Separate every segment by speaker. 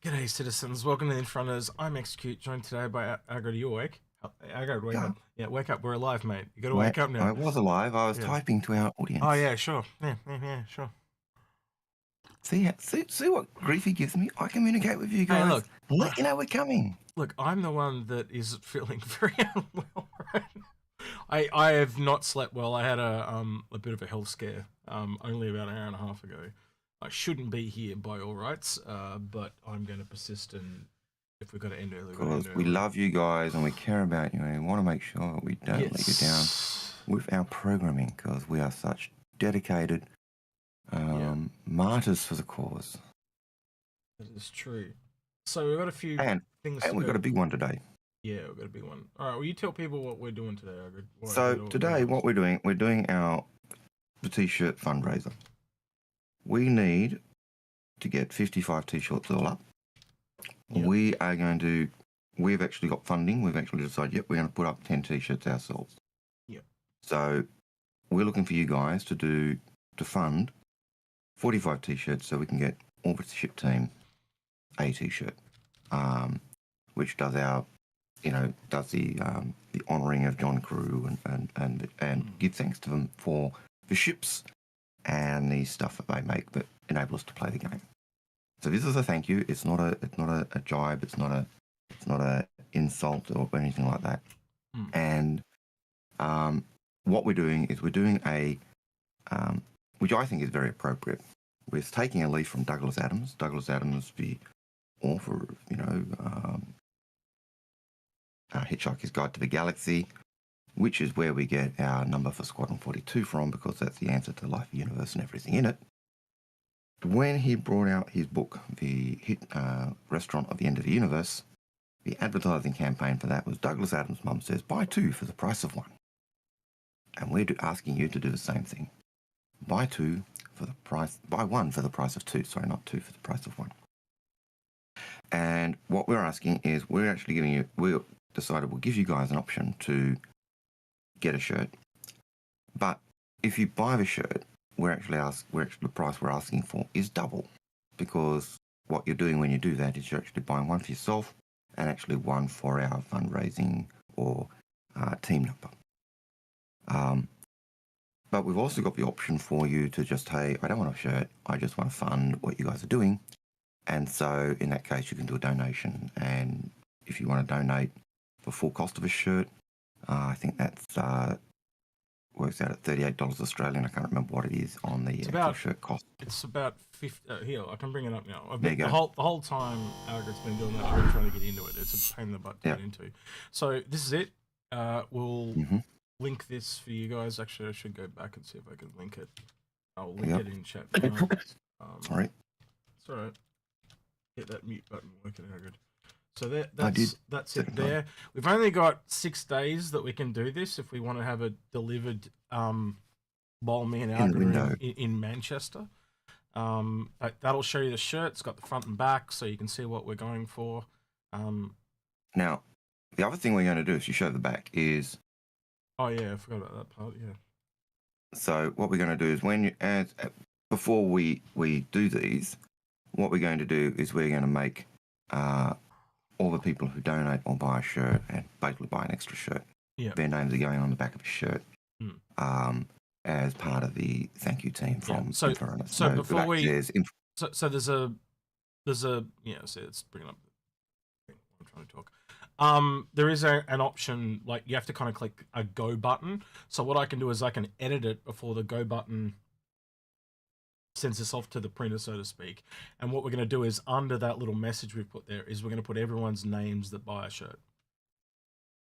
Speaker 1: G'day, citizens. Welcome to the Inforunners. I'm Execute, joined today by Algared. Are you awake? Algared, wake
Speaker 2: Yeah.
Speaker 1: up. Yeah, wake up. We're alive, mate. You gotta
Speaker 2: Wait,
Speaker 1: wake up now.
Speaker 2: I was alive. I was
Speaker 1: Yeah.
Speaker 2: typing to our audience.
Speaker 1: Oh, yeah, sure. Yeah, sure.
Speaker 2: See what grief he gives me? I communicate with you guys.
Speaker 1: Hey, look.
Speaker 2: Let you know we're coming.
Speaker 1: Look, I'm the one that is feeling very unwell right now. I have not slept well. I had a bit of a health scare only about an hour and a half ago. I shouldn't be here by all rights, but I'm going to persist, and if we've got to end early,
Speaker 2: Because we love you guys and we care about you and we want to make sure we don't let you down with our programming, because we are such dedicated martyrs for the cause.
Speaker 1: That is true. So we've got a few things.
Speaker 2: And we've got a big one today.
Speaker 1: Yeah, we've got a big one. All right, will you tell people what we're doing today, Algared?
Speaker 2: So today, what we're doing the t-shirt fundraiser. We need to get 55 t-shirts all up. Yep. We've actually got funding. We've actually decided, yep, we're going to put up 10 t-shirts ourselves.
Speaker 1: Yep.
Speaker 2: So we're looking for you guys to fund 45 t-shirts so we can get Orbit Ship Team a t-shirt, which does our, does the honouring of John Crew and give thanks to them for the ships and the stuff that they make that enable us to play the game. So this is a thank you. It's not a jibe. It's not a insult or anything like that. And what we're doing is a which I think is very appropriate. We're taking a leaf from Douglas Adams. Douglas Adams, the author of Hitchhiker's Guide to the Galaxy, which is where we get our number for Squadron 42 from, because that's the answer to life, the universe, and everything in it. When he brought out his book, The Restaurant of the End of the Universe, the advertising campaign for that was Douglas Adams' mum says, buy two for the price of one. And we're asking you to do the same thing. Buy one for the price of two. Sorry, not two for the price of one. And what we're asking is, we're actually giving you, we decided we'll give you guys an option to get a shirt. But if you buy the shirt, the price we're asking for is double, because what you're doing when you do that is you're actually buying one for yourself and actually one for our fundraising or team number. But we've also got the option for you to just, hey, I don't want a shirt, I just want to fund what you guys are doing. And so in that case, you can do a donation. And if you want to donate the full cost of a shirt, I think that's works out at $38 Australian. I can't remember what it is on the shirt cost.
Speaker 1: It's about 50. Here, I can bring it up now.
Speaker 2: There you go.
Speaker 1: The whole time Algared's been doing that, I've been trying to get into it. It's a pain in the butt to get into. So this is it. We'll link this for you guys. Actually, I should go back and see if I can link it. I'll link it in chat.
Speaker 2: Sorry.
Speaker 1: It's all right. Get that mute button working, Algared. So that's it there. We've only got 6 days that we can do this if we want to have it delivered while me and Algared in Manchester. But that'll show you the shirt. It's got the front and back, so you can see what we're going for.
Speaker 2: Now, the other thing we're going to do, if you show the back, is...
Speaker 1: Oh, yeah, I forgot about that part, yeah.
Speaker 2: So what we're going to do is before we do these, what we're going to do is we're going to make... all the people who donate or buy a shirt and basically buy an extra shirt, their names are going on the back of a shirt as part of the thank you team from Inforunners.
Speaker 1: So before so there's a so let's bring it up. I'm trying to talk. There is an option, like you have to kind of click a go button. So what I can do is I can edit it before the go button sends this off to the printer, so to speak. And what we're going to do is, under that little message we've put there, is we're going to put everyone's names that buy a shirt.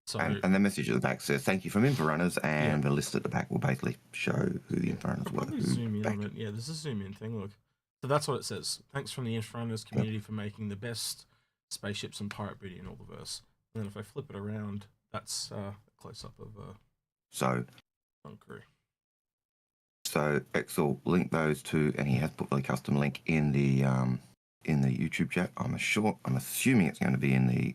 Speaker 1: So
Speaker 2: and the message at the back says thank you from Inforunners, and the list at the back will basically show who the Inforunners were.
Speaker 1: Zoom in on it. Yeah, there's a zoom in thing. Look, so that's what it says. Thanks from the Inforunners community for making the best spaceships and pirate booty in all the verse. And then if I flip it around, that's a close up of John Crew.
Speaker 2: So X will link those two, and he has put the custom link in the YouTube chat. I'm assuming it's going to be in the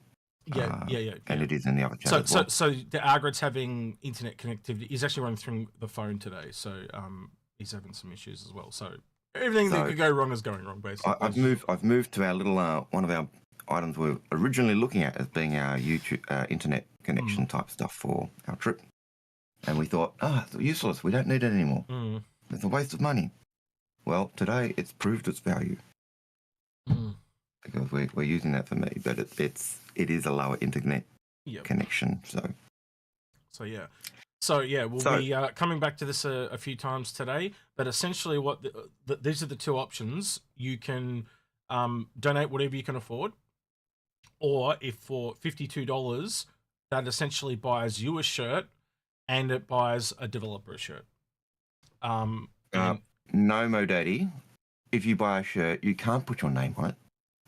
Speaker 2: and it is in the other chat as well.
Speaker 1: So the Algared's having internet connectivity. He's actually running through the phone today, so he's having some issues as well. So Everything that
Speaker 2: So
Speaker 1: could go wrong is going wrong, basically.
Speaker 2: I've moved to our little one of our items we were originally looking at as being our YouTube internet connection type stuff for our trip, and we thought, it's useless. We don't need it anymore. It's a waste of money. Well, today it's proved its value because we're using that for me, but it is a lower internet connection.
Speaker 1: So yeah, we'll be coming back to this a few times today. But essentially, what these are the two options. You can donate whatever you can afford, or if for $52, that essentially buys you a shirt, and it buys a developer a shirt.
Speaker 2: No, Modaddy. If you buy a shirt, you can't put your name on it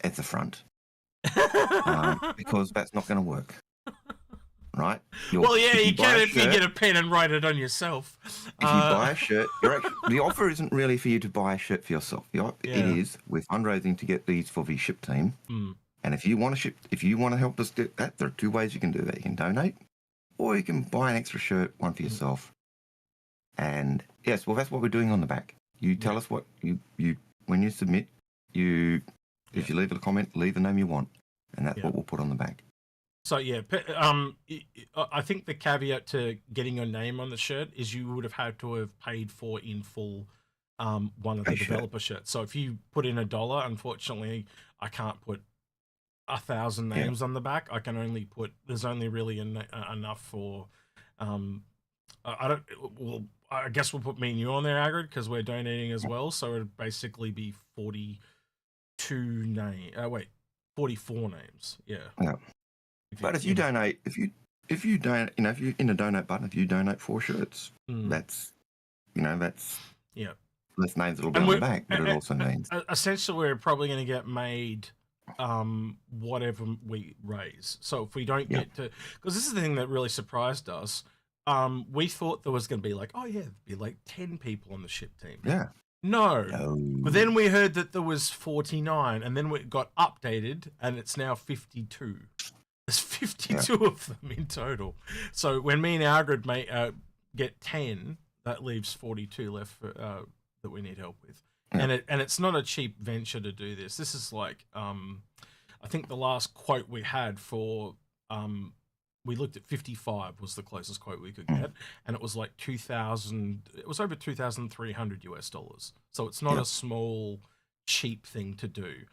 Speaker 2: at the front because that's not going to work. Right?
Speaker 1: You can if you get a pen and write it on yourself.
Speaker 2: If you buy a shirt, the offer isn't really for you to buy a shirt for yourself. It is we're fundraising to get these for the ship team. And if you want to help us do that, there are two ways you can do that. You can donate, or you can buy an extra shirt, one for yourself. And yes, well, that's what we're doing on the back. You tell us what you when you submit. If you leave a comment, leave the name you want, and that's what we'll put on the back.
Speaker 1: So I think the caveat to getting your name on the shirt is you would have had to have paid for in full one of the developer shirts. So if you put in $1, unfortunately, I can't put 1,000 names on the back. I can only put. There's only really enough for. I guess we'll put me and you on there, Algared, because we're donating as well. So it'd basically be 44 names. Yeah.
Speaker 2: But if you donate, if you donate, if you in a donate button, if you donate 4 shirts, that's less names that'll be on the back, but it also means
Speaker 1: essentially we're probably going to get made whatever we raise. So if we don't get to, because this is the thing that really surprised us. We thought there was going to be there'd be 10 people on the ship team.
Speaker 2: Yeah.
Speaker 1: No. But then we heard that there was 49, and then it got updated, and it's now 52. There's 52 of them in total. So when me and Algared get 10, that leaves 42 left for, that we need help with. And it's not a cheap venture to do this. This is I think the last quote we had for we looked at 55 was the closest quote we could get, and it was like 2,000. It was over $2,300. So it's not a small, cheap thing to do.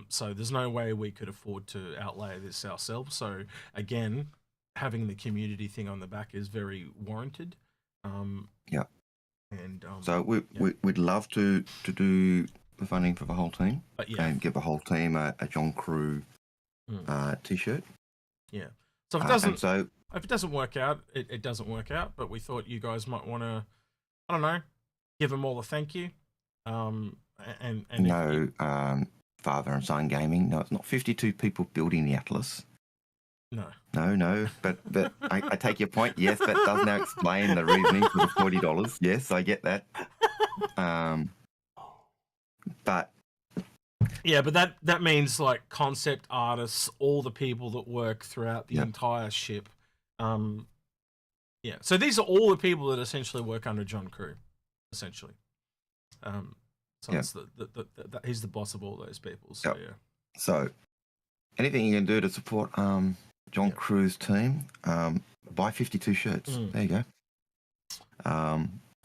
Speaker 1: So there's no way we could afford to outlay this ourselves. So again, having the community thing on the back is very warranted. And
Speaker 2: so we'd love to do the funding for the whole team, and give the whole team a John Crew t-shirt.
Speaker 1: Yeah. So if it doesn't work out, it doesn't work out. But we thought you guys might want to, I don't know, give them all a thank you.
Speaker 2: Father and son gaming. No, it's not 52 people building the Atlas. No. But I take your point. Yes, that does now explain the reasoning for the $40. Yes, I get that. But
Speaker 1: yeah, but that means concept artists, all the people that work throughout the entire ship. So these are all the people that essentially work under John Crew, essentially. It's he's the boss of all those people. So
Speaker 2: So anything you can do to support John Crew's team, buy 52 shirts. There you go.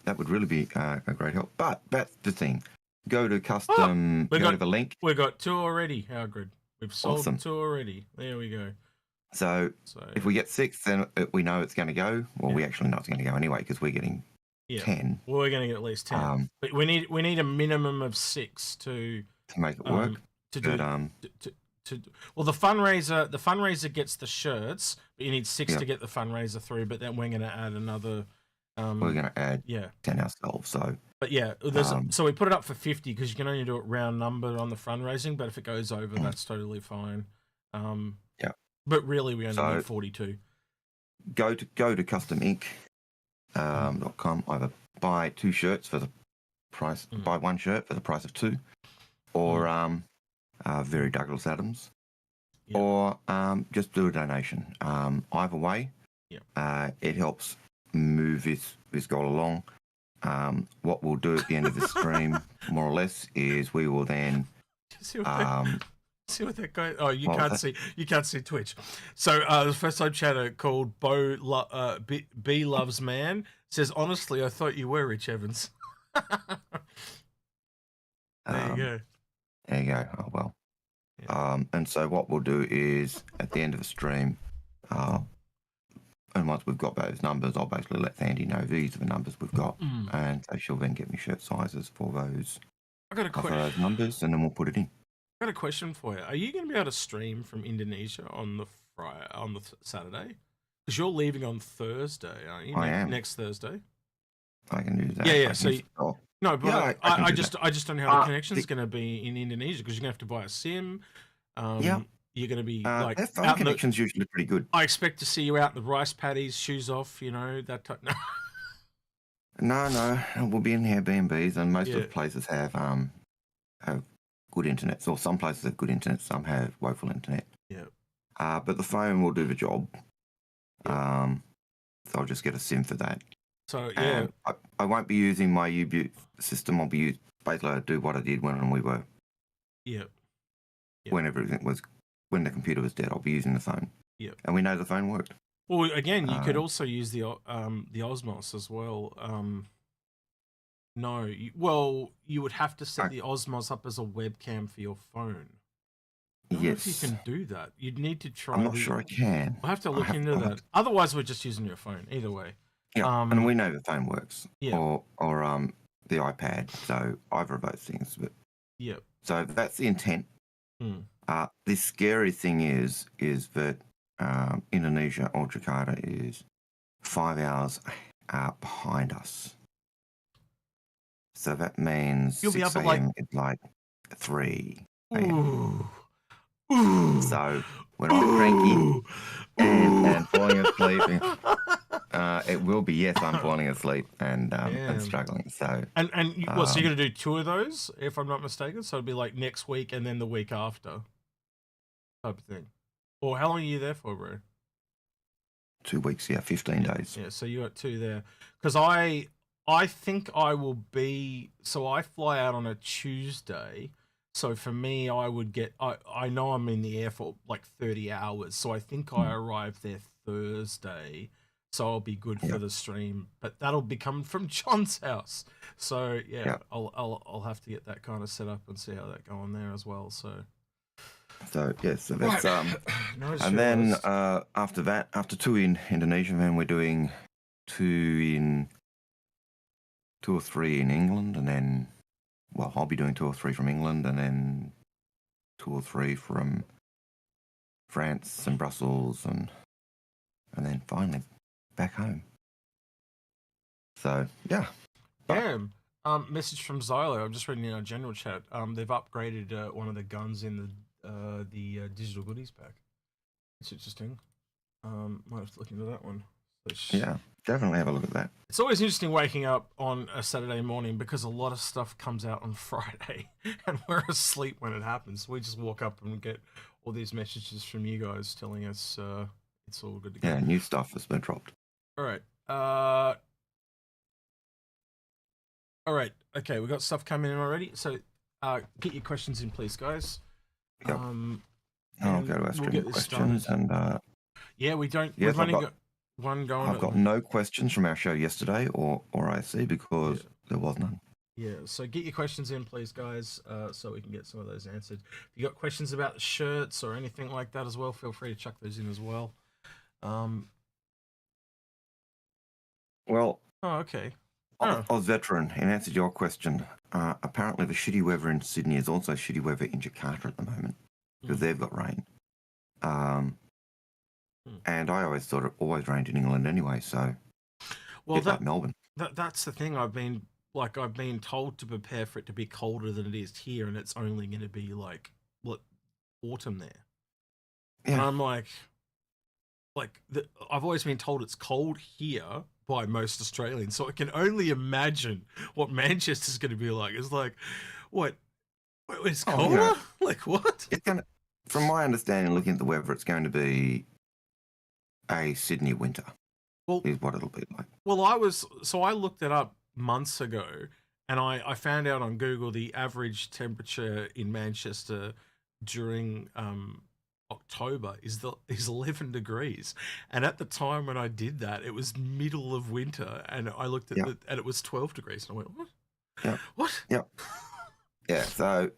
Speaker 2: That would really be a great help. But that's the thing. Go to custom. Go to the link.
Speaker 1: We got 2 already, Algared. We've sold 2 already. There we go.
Speaker 2: So if we get 6, then we know it's going to go. Well, we actually know it's going to go anyway because we're getting 10.
Speaker 1: Well, we're going to get at least 10. But we need a minimum of 6 to
Speaker 2: make it work.
Speaker 1: Well, the fundraiser gets the shirts, but you need 6 to get the fundraiser through. But then we're going to add another.
Speaker 2: We're going to add 10 ourselves. So,
Speaker 1: but so we put it up for 50 because you can only do it round number on the fundraising. But if it goes over, that's totally fine. But really, we only need 42.
Speaker 2: Go to custominc.com. Either buy 2 shirts for the price, buy 1 shirt for the price of 2, or Very Douglas Adams, or just do a donation. Either way, it helps move this goal along. what we'll do at the end of the stream, more or less, is we will then.
Speaker 1: See what that guy? Oh, you can't see Twitch. So the first time chatter called B Loves Man says, honestly, I thought you were Rich Evans. There you go.
Speaker 2: There you go. Oh well.
Speaker 1: Yeah.
Speaker 2: And so what we'll do is at the end of the stream, and once we've got those numbers, I'll basically let Sandy know these are the numbers we've got, and so she'll then get me shirt sizes for those.
Speaker 1: I got a question.
Speaker 2: Those numbers, and then we'll put it in.
Speaker 1: I got a question for you. Are you going to be able to stream from Indonesia on the Saturday? Because you're leaving on Thursday, aren't you?
Speaker 2: I am.
Speaker 1: Next Thursday.
Speaker 2: I can do that.
Speaker 1: Yeah. So no, but
Speaker 2: yeah,
Speaker 1: I just don't know how the connection's going to be in Indonesia because you're going to have to buy a SIM.
Speaker 2: Yeah.
Speaker 1: You're going to be
Speaker 2: their phone connection's usually pretty good.
Speaker 1: I expect to see you out in the rice paddies, shoes off, that type.
Speaker 2: No, we'll be in Airbnbs, and most of the places have good internet. So some places have good internet, some have woeful internet.
Speaker 1: Yeah.
Speaker 2: But the phone will do the job. So I'll just get a SIM for that.
Speaker 1: So yeah,
Speaker 2: I won't be using my U-Butte system. I'll be basically I'll do what I did when we were.
Speaker 1: Yeah.
Speaker 2: When the computer was dead, I'll be using the phone.
Speaker 1: Yeah.
Speaker 2: And we know the phone worked.
Speaker 1: Well, again, you could also use the Osmos as well. No, you would have to set the Osmos up as a webcam for your phone. I don't know if you can do that. You'd need to try.
Speaker 2: I'm not sure I can.
Speaker 1: We'll have to look into that. Otherwise, we're just using your phone. Either way.
Speaker 2: Yeah, and we know the phone works.
Speaker 1: Yeah.
Speaker 2: Or the iPad. So either of those things. But
Speaker 1: yeah.
Speaker 2: So that's the intent. The scary thing is that Indonesia or Jakarta is 5 hours behind us. So that means
Speaker 1: you'll
Speaker 2: 6
Speaker 1: be up at
Speaker 2: it's like 3
Speaker 1: a.m.
Speaker 2: So when I'm cranky and falling asleep, it will be, yes, I'm falling asleep and struggling. So
Speaker 1: so you're going to do 2 of those, if I'm not mistaken? So it'll be like next week and then the week after type of thing. Or how long are you there for, bro?
Speaker 2: 2 weeks, 15 days.
Speaker 1: Yeah, so you got 2 there. Because I think I will be... So I fly out on a Tuesday. So for me, I would get... I know I'm in the air for like 30 hours. So I think I arrive there Thursday. So I'll be good for the stream. But that'll be coming from John's house. So I'll have to get that kind of set up and see how that going there as well. So
Speaker 2: yes, so that's and then after that, after 2 in Indonesia, then we're doing 2 or 3 in England, and then I'll be doing 2 or 3 from England, and then 2 or 3 from France and Brussels, and then finally back home. So yeah.
Speaker 1: Damn. Message from Xylo. I'm just reading in our general chat. They've upgraded one of the guns in the digital goodies pack. It's interesting. Might have to look into that one.
Speaker 2: Yeah, definitely have a look at that.
Speaker 1: It's always interesting waking up on a Saturday morning because a lot of stuff comes out on Friday and we're asleep when it happens. We just walk up and get all these messages from you guys telling us it's all good to go.
Speaker 2: Yeah, new stuff has been dropped.
Speaker 1: All right. Okay, we got stuff coming in already. So get your questions in, please, guys.
Speaker 2: Yep. I'll go to our stream questions and
Speaker 1: we don't.
Speaker 2: Yes,
Speaker 1: we've only got one going.
Speaker 2: I've got no questions from our show yesterday or IC because there was none.
Speaker 1: Yeah, so get your questions in, please, guys, so we can get some of those answered. If you got questions about the shirts or anything like that as well, feel free to chuck those in as well.
Speaker 2: Well.
Speaker 1: Oh, okay.
Speaker 2: Oz Veteran, in answer to your question, apparently the shitty weather in Sydney is also shitty weather in Jakarta at the moment because they've got rain. And I always thought it always rained in England anyway, so like Melbourne.
Speaker 1: That's the thing. I've been told to prepare for it to be colder than it is here, and it's only going to be like autumn there. Yeah. And I'm I've always been told it's cold here by most Australians, so I can only imagine what Manchester's going to be like. It's like, what? It's colder? Yeah. Like what?
Speaker 2: It's going to, from my understanding, looking at the weather, it's going to be a Sydney winter. Well, is what it'll be like.
Speaker 1: Well, I looked it up months ago, and I found out on Google the average temperature in Manchester during October is 11 degrees, and at the time when I did that, it was middle of winter, and I looked at
Speaker 2: Yep.
Speaker 1: and it was 12 degrees, and I went, what?
Speaker 2: Yep.
Speaker 1: What?
Speaker 2: Yep. Yeah. So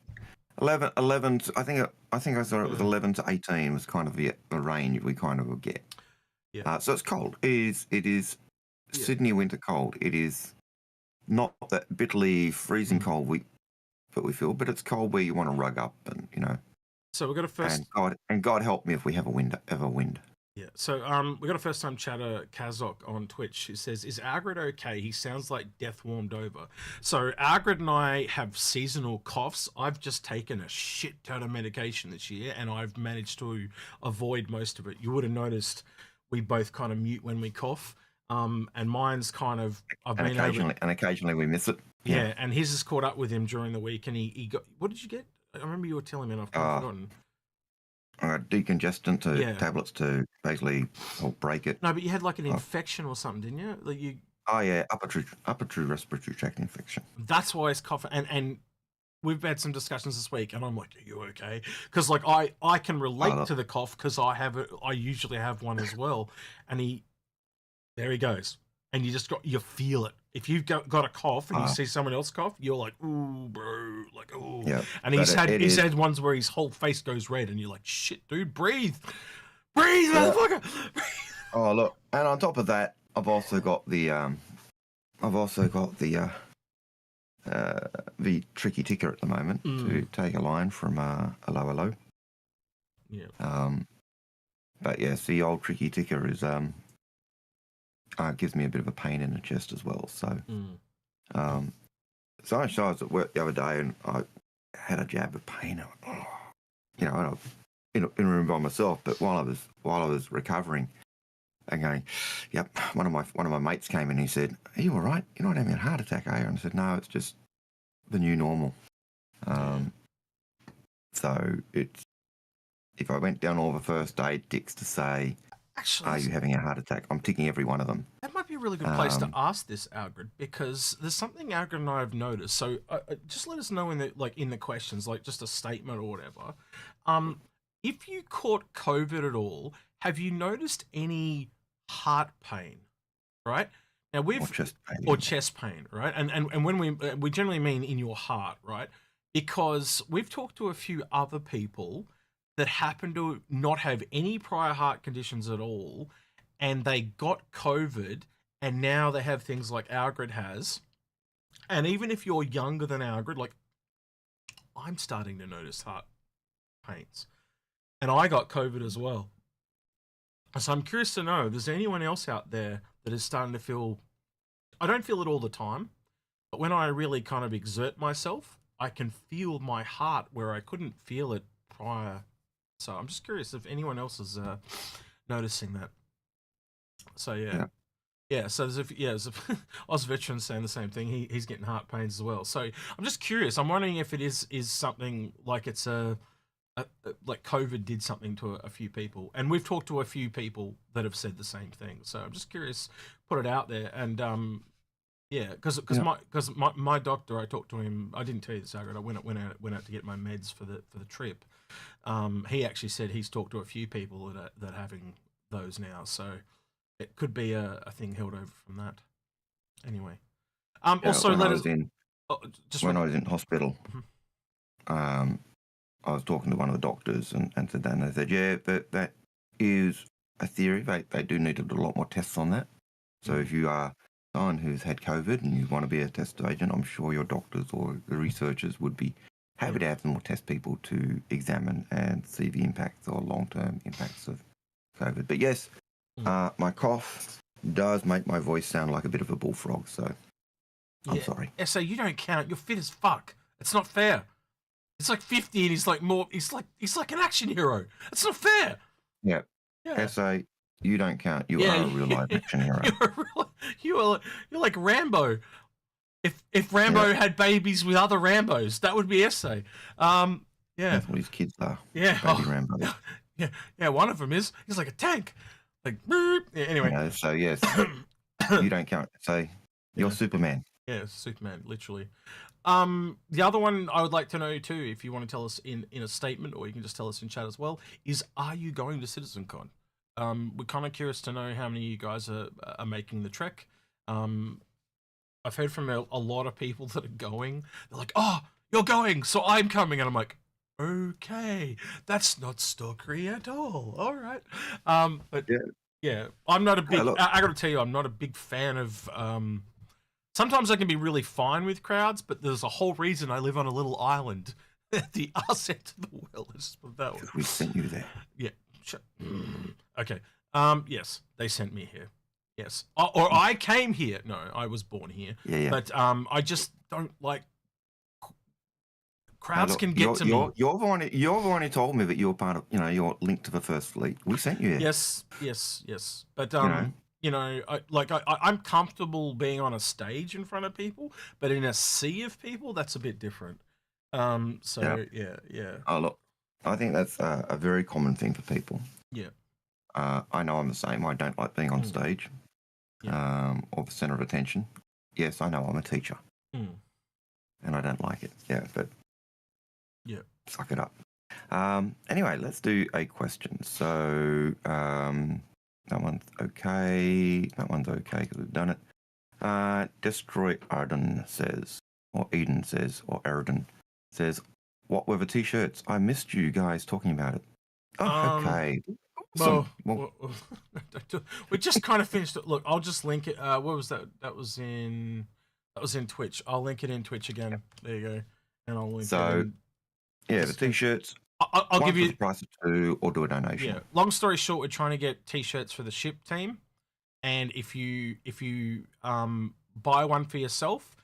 Speaker 2: 11 I think I saw it was 11 to 18 was kind of the range we kind of would get.
Speaker 1: Yeah.
Speaker 2: So it's cold. It is Sydney winter cold. It is not that bitterly freezing cold that we feel, but it's cold where you want to rug up and
Speaker 1: So we've got a first.
Speaker 2: And God help me if we have a wind.
Speaker 1: Yeah. So we got a first time chatter, Kazok on Twitch, who says, "Is Algared okay? He sounds like death warmed over." So Algared and I have seasonal coughs. I've just taken a shit ton of medication this year, and I've managed to avoid most of it. You would have noticed we both kind of mute when we cough. And mine's kind of
Speaker 2: occasionally we miss it.
Speaker 1: Yeah, and his has caught up with him during the week, and he got. What did you get? I remember you were telling me, and I've kind of forgotten.
Speaker 2: Decongestant tablets to basically help break it.
Speaker 1: No, but you had like an infection or something, didn't you? Like you.
Speaker 2: Oh yeah, upper respiratory tract infection.
Speaker 1: That's why it's coughing, and we've had some discussions this week, and I'm like, "Are you okay?" Because like I can relate to the cough because I usually have one as well, and there he goes, and you feel it. If you've got a cough and you see someone else cough, you're like, "Ooh, bro," like, "Ooh." Yeah, and he's had ones where his whole face goes red, and you're like, "Shit, dude, breathe, motherfucker."
Speaker 2: Oh look, and on top of that, I've also got the tricky ticker at the moment to take a line from a low.
Speaker 1: Yeah.
Speaker 2: But yes, the old tricky ticker is gives me a bit of a pain in the chest as well. So, so I was at work the other day and I had a jab of pain. And I was in a room by myself. But while I was recovering and going, yep. One of my mates came in and he said, "Are you all right? You're not having a heart attack, are you?" And I said, "No, it's just the new normal." So it's if I went down all the first aid ticks to say, actually, are you having a heart attack? I'm ticking every one of them.
Speaker 1: That might be a really good place to ask this, Algared, because there's something Algared and I have noticed. So just let us know in the questions, like just a statement or whatever. If you caught COVID at all, have you noticed any heart pain? Right now, chest pain, right? And when we generally mean in your heart, right? Because we've talked to a few other people that happen to not have any prior heart conditions at all, and they got COVID, and now they have things like Algared has. And even if you're younger than Algared, like I'm starting to notice heart pains, and I got COVID as well. So I'm curious to know, is there anyone else out there that is starting to feel? I don't feel it all the time, but when I really kind of exert myself, I can feel my heart where I couldn't feel it prior. So I'm just curious if anyone else is noticing that. So yeah. So there's a Oz veteran saying the same thing. He's getting heart pains as well. So I'm just curious. I'm wondering if it is something like it's like COVID did something to a few people, and we've talked to a few people that have said the same thing. So I'm just curious. Put it out there, and because my doctor, I talked to him. I didn't tell you this, Algared. I went out to get my meds for the trip. He actually said he's talked to a few people that are having those now, so it could be a thing held over from that. Anyway, also
Speaker 2: when
Speaker 1: let
Speaker 2: I
Speaker 1: us.
Speaker 2: Was when I was in hospital, I was talking to one of the doctors and said that, and they said, yeah, that is a theory. They do need to do a lot more tests on that. So if you are someone who's had COVID and you want to be a test agent, I'm sure your doctors or the researchers would be happy to have some more test people to examine and see the impacts or long-term impacts of COVID. But yes, my cough does make my voice sound like a bit of a bullfrog, so I'm sorry.
Speaker 1: So you don't count. You're fit as fuck. It's not fair. It's like 50 and he's like an action hero. It's not fair.
Speaker 2: Yeah. SA, you don't count. You are a real life action hero.
Speaker 1: You're like Rambo. If Rambo had babies with other Rambos, that would be SA.
Speaker 2: That's what his kids are.
Speaker 1: Yeah.
Speaker 2: Baby Rambo.
Speaker 1: Yeah. One of them is. He's like a tank. Like, anyway.
Speaker 2: So yes, you don't count. So you're Superman.
Speaker 1: Yeah, Superman, literally. The other one I would like to know too, if you want to tell us in a statement, or you can just tell us in chat as well, is are you going to CitizenCon? We're kind of curious to know how many of you guys are making the trek. I've heard from a lot of people that are going. They're like, "Oh, you're going, so I'm coming," and I'm like, "Okay, that's not stalkery at all. All right." But yeah, I'm not a big. I got to tell you, I'm not a big fan of. Sometimes I can be really fine with crowds, but there's a whole reason I live on a little island at the arse end of the world. Let's just put it that way.
Speaker 2: We sent you there.
Speaker 1: Yeah. Okay. Yes, they sent me here. Yes. Or I came here. No, I was born here.
Speaker 2: Yeah.
Speaker 1: But I just don't like crowds can get to me.
Speaker 2: You're the one who told me that you're part of, you're linked to the First Fleet. We sent you here.
Speaker 1: Yes. But I'm comfortable being on a stage in front of people, but in a sea of people, that's a bit different. Yeah.
Speaker 2: Oh, look, I think that's a very common thing for people.
Speaker 1: Yeah.
Speaker 2: I know I'm the same. I don't like being on stage, or the center of attention. Yes, I know I'm a teacher, and I don't like it. Yeah, but suck it up. Anyway, let's do a question. So that one's okay. That one's okay because we've done it. Destroy Arden says, or Eden says, or Aridon says, what were the t-shirts? I missed you guys talking about it. Oh, okay.
Speaker 1: Well, we just kind of finished it. Look, I'll just link it. What was that? That was in Twitch. I'll link it in Twitch again. There you go. And I'll link it in.
Speaker 2: Yeah, the t-shirts.
Speaker 1: I'll give you
Speaker 2: the price of 2 or do a donation.
Speaker 1: Yeah. Long story short, we're trying to get t-shirts for the ship team, and if you buy one for yourself,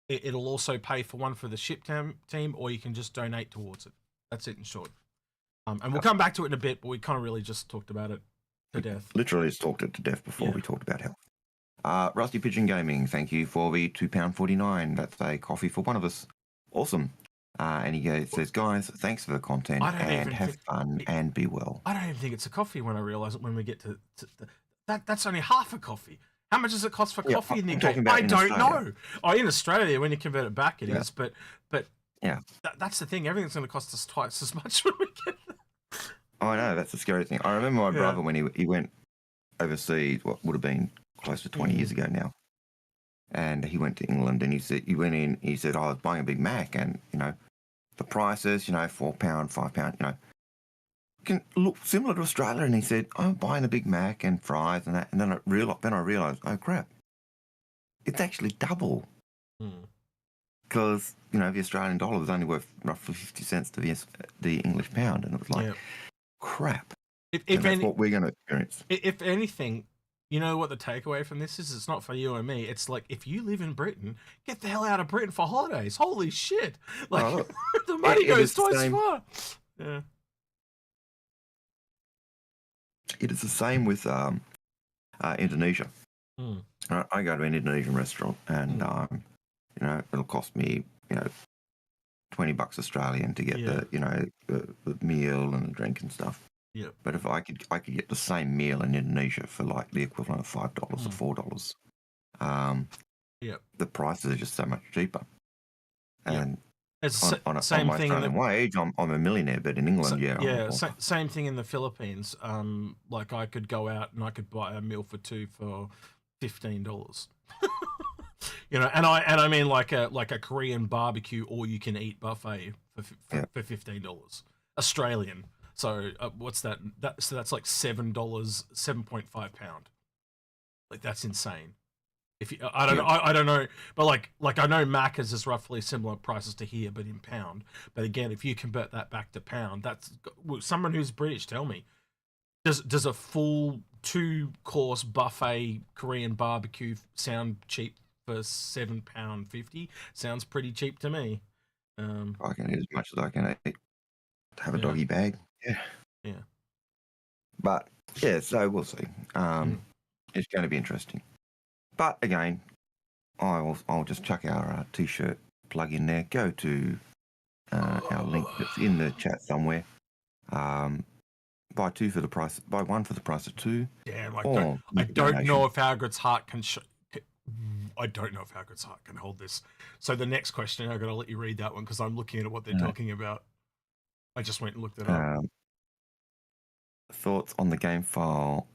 Speaker 1: it'll also pay for one for the ship team, or you can just donate towards it. That's it in short. And we'll come back to it in a bit, but we kind of really just talked about it to death.
Speaker 2: Literally just talked it to death before we talked about health. Rusty Pigeon Gaming, thank you for the £2.49. That's a coffee for one of us. Awesome. And he says, guys, thanks for the content and have fun and be well.
Speaker 1: I don't even think it's a coffee when I realise it when we get to that's only half a coffee. How much does it cost for coffee in the UK? I don't know. Oh, in Australia, when you convert it back, it is. But
Speaker 2: yeah,
Speaker 1: that's the thing. Everything's going to cost us twice as much when we get there.
Speaker 2: Oh, I know. That's the scary thing. I remember my brother when he went overseas, what would have been close to 20 years ago now. And he went to England and he said, I was buying a Big Mac and, the prices, £4, £5, can look similar to Australia. And he said, I'm buying a Big Mac and fries and that. And then I realized, oh crap, it's actually double. Because, the Australian dollar was only worth roughly 50 cents to the English pound. And it was like, crap. That's what we're going to experience.
Speaker 1: If anything, you know what the takeaway from this is? It's not for you and me. It's like, if you live in Britain, get the hell out of Britain for holidays. Holy shit. Like, the money goes twice far. Yeah.
Speaker 2: It is the same with Indonesia. I go to an Indonesian restaurant and, it'll cost me, $20 Australian to get the meal and the drink and stuff.
Speaker 1: Yeah.
Speaker 2: But if I could get the same meal in Indonesia for like the equivalent of $5 or $4, the prices are just so much cheaper. And
Speaker 1: it's
Speaker 2: on my
Speaker 1: thing
Speaker 2: Australian wage, I'm a millionaire, but in England,
Speaker 1: same thing in the Philippines. Like I could go out and I could buy a meal for 2 for $15. And I mean like a Korean barbecue all you can eat buffet for $15 Australian. So what's that? So that's like $7, 7.5 pound. Like that's insane. If you, I don't know, but like I know Macca's is roughly similar prices to here, but in pound. But again, if you convert that back to pound, that's someone who's British. Tell me, does a full 2-course buffet Korean barbecue sound cheap for £7.50? Sounds pretty cheap to me.
Speaker 2: I can eat as much as I can eat. Have a doggy bag. Yeah. But so we'll see. It's going to be interesting. But again, I'll just chuck our t-shirt plug in there. Go to our link that's in the chat somewhere. Buy one for the price of 2.
Speaker 1: Damn, I don't know if Algared's heart can I don't know if our good site can hold this. So the next question, I've got to let you read that one because I'm looking at what they're talking about. I just went and looked it up.
Speaker 2: Thoughts on the game file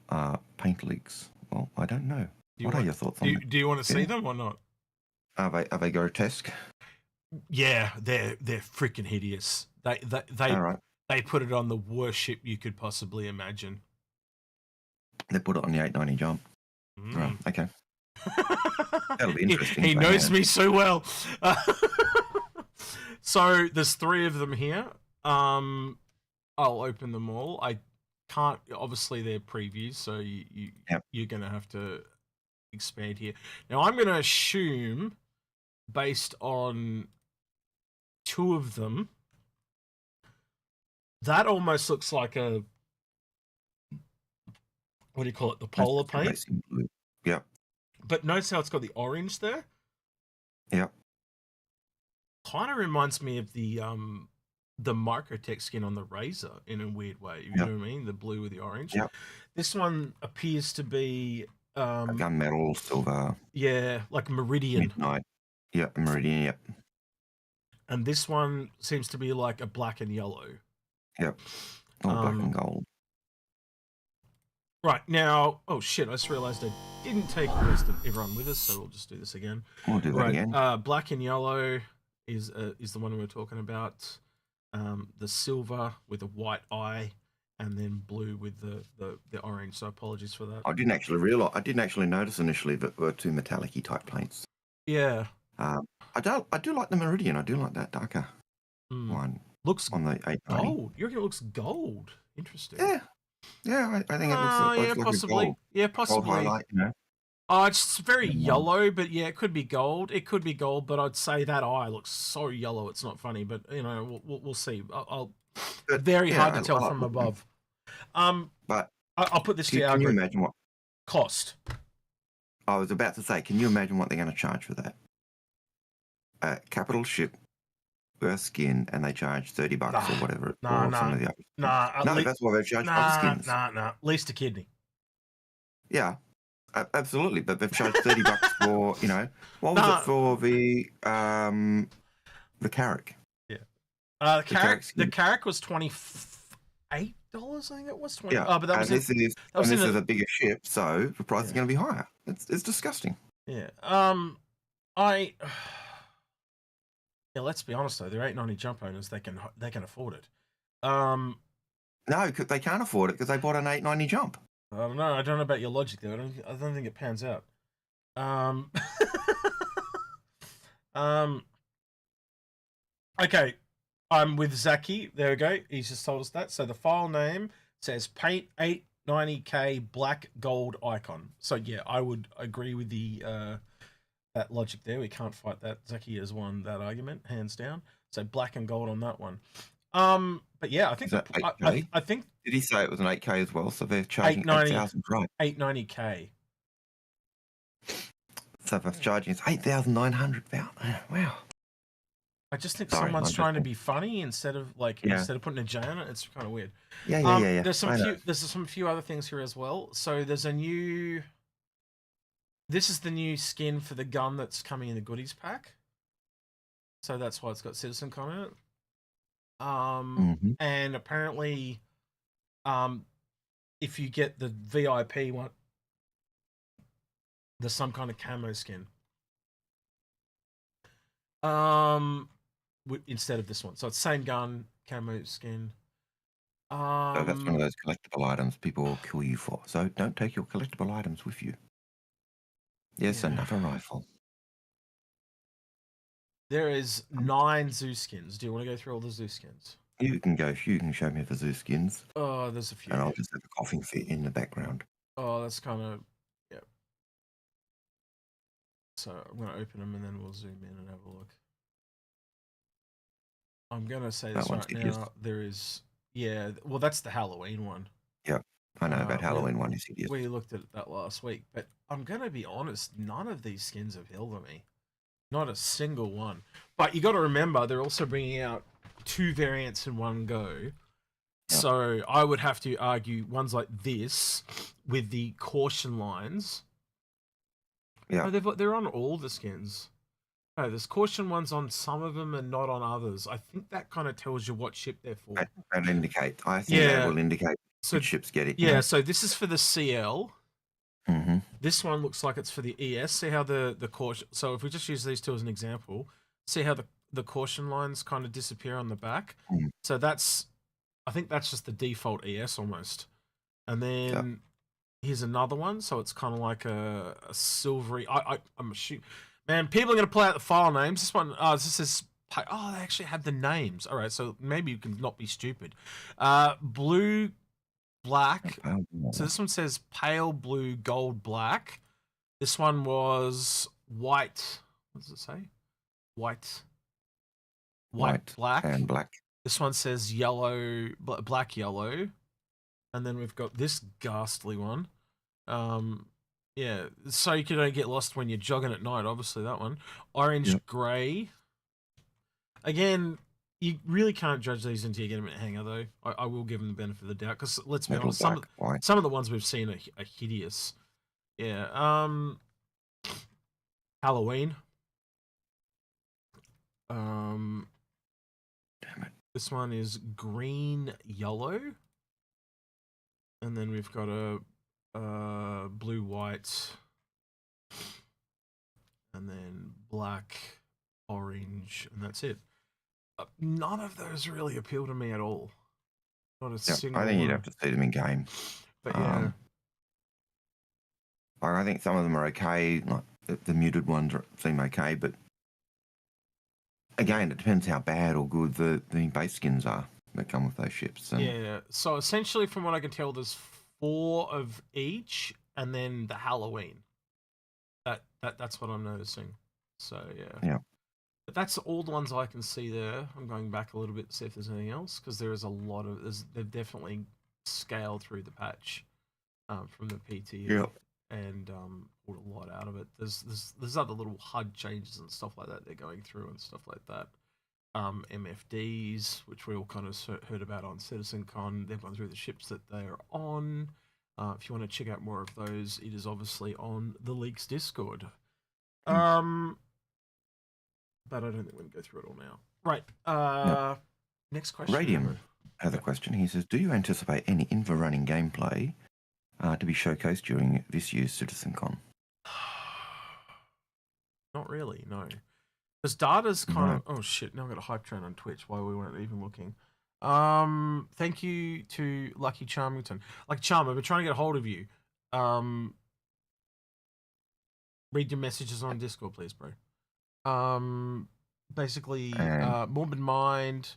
Speaker 2: paint leaks? Well, I don't know. What are your thoughts on that?
Speaker 1: Do you want to see them or not?
Speaker 2: Are they grotesque?
Speaker 1: Yeah, they're freaking hideous. They put it on the worst ship you could possibly imagine.
Speaker 2: They put it on the 890 jump. Right, okay. That'll be interesting.
Speaker 1: He knows me so well. So there's 3 of them here. I'll open them all. I can't. Obviously, they're previews, so you're going to have to expand here. Now, I'm going to assume, based on 2 of them, that almost looks like a, what do you call it? The polar paint.
Speaker 2: Blue. Yep.
Speaker 1: But notice how it's got the orange there.
Speaker 2: Yep.
Speaker 1: Kind of reminds me of the Microtech skin on the Razor in a weird way. You know what I mean? The blue with the orange.
Speaker 2: Yep.
Speaker 1: This one appears to be
Speaker 2: gunmetal, silver.
Speaker 1: Yeah, like Meridian.
Speaker 2: Midnight. Yep, Meridian. Yep.
Speaker 1: And this one seems to be like a black and yellow.
Speaker 2: Yep. All black and gold.
Speaker 1: Right, now, oh shit, I just realized I didn't take the rest of everyone with us, so we'll just do this again.
Speaker 2: We'll do that again.
Speaker 1: Black and yellow is the one we were talking about. The silver with a white eye, and then blue with the orange. So apologies for that.
Speaker 2: I didn't actually notice initially that there were 2 metallic-y type paints.
Speaker 1: Yeah.
Speaker 2: I do like the Meridian. I do like that darker one.
Speaker 1: Looks
Speaker 2: on the 890.
Speaker 1: Gold. You reckon it looks gold? Interesting.
Speaker 2: Yeah. I think it looks like
Speaker 1: possibly.
Speaker 2: a gold.
Speaker 1: Yeah, possibly.
Speaker 2: Gold highlight, you know.
Speaker 1: It's very yellow, but yeah, it could be gold. It could be gold, but I'd say that eye looks so yellow, it's not funny. But you know, we'll see. Hard to tell from above.
Speaker 2: But
Speaker 1: I'll put this to you.
Speaker 2: Can you imagine what
Speaker 1: cost?
Speaker 2: I was about to say. Can you imagine what they're going to charge for that? Capital ship, first skin, and they charge $30 or whatever. Some of the others. That's what they charge other skins.
Speaker 1: At least a kidney.
Speaker 2: Yeah. Absolutely, but they've charged $30 for, you know, what was it for the Carrack?
Speaker 1: Yeah, the Carrack was $28. I think it was 20.
Speaker 2: Yeah,
Speaker 1: but that was
Speaker 2: this is a bigger ship, so the price is going to be higher. It's disgusting.
Speaker 1: Yeah. Let's be honest though, they're 890 jump owners. They can afford it.
Speaker 2: No, they can't afford it because they bought an 890 jump.
Speaker 1: I don't know. I don't know about your logic there. I don't think it pans out. Okay. I'm with Zaki. There we go. He's just told us that. So the file name says paint 890K black gold icon. So yeah, I would agree with the that logic there. We can't fight that. Zaki has won that argument, hands down. So black and gold on that one. But yeah, I think I think.
Speaker 2: Did he say it was an 8K as well? So they're charging 8,000, right?
Speaker 1: 890K.
Speaker 2: So they're charging it's 8,900. Wow.
Speaker 1: I just think someone's trying to be funny instead of instead of putting a J on it. It's kind of weird.
Speaker 2: Yeah.
Speaker 1: There's some few other things here as well. So there's a new. This is the new skin for the gun that's coming in the goodies pack. So that's why it's got citcon in it. And apparently, if you get the VIP one, there's some kind of camo skin. Instead of this one, so it's same gun, camo skin.
Speaker 2: So that's one of those collectible items people will kill you for. So don't take your collectible items with you. Yes, another rifle.
Speaker 1: There is 9 zoo skins. Do you want to go through all the zoo skins?
Speaker 2: You can show me the zoo skins.
Speaker 1: Oh, there's a few.
Speaker 2: And I'll just have a coughing fit in the background.
Speaker 1: Oh, that's kind of, yeah. So I'm going to open them and then we'll zoom in and have a look. I'm going to say this right now. There is, well, that's the Halloween one.
Speaker 2: Yeah, I know about Halloween one. Is hideous.
Speaker 1: We looked at that last week, but I'm going to be honest, none of these skins appeal to me. Not a single one. But you got to remember, they're also bringing out 2 variants in one go. Yep. So I would have to argue ones like this with the caution lines
Speaker 2: Yeah.
Speaker 1: Oh, they're on all the skins. Oh, there's caution ones on some of them and not on others. I think that kind of tells you what ship they're for.
Speaker 2: That'll indicate. I think that will indicate
Speaker 1: So,
Speaker 2: which ships get it.
Speaker 1: Yeah, so this is for the CL.
Speaker 2: Mm-hmm.
Speaker 1: This one looks like it's for the ES. See how the caution... So if we just use these two as an example, see how the caution lines kind of disappear on the back?
Speaker 2: Mm.
Speaker 1: So that's... I think that's just the default ES almost. And then here's another one. So it's kind of like a silvery... I'm shoot. Man, people are going to play out the file names. This one... this is... Oh, they actually have the names. All right, so maybe you can not be stupid. Blue... Black. So this one says pale blue, gold, black. This one was white. What does it say? White, black.
Speaker 2: And black.
Speaker 1: This one says yellow, black, yellow. And then we've got this ghastly one. Yeah, so you don't get lost when you're jogging at night, obviously, that one. Orange, grey. Again... You really can't judge these until you get them at hanger, though. I will give them the benefit of the doubt, because let's be honest, some of the ones we've seen are hideous. Yeah. Halloween.
Speaker 2: Damn it.
Speaker 1: This one is green, yellow, and then we've got a blue, white, and then black, orange, and that's it. None of those really appeal to me at all. Not a single
Speaker 2: I think you'd
Speaker 1: one.
Speaker 2: have to see them in game.
Speaker 1: But yeah.
Speaker 2: I think some of them are okay. Like the muted ones seem okay, but again, it depends how bad or good the base skins are that come with those ships. And
Speaker 1: yeah. So essentially, from what I can tell, there's 4 of each, and then the Halloween. That's what I'm noticing. So yeah. But that's all the ones I can see there. I'm going back a little bit to see if there's anything else, because there is a lot of... They've definitely scaled through the patch from the PT and pulled a lot out of it. There's other little HUD changes and stuff like that they're going through and stuff like that. MFDs, which we all kind of heard about on citcon. They've gone through the ships that they're on. If you want to check out more of those, it is obviously on the Leaks Discord. But I don't think we can go through it all now. Right. Next question.
Speaker 2: Radium has a question. He says, do you anticipate any Inforunning gameplay to be showcased during this year's citcon?
Speaker 1: Not really, no. Because data's kind of... Oh, shit. Now I've got a hype train on Twitch while we weren't even looking. Thank you to Lucky Charmington. Lucky Charm, I've been trying to get a hold of you. Read your messages on Discord, please, bro. Basically, Morbid Mind,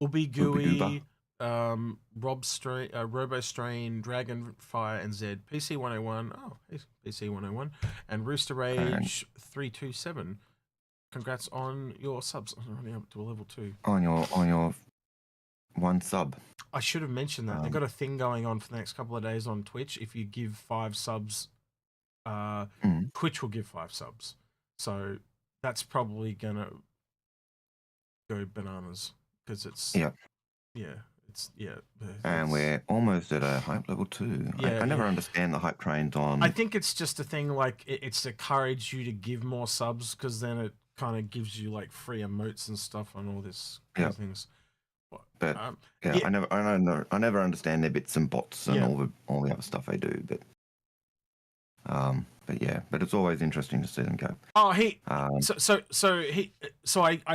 Speaker 1: Ubi Gooey, Robo Strain, Dragonfire, and Z, PC 101. Oh, hey, PC 101, and Rooster Rage 327. Congrats on your subs. I'm running up to a level 2. On
Speaker 2: your 1 sub.
Speaker 1: I should have mentioned that. They've got a thing going on for the next couple of days on Twitch. If you give 5 subs, Twitch will give 5 subs. So that's probably gonna go bananas, because it's
Speaker 2: and we're almost at a hype level 2. I never understand the hype trains on.
Speaker 1: I think it's just a thing, like it's to encourage you to give more subs, because then it kind of gives you like free emotes and stuff on all this kind of things.
Speaker 2: But I never understand their bits and bots and all the other stuff they do. But it's always interesting to see them go.
Speaker 1: Oh, I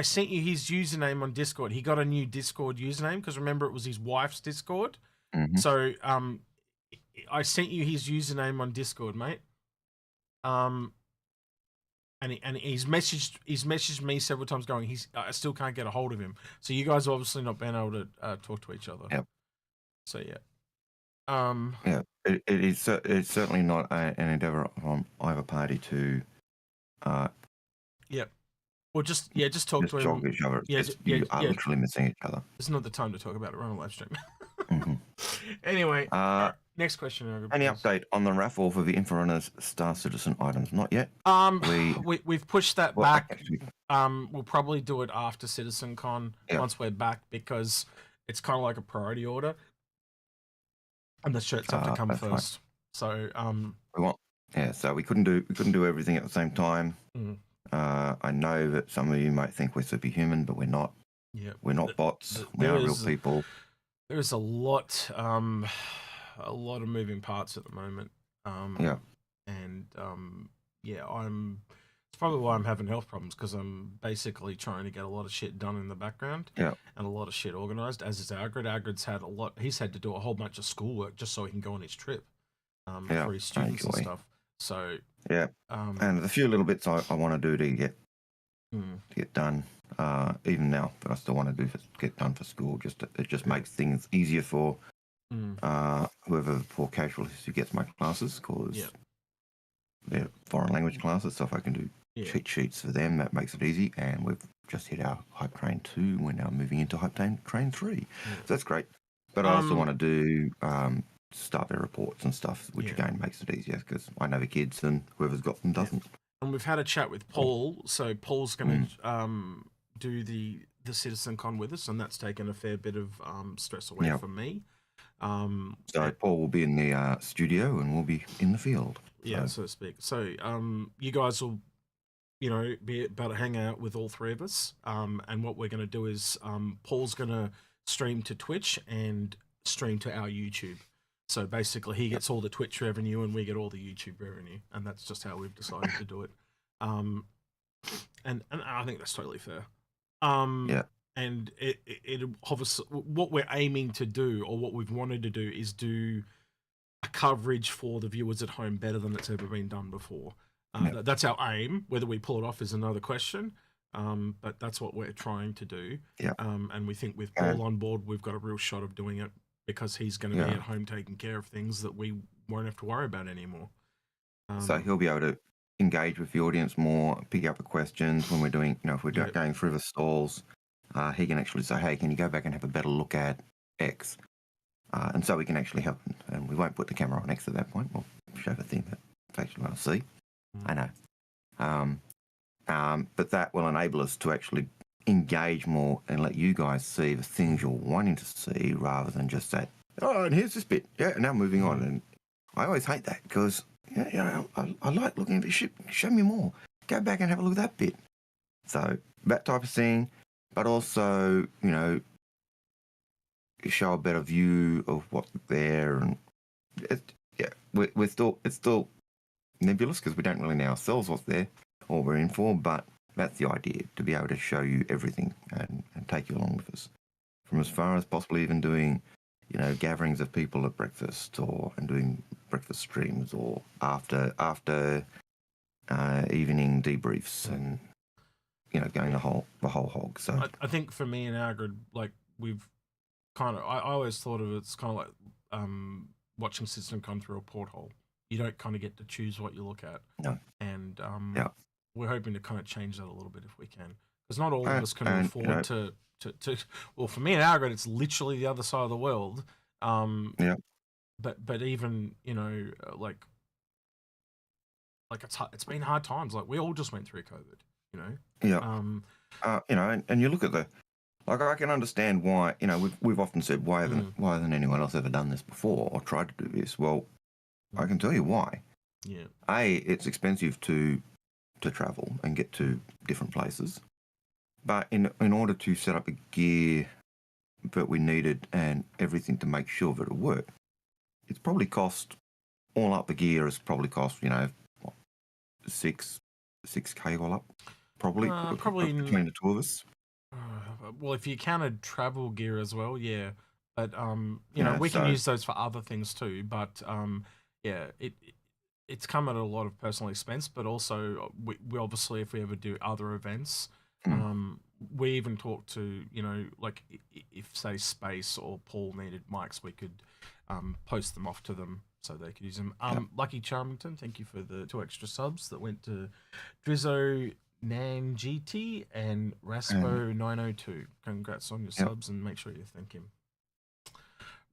Speaker 1: sent you his username on Discord. He got a new Discord username, because remember, it was his wife's Discord.
Speaker 2: Mm-hmm.
Speaker 1: So I sent you his username on Discord, mate. And he's messaged me several times going, I still can't get a hold of him. So you guys have obviously not been able to talk to each other.
Speaker 2: Yep.
Speaker 1: So yeah.
Speaker 2: It's certainly not an endeavour on either party to.
Speaker 1: Well, just talk to him.
Speaker 2: Each other. You are literally missing each other.
Speaker 1: It's not the time to talk about it. We're on a live stream.
Speaker 2: Mm-hmm.
Speaker 1: Anyway, next question.
Speaker 2: Any update on the raffle for the Inforunners Star Citizen items? Not yet.
Speaker 1: We've pushed that back. Actually, we'll probably do it after citcon once we're back, because it's kind of like a priority order. And the shirts have to come first.
Speaker 2: Fine.
Speaker 1: So
Speaker 2: we Yeah, so we couldn't do everything at the same time.
Speaker 1: Mm.
Speaker 2: I know that some of you might think we're superhuman, but we're not.
Speaker 1: Yeah,
Speaker 2: We're not bots. We are real people.
Speaker 1: There's a lot of moving parts at the moment.
Speaker 2: Yeah.
Speaker 1: And yeah, it's probably why I'm having health problems, because I'm basically trying to get a lot of shit done in the background.
Speaker 2: Yeah.
Speaker 1: And a lot of shit organized, as is Algared. Algared's had he's had to do a whole bunch of schoolwork just so he can go on his trip
Speaker 2: Yeah,
Speaker 1: for his students and stuff. So
Speaker 2: yeah, and a few little bits I want to do to get done. Even now, that I still want to get done for school. It just makes things easier for whoever for casualties who gets my classes, because they're foreign language classes. So if I can do cheat sheets for them, that makes it easy. And we've just hit our Hype Train 2. We're now moving into Hype Train 3. So that's great. But I also want to do start their reports and stuff, which again makes it easier, because I know the kids and whoever's got them doesn't.
Speaker 1: And we've had a chat with Paul, so Paul's going to do the citcon with us, and that's taken a fair bit of stress away from me.
Speaker 2: So Paul will be in the studio and we'll be in the field.
Speaker 1: So to speak. So you guys will, be able to hang out with all three of us. And what we're going to do is Paul's going to stream to Twitch and stream to our YouTube. So basically, he gets all the Twitch revenue and we get all the YouTube revenue, and that's just how we've decided to do it. And I think that's totally fair. And it obviously, what we're aiming to do, or what we've wanted to do, is do a coverage for the viewers at home better than it's ever been done before. That's our aim. Whether we pull it off is another question. But that's what we're trying to do. And we think with Paul on board, we've got a real shot of doing it, because he's going to be at home taking care of things that we won't have to worry about anymore.
Speaker 2: So he'll be able to engage with the audience more, pick up the questions when we're doing, if we're going through the stalls. He can actually say, hey, can you go back and have a better look at X? And so we can actually help. And we won't put the camera on X at that point. We'll show the thing that they actually want to see. I know. But that will enable us to actually engage more and let you guys see the things you're wanting to see, rather than just that, oh, and here's this bit. Yeah, and now moving on. And I always hate that, because I like looking at this shit. Show me more. Go back and have a look at that bit. So that type of thing, but also, show a better view of what's there. And it's still nebulous, because we don't really know ourselves what's there or we're in for, but that's the idea, to be able to show you everything and take you along with us, from as far as possibly even doing, gatherings of people at breakfast, and doing breakfast streams, or after evening debriefs, and going the whole hog. So
Speaker 1: I think for me and Algared, like, we've kind of, I always thought of it's kind of like watching system come through a porthole. You don't kind of get to choose what you look at.
Speaker 2: No.
Speaker 1: And we're hoping to kind of change that a little bit if we can, because not all of us can afford to. Well, for me and Algared, it's literally the other side of the world. But even like it's been hard times. Like, we all just went through COVID.
Speaker 2: And you look at I can understand why. We've often said, why hasn't anyone else ever done this before or tried to do this? Well, I can tell you why. It's expensive to travel and get to different places, but in order to set up the gear that we needed and everything to make sure that it worked, it's probably cost, all up the gear has probably cost, what, 6K all up, probably between the two of us.
Speaker 1: Well, if you counted travel gear as well, but we can use those for other things too. But it's come at a lot of personal expense. But also, we obviously, if we ever do other events, we even talked to, like, if say Space or Paul needed mics, we could post them off to them so they could use them. Lucky Charmington, thank you for the 2 extra subs that went to Drizzo, Nan GT, and Raspo 902. Congrats on your subs, and make sure you thank him.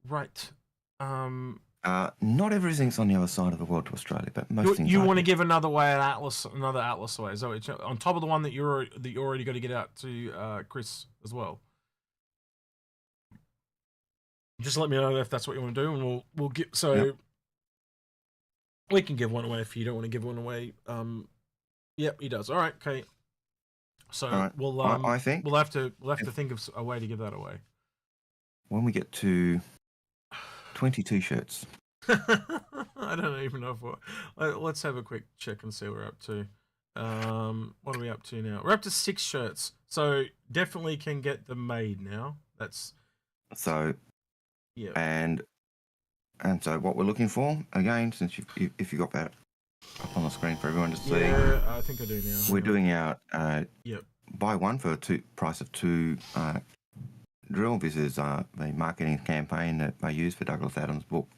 Speaker 1: Right.
Speaker 2: Not everything's on the other side of the world to Australia, but most things.
Speaker 1: You want to give another Atlas away? Is that what on top of the one that you're already got to get out to Chris as well? Just let me know if that's what you want to do, and we'll get. So We can give one away if you don't want to give one away. Yep, he does. All right, okay. So
Speaker 2: right. I think
Speaker 1: we'll have to think of a way to give that away.
Speaker 2: When we get to 20 t-shirts.
Speaker 1: I don't even know if let's have a quick check and see what we're up to. What are we up to now? We're up to 6 shirts, so definitely can get them made now. That's
Speaker 2: so.
Speaker 1: Yeah.
Speaker 2: And so what we're looking for again, since if you got that up on the screen for everyone to see.
Speaker 1: Yeah, I think I do now.
Speaker 2: We're doing our
Speaker 1: yep.
Speaker 2: buy one for price of 2 drill. This is the marketing campaign that I use for Douglas Adams' book,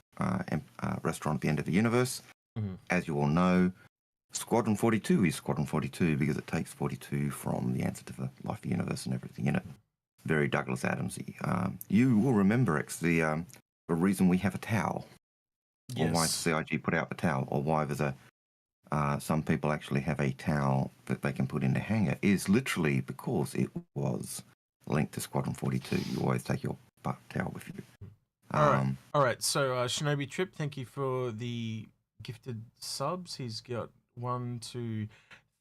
Speaker 2: Restaurant at the End of the Universe. Mm-hmm. As you all know, Squadron 42 is Squadron 42 because it takes 42 from the answer to the life of the universe and everything in it. Very Douglas Adamsy. You will remember, X, the reason we have a towel, yes. Or why CIG put out the towel, or why there's some people actually have a towel that they can put in the hanger, is literally because it was linked to Squadron 42. You always take your butt towel with you.
Speaker 1: All right. So Shinobi Trip, thank you for the gifted subs. He's got 1 to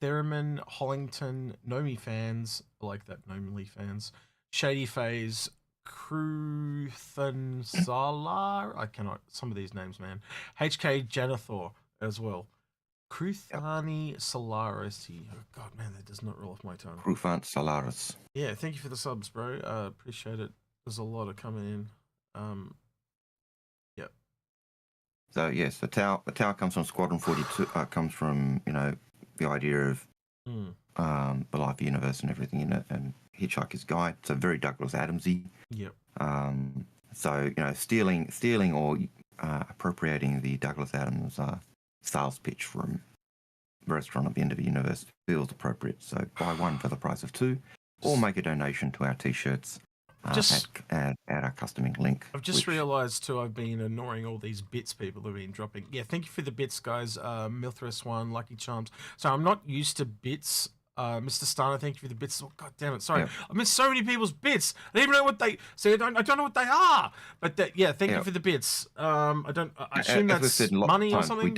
Speaker 1: Theremin, Hollington, Nomi fans, I like that, Nomi fans, Shady Phase, Kruthan Salar, I cannot, some of these names, man, HK Janathor as well. Kruthani Solaris. Oh God, man, that does not roll off my tongue.
Speaker 2: Krufant Solaris.
Speaker 1: Yeah, thank you for the subs, bro. Appreciate it. There's a lot of coming in. Yep.
Speaker 2: So yes, the towel comes from Squadron 42. Comes from the idea of the life of the universe and everything in it, and Hitchhiker's Guide. So very Douglas Adamsy.
Speaker 1: Yep.
Speaker 2: So stealing or appropriating the Douglas Adams sales pitch from Restaurant at the End of the Universe feels appropriate. So buy one for the price of 2, or make a donation to our t-shirts at our customing link.
Speaker 1: I've just realised too, I've been ignoring all these bits people have been dropping. Yeah, thank you for the bits, guys. Milthrus 1, Lucky Charms. So I'm not used to bits. Mr. Starner, thank you for the bits. Oh, God damn it. Sorry. I missed so many people's bits. I don't even know what they say. I don't know what they are. But thank you for the bits. I assume that's money or something.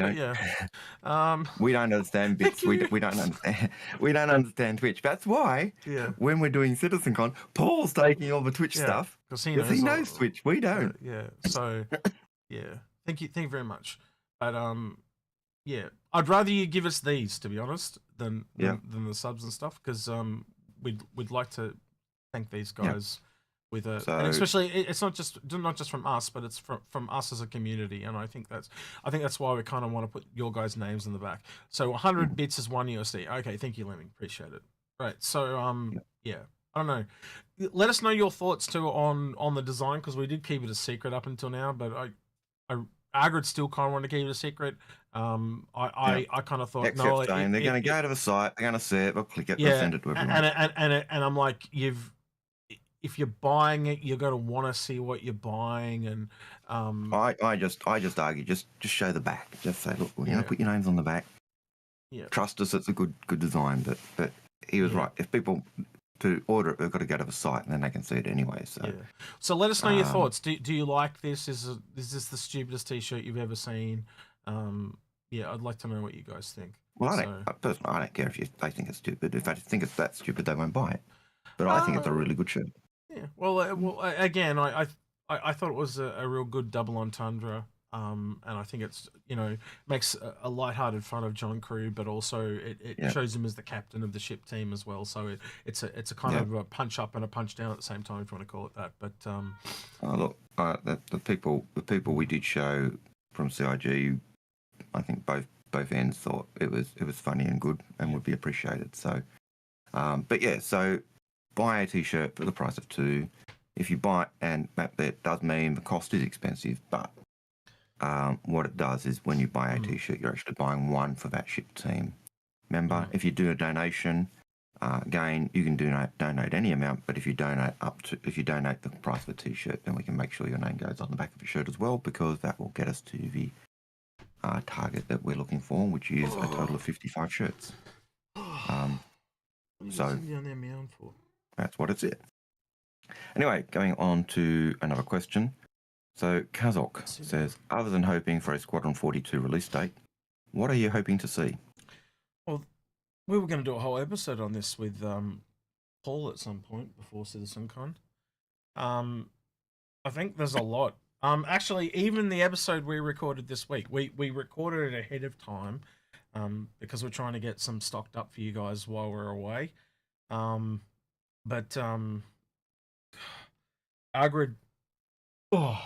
Speaker 2: We don't understand bits. We don't understand. We don't understand Twitch. That's why when we're doing CitizenCon, Paul's taking all the Twitch stuff because he knows Twitch. We don't.
Speaker 1: So thank you very much. But I'd rather you give us these, to be honest, than the subs and stuff, because we'd like to thank these guys with and especially it's not just from us, but it's from us as a community, and I think that's why we kind of want to put your guys' names in the back. So 100 bits is $1 USD. Okay, thank you, Lemming, appreciate it. Right, so I don't know. Let us know your thoughts too on the design, because we did keep it a secret up until now, but Algared still kind of want to keep it a secret. I kind of thought,
Speaker 2: no, they're going to go to the site, they're going to see it, they'll click it, they'll send it to everyone.
Speaker 1: And I'm like, if you're buying it, you're going to want to see what you're buying. And
Speaker 2: I just argue, just show the back. Just say, look, we're going to put your names on the back. Yeah. Trust us, it's a good design. But he was right. If people to order it, they've got to go to the site, and then they can see it anyway.
Speaker 1: So let us know your thoughts. Do you like this? Is this the stupidest t-shirt you've ever seen? I'd like to know what you guys think.
Speaker 2: Well, I don't care if they think it's stupid. If I think it's that stupid, they won't buy it. But I think it's a really good shirt.
Speaker 1: Yeah. Well, again, I thought it was a real good double entendre. And I think it's makes a lighthearted fun of John Crew, but also it shows him as the captain of the ship team as well. So it's a kind of a punch up and a punch down at the same time, if you want to call it that. But
Speaker 2: the people we did show from CIG, I think both ends thought it was funny and good and would be appreciated. So, so buy a t-shirt for the price of 2. If you buy it, and that does mean the cost is expensive, but what it does is when you buy a t-shirt, you're actually buying one for that ship team. Remember, if you do a donation, again, you can donate any amount, but if you donate the price of a t-shirt, then we can make sure your name goes on the back of the shirt as well, because that will get us to the target that we're looking for, which is a total of 55 shirts. So that's what it's at. Anyway, going on to another question. So Kazok says, other than hoping for a Squadron 42 release date, What are you hoping to see?
Speaker 1: Well, we were going to do a whole episode on this with Paul at some point before CitizenCon. I think there's a lot. Actually, even the episode we recorded this week, we recorded it ahead of time, because we're trying to get some stocked up for you guys while we're away. But Algared, oh,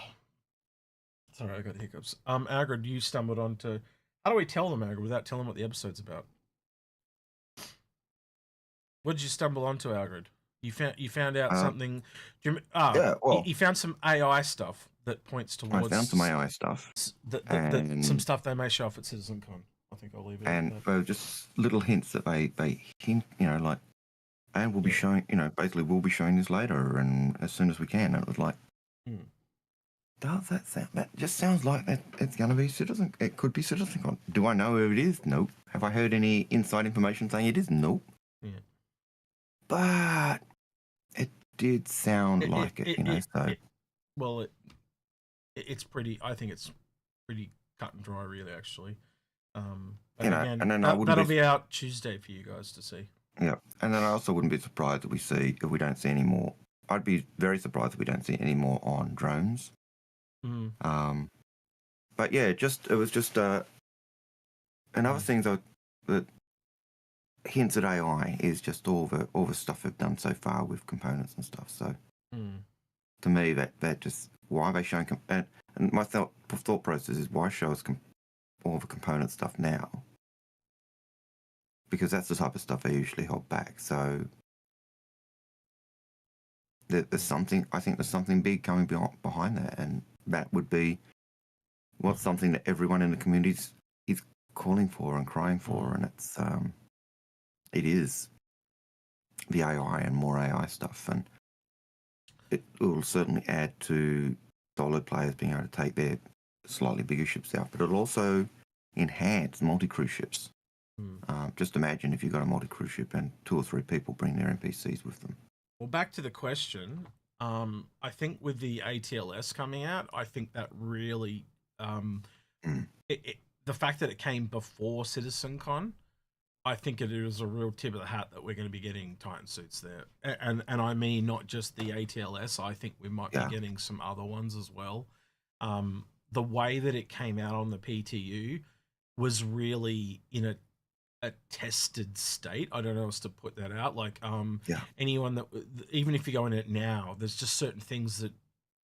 Speaker 1: sorry, I got hiccups. Algared, you stumbled onto. How do we tell them, Algared, without telling them what the episode's about? What did you stumble onto, Algared? You found out something. Do you,
Speaker 2: Yeah, well,
Speaker 1: you found some AI stuff that points towards.
Speaker 2: I found some AI stuff,
Speaker 1: that some stuff they may show off at CitizenCon. I think I'll leave it.
Speaker 2: And
Speaker 1: at that.
Speaker 2: just little hints that they hint, like, and we'll be showing, basically we'll be showing this later and as soon as we can. And it was like, does that sound? That just sounds like that it's going to be Citizen. It could be CitizenCon. Do I know who it is? Nope. Have I heard any inside information saying it is? Nope.
Speaker 1: Yeah.
Speaker 2: But it did sound like it.
Speaker 1: Well, it's pretty. I think it's pretty cut and dry, really. Actually, again,
Speaker 2: and then
Speaker 1: that'll be out Tuesday for you guys to see.
Speaker 2: Yeah, and then I also wouldn't be surprised if we don't see any more. I'd be very surprised if we don't see any more on drones. But yeah, it was just another thing that hints at AI is just all the stuff they've done so far with components and stuff. So to me, that just why are they showing and my thought process is why show us all the component stuff now? Because that's the type of stuff they usually hold back. So there's something. I think there's something big coming behind that, and that would be something that everyone in the community is calling for and crying for, and it is the AI and more AI stuff, and it will certainly add to solid players being able to take their slightly bigger ships out, but it'll also enhance multi-crew ships. Just imagine if you've got a multi-crew ship and 2 or 3 people bring their NPCs with them.
Speaker 1: Well, back to the question. I think with the ATLS coming out, I think that really the fact that it came before CitizenCon, I think it is a real tip of the hat that we're going to be getting Titan suits there, and I mean not just the ATLS. I think we might be getting some other ones as well. The way that it came out on the PTU was really in a tested state. I don't know how else to put that out. Like anyone that, even if you go in it now, there's just certain things that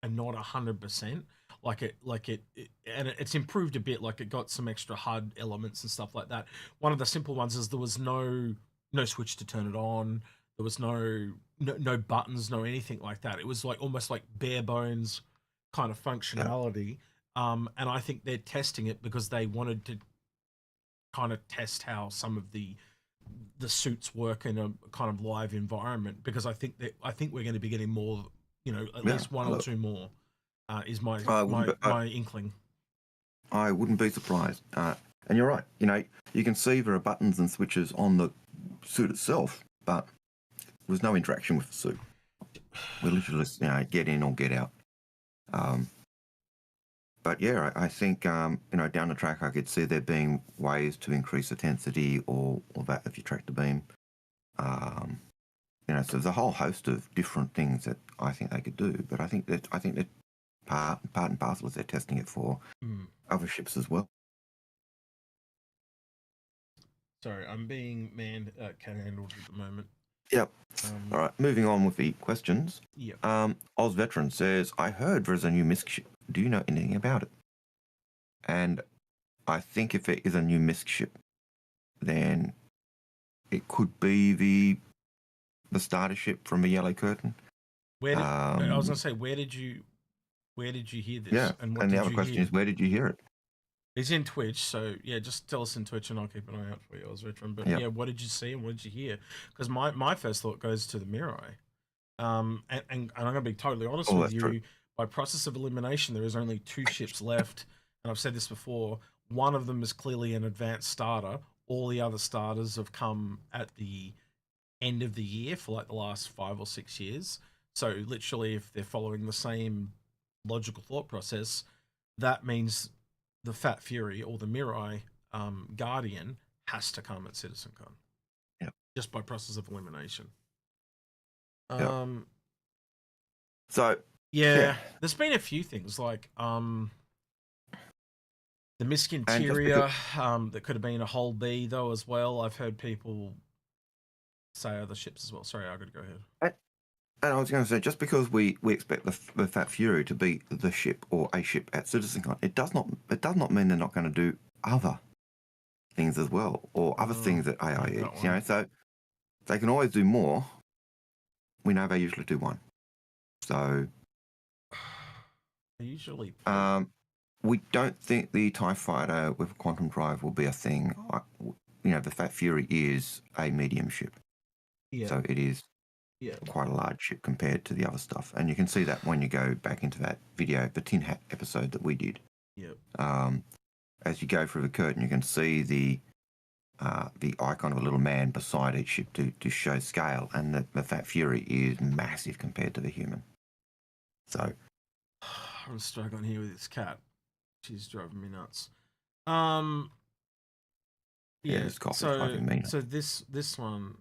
Speaker 1: are not 100%. And it's improved a bit. Like it got some extra HUD elements and stuff like that. One of the simple ones is there was no switch to turn it on. There was no buttons, no anything like that. It was like almost like bare bones kind of functionality. And I think they're testing it because they wanted to kind of test how some of the suits work in a kind of live environment, because I think we're going to be getting more, at least 1 or 2 more. Is my inkling.
Speaker 2: I wouldn't be surprised. And you're right. You can see there are buttons and switches on the suit itself, but there's no interaction with the suit. We literally just, get in or get out. But yeah, I think down the track I could see there being ways to increase the intensity or that if you track the beam. So there's a whole host of different things that I think they could do. But I think that part and parcel as they're testing it for other ships as well.
Speaker 1: Sorry, I'm being handled at the moment.
Speaker 2: Yep. All right, moving on with the questions.
Speaker 1: Yeah.
Speaker 2: Oz Veteran says, I heard there's a new MISC ship. Do you know anything about it? And I think if it is a new MISC ship, then it could be the starter ship from the Yellow Curtain.
Speaker 1: I was going to say, where did you hear this?
Speaker 2: Yeah,
Speaker 1: and
Speaker 2: the other question is, where did you hear it?
Speaker 1: It's in Twitch, so yeah, just tell us in Twitch and I'll keep an eye out for you, Oz Veteran. But what did you see and what did you hear? Because my first thought goes to the Mirai. And I'm going to be totally honest with you. True. By process of elimination, there is only 2 ships left, and I've said this before. One of them is clearly an advanced starter. All the other starters have come at the end of the year for like the last 5 or 6 years. So literally, if they're following the same logical thought process, that means the Fat Fury or the Mirai Guardian has to come at CitizenCon.
Speaker 2: Yep.
Speaker 1: Just by process of elimination.
Speaker 2: Yep. So
Speaker 1: yeah, there's been a few things like the Misk interior that could have been a whole B though as well. I've heard people say other ships as well. Sorry, I got to go ahead.
Speaker 2: And I was going to say, just because we expect the Fat Fury to be the ship or a ship at CitizenCon, it does not mean they're not going to do other things as well, or other things at AIE. You know, so they can always do more. We know they usually do one. So
Speaker 1: they usually.
Speaker 2: We don't think the TIE Fighter with a quantum drive will be a thing. You know, the Fat Fury is a medium ship.
Speaker 1: Yeah.
Speaker 2: So it is.
Speaker 1: Yeah,
Speaker 2: quite a large ship compared to the other stuff, and you can see that when you go back into that video, the Tin Hat episode that we did.
Speaker 1: Yep.
Speaker 2: As you go through the curtain, you can see the icon of a little man beside each ship to show scale, and the Fat Fury is massive compared to the human. So
Speaker 1: I'm struggling here with this cat. She's driving me nuts. Yeah.
Speaker 2: This coffee's driving me nuts.
Speaker 1: So this one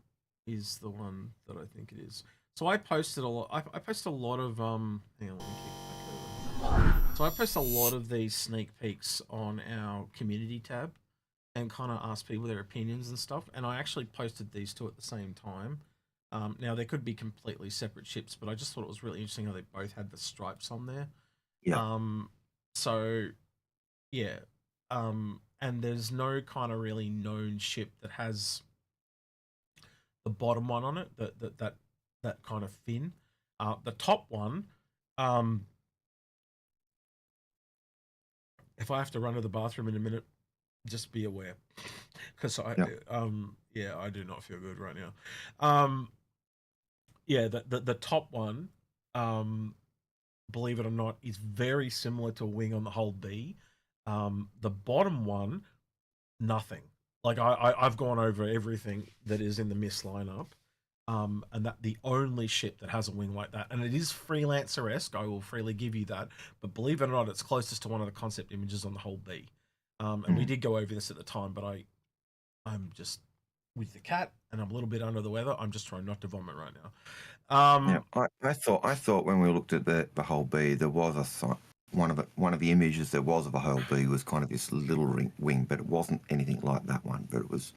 Speaker 1: is the one that I think it is. So I posted a lot. I post a lot of hang on, let me kick back over. So I post a lot of these sneak peeks on our community tab, and kind of ask people their opinions and stuff. And I actually posted these two at the same time. Now they could be completely separate ships, but I just thought it was really interesting how they both had the stripes on there.
Speaker 2: Yeah.
Speaker 1: So yeah. And there's no kind of really known ship that has the bottom one on it, that kind of fin. The top one, if I have to run to the bathroom in a minute, just be aware, because I do not feel good right now. The top one, believe it or not, is very similar to Wing on the whole B. The bottom one, nothing. Like I've gone over everything that is in the Miss lineup, and that the only ship that has a wing like that, and it is Freelancer-esque, I will freely give you that, but believe it or not, it's closest to one of the concept images on the whole B. And we did go over this at the time, but I'm just with the cat, and I'm a little bit under the weather. I'm just trying not to vomit right now.
Speaker 2: I thought when we looked at the whole B, there was one of the images there was of a whole B was kind of this little wing, but it wasn't anything like that one. But it was,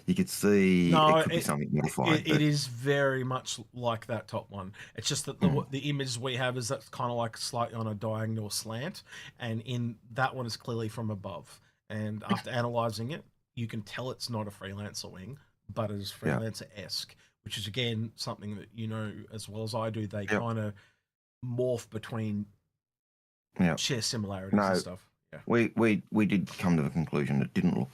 Speaker 2: you could see it could be something modified.
Speaker 1: It is very much like that top one. It's just that the image we have is that's kind of like slightly on a diagonal slant, and in that one is clearly from above. And after analysing it, you can tell it's not a Freelancer wing, but it is Freelancer-esque, which is again something that you know as well as I do. They kind of morph between share similarities and stuff. Yeah.
Speaker 2: We did come to the conclusion it didn't look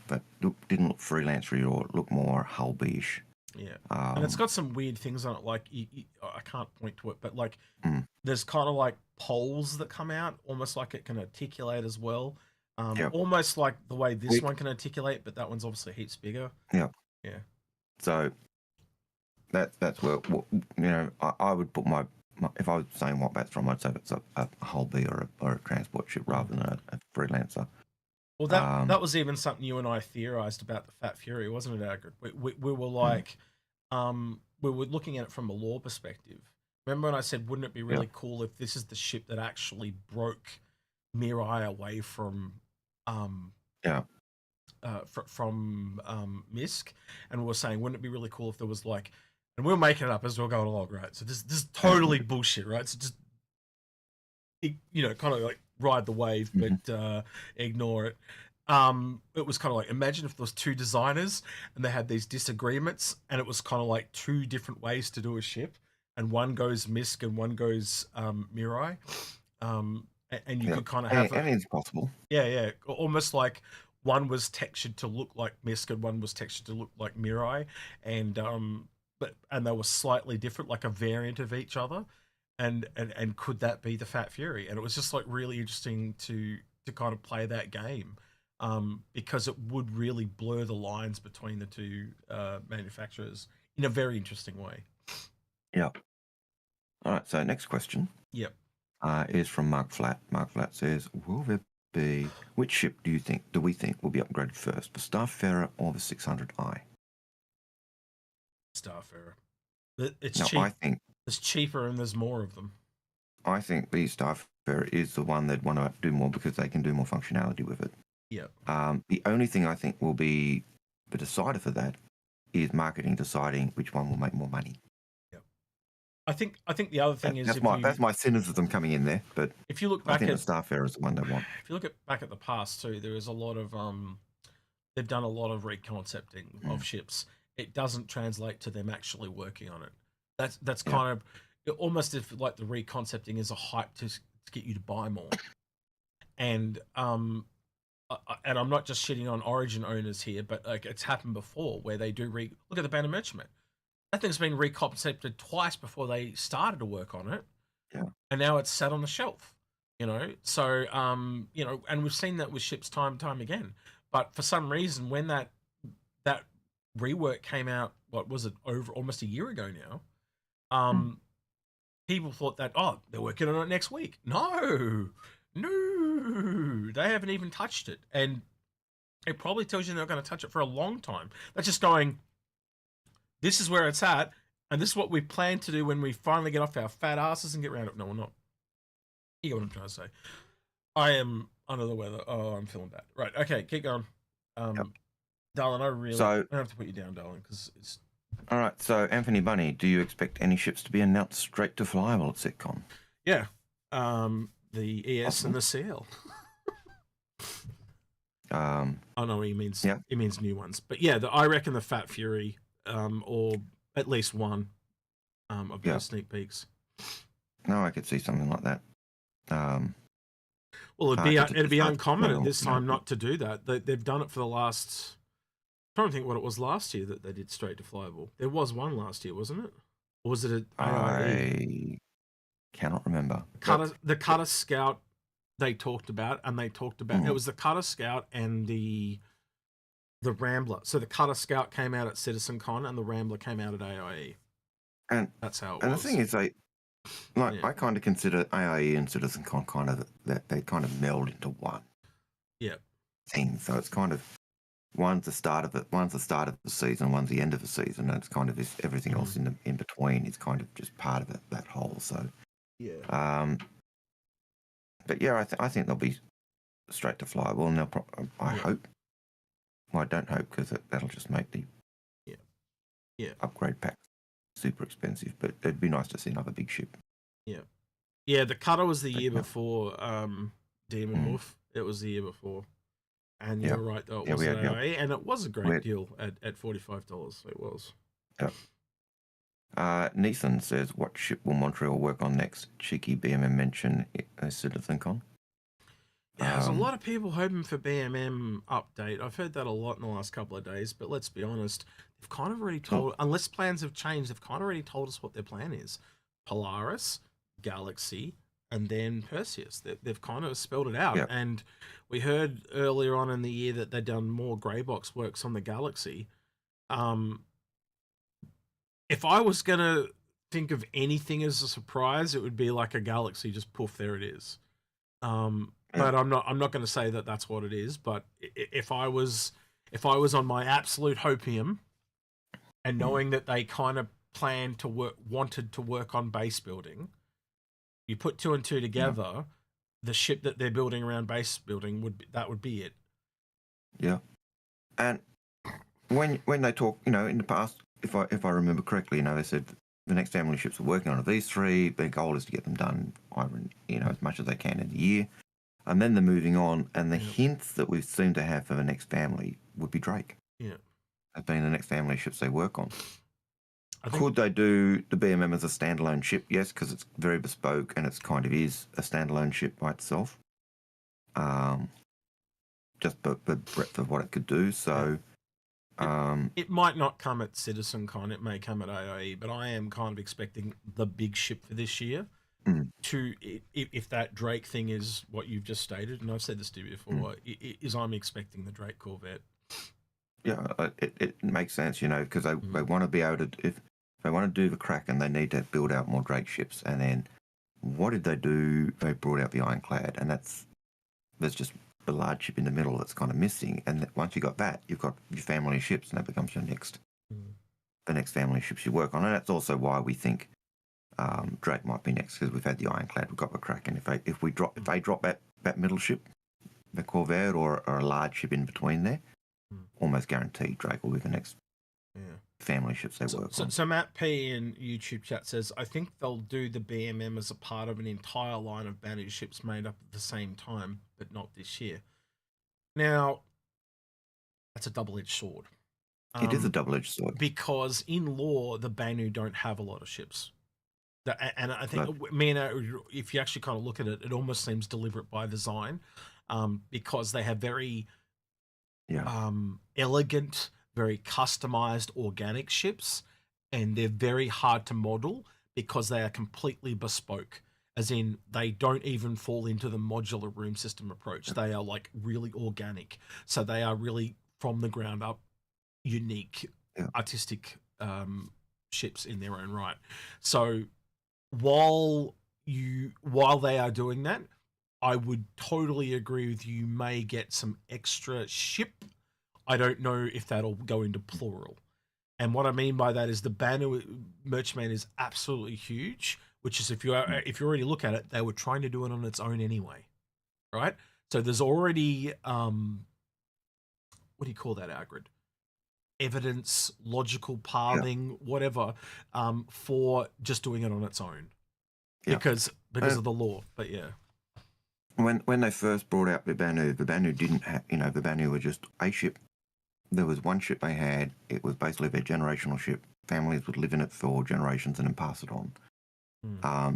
Speaker 2: freelancery or look more Hull B-ish.
Speaker 1: Yeah, and it's got some weird things on it. Like I can't point to it, but like there's kind of like poles that come out, almost like it can articulate as well. Almost like the way this one can articulate, but that one's obviously heaps bigger.
Speaker 2: Yeah. So that's where I would put my if I was saying what that's from, I'd say it's a Hull B or a transport ship rather than a Freelancer.
Speaker 1: Well, that was even something you and I theorized about the Fat Fury, wasn't it, Algared? We were like, we were looking at it from a lore perspective. Remember when I said, wouldn't it be really cool if this is the ship that actually broke Mirai away from Misk? And we were saying, wouldn't it be really cool if there was like, and we'll make it up as we're going along, right? So this is totally bullshit, right? So just kind of like ride the wave, but ignore it. It was kind of like, imagine if there was two designers and they had these disagreements, and it was kind of like two different ways to do a ship, and one goes Misk and one goes Mirai, and you could kind of have
Speaker 2: anything's possible.
Speaker 1: Yeah, almost like one was textured to look like Misk and one was textured to look like Mirai, and they were slightly different, like a variant of each other. And could that be the Fat Fury? And it was just like really interesting to kind of play that game, because it would really blur the lines between the two manufacturers in a very interesting way.
Speaker 2: Yeah. All right. So next question.
Speaker 1: Yep.
Speaker 2: Is from Mark Flat. Mark Flat says, will there be, which ship do we think will be upgraded first, the Starfarer or the 600i?
Speaker 1: Starfarer. It's
Speaker 2: Now,
Speaker 1: cheap. It's cheaper and there's more of them.
Speaker 2: I think the Starfarer is the one they'd want to do more because they can do more functionality with it.
Speaker 1: Yeah.
Speaker 2: The only thing I think will be the decider for that is marketing deciding which one will make more money.
Speaker 1: Yeah. I think the other thing is
Speaker 2: that's my cynicism coming in there, but
Speaker 1: if you look back,
Speaker 2: I think the Starfarer is the one they want.
Speaker 1: If you look back at the past too, there is a lot of they've done a lot of reconcepting of ships. It doesn't translate to them actually working on it. That's kind of almost if like the reconcepting is a hype to get you to buy more. And I'm not just shitting on Origin owners here, but like it's happened before where they do look at the Banner Merchantman. That thing's been reconcepted twice before they started to work on it.
Speaker 2: Yeah.
Speaker 1: And now it's sat on the shelf. So and we've seen that with ships time and time again. But for some reason, when that rework came out, what was it, over almost a year ago now, people thought that, they're working on it next week. No, they haven't even touched it. And it probably tells you they're going to touch it for a long time. That's just going, this is where it's at, and this is what we plan to do when we finally get off our fat asses and get around it. No, we're not. You get what I'm trying to say. I am under the weather. Oh, I'm feeling bad. Right. Okay. Keep going. Darling, I don't have to put you down, darling, because it's...
Speaker 2: All right. So, Anthony Bunny, do you expect any ships to be announced straight to flyable at citcon?
Speaker 1: Yeah. The ES and the CL. Oh, no, he means new ones. But yeah, I reckon the Fat Fury, or at least one of those sneak peeks.
Speaker 2: No, I could see something like that.
Speaker 1: Well, it'd be uncommon at this time not to do that. They've done it for the last... I'm trying to think what it was last year that they did straight to flyable. There was one last year, wasn't it? Or was it
Speaker 2: I cannot remember.
Speaker 1: The Cutter Scout they talked about, and they talked about... It was the Cutter Scout and the Rambler. So the Cutter Scout came out at CitizenCon and the Rambler came out at AIE.
Speaker 2: And
Speaker 1: that's how it was.
Speaker 2: And the thing is, I kind of consider AIE and CitizenCon kind of that they kind of meld into one thing. So it's kind of one's the start of it, one's the start of the season, one's the end of the season, and it's kind of everything else in between is kind of just part of it, that whole. So but yeah, I think they'll be straight to flyable, and they'll I hope. Well, I don't hope because that'll just make the upgrade pack super expensive. But it'd be nice to see another big ship.
Speaker 1: Yeah. The Cutter was the year before Demon Wolf. It was the year before, and you're right though. It was at AIE, and it was a great deal at $45. So it was.
Speaker 2: Yeah. Nathan says, "What ship will Montreal work on next?" Cheeky BMM mention CitizenCon.
Speaker 1: Yeah, there's a lot of people hoping for BMM update. I've heard that a lot in the last couple of days, but let's be honest, they've kind of already told, unless plans have changed, they've kind of already told us what their plan is. Polaris, Galaxy, and then Perseus. They've kind of spelled it out. And we heard earlier on in the year that they'd done more grey box works on the Galaxy. If I was going to think of anything as a surprise, it would be like a Galaxy, just poof, there it is. But I'm not going to say that that's what it is. But if I was on my absolute hopium, and knowing that they kind of wanted to work on base building, you put two and two together, the ship that they're building around base building would be it.
Speaker 2: Yeah, and when they talk, in the past, if I remember correctly, they said the next family ships are working on these three. Their goal is to get them done, as much as they can in the year. And then they're moving on, and the hints that we seem to have for the next family would be Drake.
Speaker 1: Yeah.
Speaker 2: As being the next family ships they work on. Could they do the BMM as a standalone ship? Yes, because it's very bespoke, and it's kind of is a standalone ship by itself. Just the breadth of what it could do. So...
Speaker 1: It might not come at CitizenCon, it may come at AIE, but I am kind of expecting the big ship for this year. If that Drake thing is what you've just stated, and I've said this to you before, is I'm expecting the Drake Corvette.
Speaker 2: Yeah, it makes sense, because they want to be able to, if they want to do the Kraken, they need to build out more Drake ships. And then what did they do? They brought out the Ironclad, and that's there's just a large ship in the middle that's kind of missing. And once you got that, you've got your family of ships, and that becomes your the next family of ships you work on. And that's also why we think Drake might be next, because we've had the Ironclad, we've got the Kraken. If they drop that middle ship, the Corvette, or a large ship in between there, almost guaranteed Drake will be the next family ships they work on.
Speaker 1: So Matt P in YouTube chat says, I think they'll do the BMM as a part of an entire line of Banu ships made up at the same time, but not this year. Now, that's a double-edged sword.
Speaker 2: It is a double-edged sword.
Speaker 1: Because in lore, the Banu don't have a lot of ships. And I think, if you actually kind of look at it, it almost seems deliberate by design, because they have very elegant, very customized organic ships, and they're very hard to model because they are completely bespoke, as in they don't even fall into the modular room system approach. They are like really organic. So they are really from the ground up, unique, artistic ships in their own right. So while they are doing that, I would totally agree with you. You may get some extra ship. I don't know if that'll go into plural. And what I mean by that is the Banu Merchantman is absolutely huge, which is if you already look at it, they were trying to do it on its own anyway, right? So there's already what do you call that, Algared? Evidence, logical pathing, whatever, for just doing it on its own, because of the law. But
Speaker 2: when they first brought out the Banu didn't have, the Banu were just a ship. There was one ship they had. It was basically their generational ship. Families would live in it for generations and then pass it on.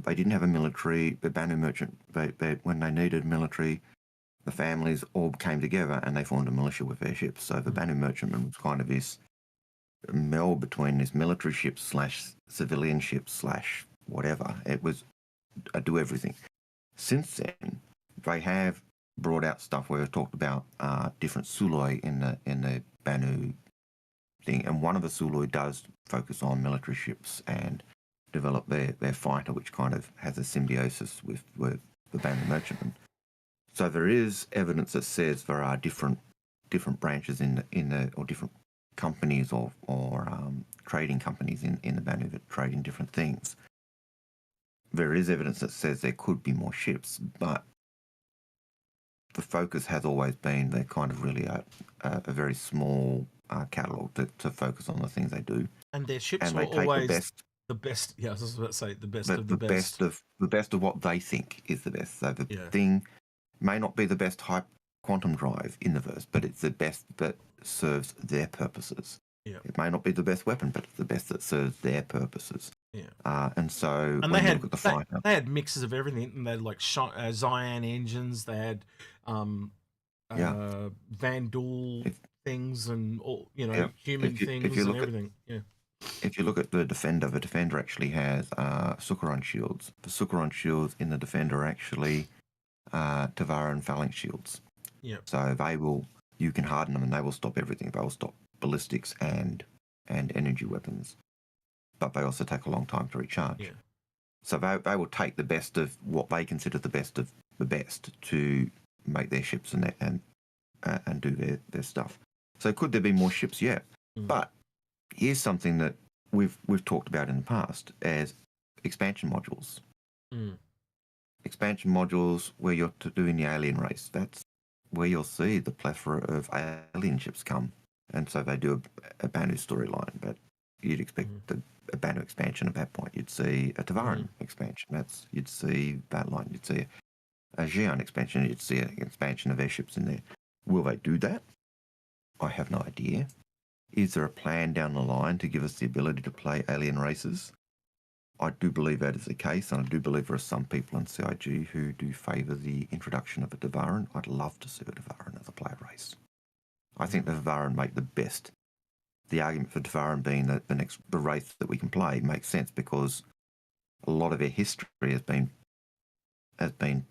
Speaker 2: They didn't have a military. The Banu merchant, when they needed military, the families all came together and they formed a militia with their ships. So the Banu merchantman was kind of this meld between this military ship / civilian ship / whatever. It was a do everything. Since then, they have brought out stuff where we've talked about different Suloi in the Banu thing, and one of the Suloi does focus on military ships and develop their fighter, which kind of has a symbiosis with the Banu merchantman. So there is evidence that says there are different branches in the or different companies or trading companies in the Banu that trade in different things. There is evidence that says there could be more ships, but the focus has always been they're kind of really a very small catalogue to focus on the things they do.
Speaker 1: And their ships are always the best. Yeah, I was about to say the best of the best.
Speaker 2: The best of what they think is the best. So the thing may not be the best hype quantum drive in the verse, but it's the best that serves their purposes. Yeah. It may not be the best weapon, but it's the best that serves their purposes. Yeah. And
Speaker 1: they had mixes of everything. And they had like Xi'an engines. They had Vandal things and all, human things and everything.
Speaker 2: If you look at the Defender actually has Sucheron shields. The Sucheron shields in the Defender are actually Tavaran phalanx shields. Yeah. So you can harden them and they will stop everything. They will stop ballistics and energy weapons. But they also take a long time to recharge. Yeah. So they will take the best of what they consider the best of the best to make their ships and do their stuff. So could there be more ships? Yeah. But here's something that we've talked about in the past as expansion modules. Expansion modules where you're doing the alien race. That's where you'll see the plethora of alien ships come. And so they do a Banu storyline, but you'd expect a Banu expansion at that point. You'd see a Tavaran expansion. You'd see that line. You'd see a Xi'an expansion. You'd see an expansion of airships in there. Will they do that? I have no idea. Is there a plan down the line to give us the ability to play alien races? I do believe that is the case, and I do believe there are some people in CIG who do favour the introduction of a Tavaran. I'd love to see a Tavaran as a player race. I think the Tavaran make the best. The argument for Tavaran being the race that we can play makes sense because a lot of their history has been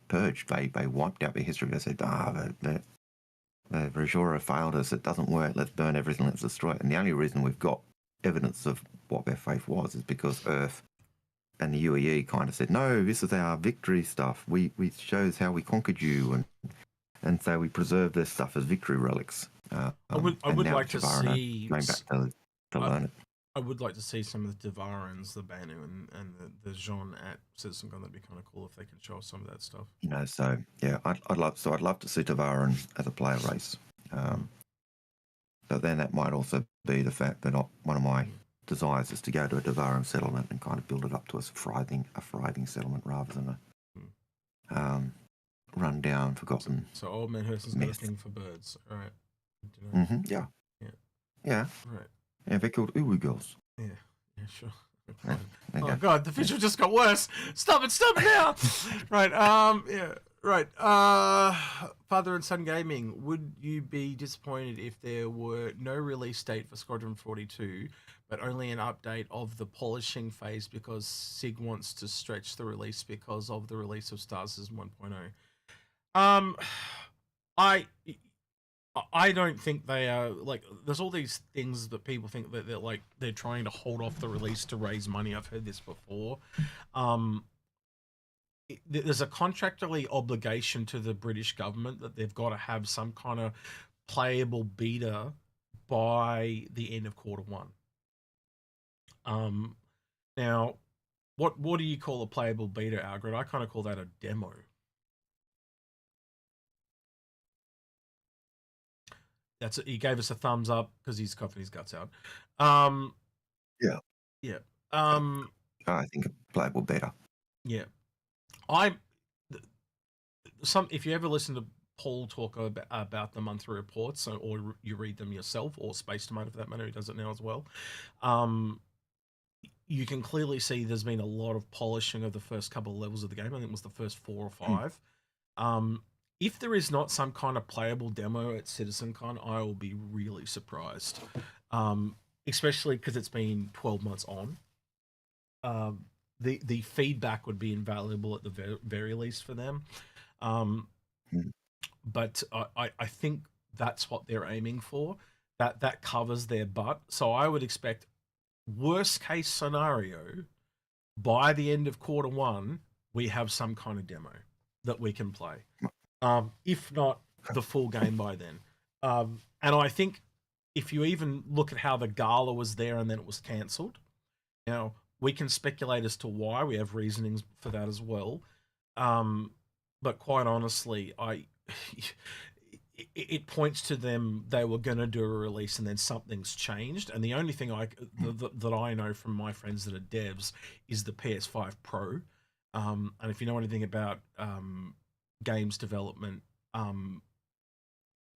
Speaker 2: purged. They wiped out their history. They said, the Rajora failed us. It doesn't work. Let's burn everything. Let's destroy it. And the only reason we've got evidence of what their faith was is because Earth and the UEE kind of said, no, this is our victory stuff. We shows how we conquered you, and so we preserve their stuff as victory relics.
Speaker 1: I would like to see
Speaker 2: going back to learn it.
Speaker 1: I would like to see some of the Devarans, the Banu, and the Jean at CitizenCon. That'd be kind of cool if they can show us some of that stuff.
Speaker 2: So yeah, I'd love to see Devaran as a player race. So then that might also be the fact that one of my desires is to go to a Devaran settlement and kind of build it up to a thriving settlement rather than a run down, forgotten.
Speaker 1: So Old Man Herson's got a thing for birds, all right?
Speaker 2: Yeah.
Speaker 1: Right.
Speaker 2: Yeah, they're called Uwu girls.
Speaker 1: Yeah, sure.
Speaker 2: Yeah,
Speaker 1: God, the visual just got worse. Stop it now. Right. Yeah. Right. Father and Son Gaming, would you be disappointed if there were no release date for Squadron 42, but only an update of the polishing phase because SIG wants to stretch the release because of the release of Star Citizen 1.0? I don't think they are, like, there's all these things that people think that they're trying to hold off the release to raise money. I've heard this before. There's a contractually obligation to the British government that they've got to have some kind of playable beta by the end of Q1. Now, what do you call a playable beta, Algared? I kind of call that a demo. That's it. He gave us a thumbs up because he's coughing his guts out.
Speaker 2: Yeah. I think a playable beta.
Speaker 1: Yeah. If you ever listen to Paul talk about the monthly reports, or you read them yourself, or Space Tomato for that matter, he does it now as well. You can clearly see there's been a lot of polishing of the first couple of levels of the game. I think it was the first 4 or 5. If there is not some kind of playable demo at CitizenCon, I will be really surprised, especially because it's been 12 months on. The feedback would be invaluable at the very least for them. But I think that's what they're aiming for. That covers their butt. So I would expect worst case scenario, by the end of Q1, we have some kind of demo that we can play. If not the full game by then. And I think if you even look at how the gala was there and then it was cancelled, now we can speculate as to why. We have reasonings for that as well. But quite honestly, it points to them, they were going to do a release and then something's changed. And the only thing that I know from my friends that are devs is the PS5 Pro. And if you know anything about games development,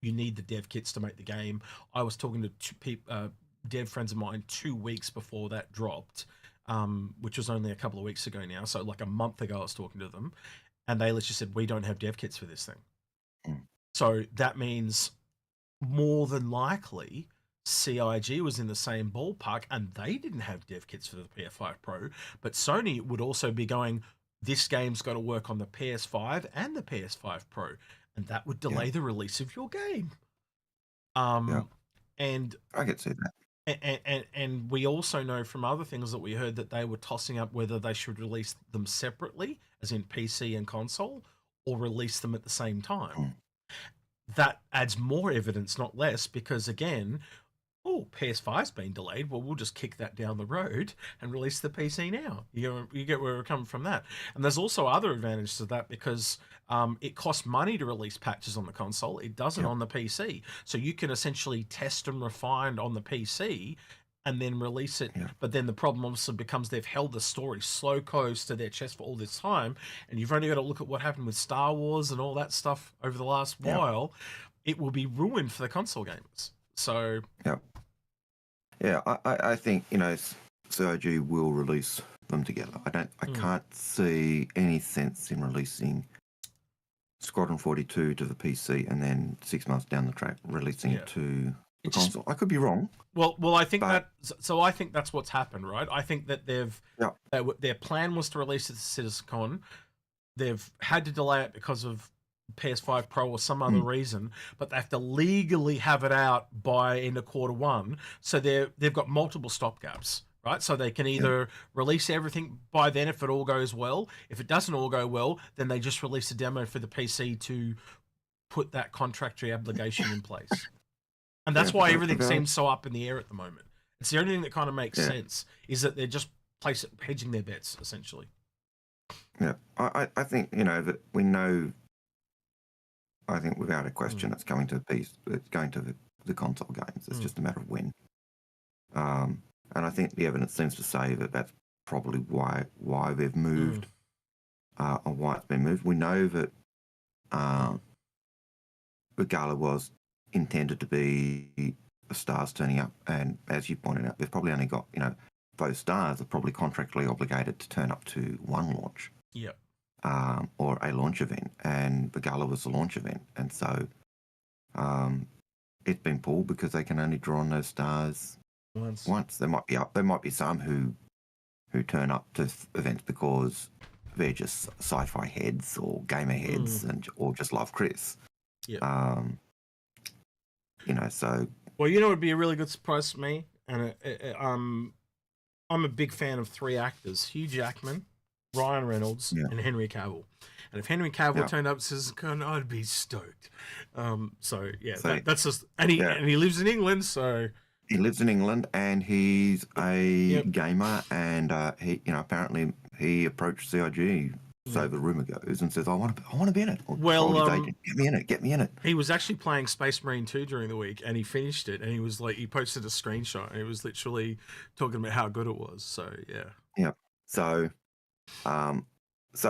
Speaker 1: you need the dev kits to make the game. I was talking to dev friends of mine 2 weeks before that dropped, which was only a couple of weeks ago now. So like a month ago, I was talking to them, and they literally said, we don't have dev kits for this thing. So that means more than likely CIG was in the same ballpark and they didn't have dev kits for the PS5 Pro, but Sony would also be going, this game's got to work on the PS5 and the PS5 Pro, and that would delay the release of your game. And
Speaker 2: I could see that.
Speaker 1: And we also know from other things that we heard that they were tossing up whether they should release them separately, as in PC and console, or release them at the same time. That adds more evidence, not less, because again, PS5's been delayed. Well, we'll just kick that down the road and release the PC now. You get where we're coming from that. And there's also other advantages to that because it costs money to release patches on the console. It doesn't on the PC. So you can essentially test and refine on the PC and then release it. But then the problem also becomes they've held the story so close to their chest for all this time, and you've only got to look at what happened with Star Wars and all that stuff over the last while. It will be ruined for the console gamers. So
Speaker 2: I think CIG will release them together. I can't see any sense in releasing Squadron 42 to the PC and then 6 months down the track releasing it to the console. I could be wrong.
Speaker 1: Well, I think I think that's what's happened, right? I think that their plan was to release it to CitizenCon. They've had to delay it because of PS5 Pro or some other reason, but they have to legally have it out by end of Q1. So they've got multiple stopgaps, right? So they can either release everything by then if it all goes well. If it doesn't all go well, then they just release a demo for the PC to put that contractual obligation in place. And that's why everything seems so up in the air at the moment. It's the only thing that kind of makes sense, is that they're just hedging their bets, essentially.
Speaker 2: Yeah, I think, that we know, I think without a question, it's going to the console games. It's just a matter of when. And I think the evidence seems to say that that's probably why they've moved, or why it's been moved. We know that the gala was intended to be the stars turning up, and as you pointed out, they've probably only got, those stars are probably contractually obligated to turn up to one launch.
Speaker 1: Yep.
Speaker 2: Or a launch event, and the gala was the launch event, and so it's been pulled because they can only draw on those stars once. There might be some who turn up to events because they're just sci-fi heads or gamer heads or just love Chris.
Speaker 1: Yeah.
Speaker 2: So.
Speaker 1: Well, it would be a really good surprise for me, and I'm a big fan of 3 actors: Hugh Jackman, Ryan Reynolds, and Henry Cavill. And if Henry Cavill turned up to citcon, I'd be stoked. That's just, and he lives in England, so
Speaker 2: he lives in England, and he's a gamer, and he, apparently he approached CIG, so the rumor goes, and says, I want to be in it. Agent, get me in it.
Speaker 1: He was actually playing Space Marine 2 during the week, and he finished it, and he was like, he posted a screenshot, and he was literally talking about how good it was. So
Speaker 2: yeah. So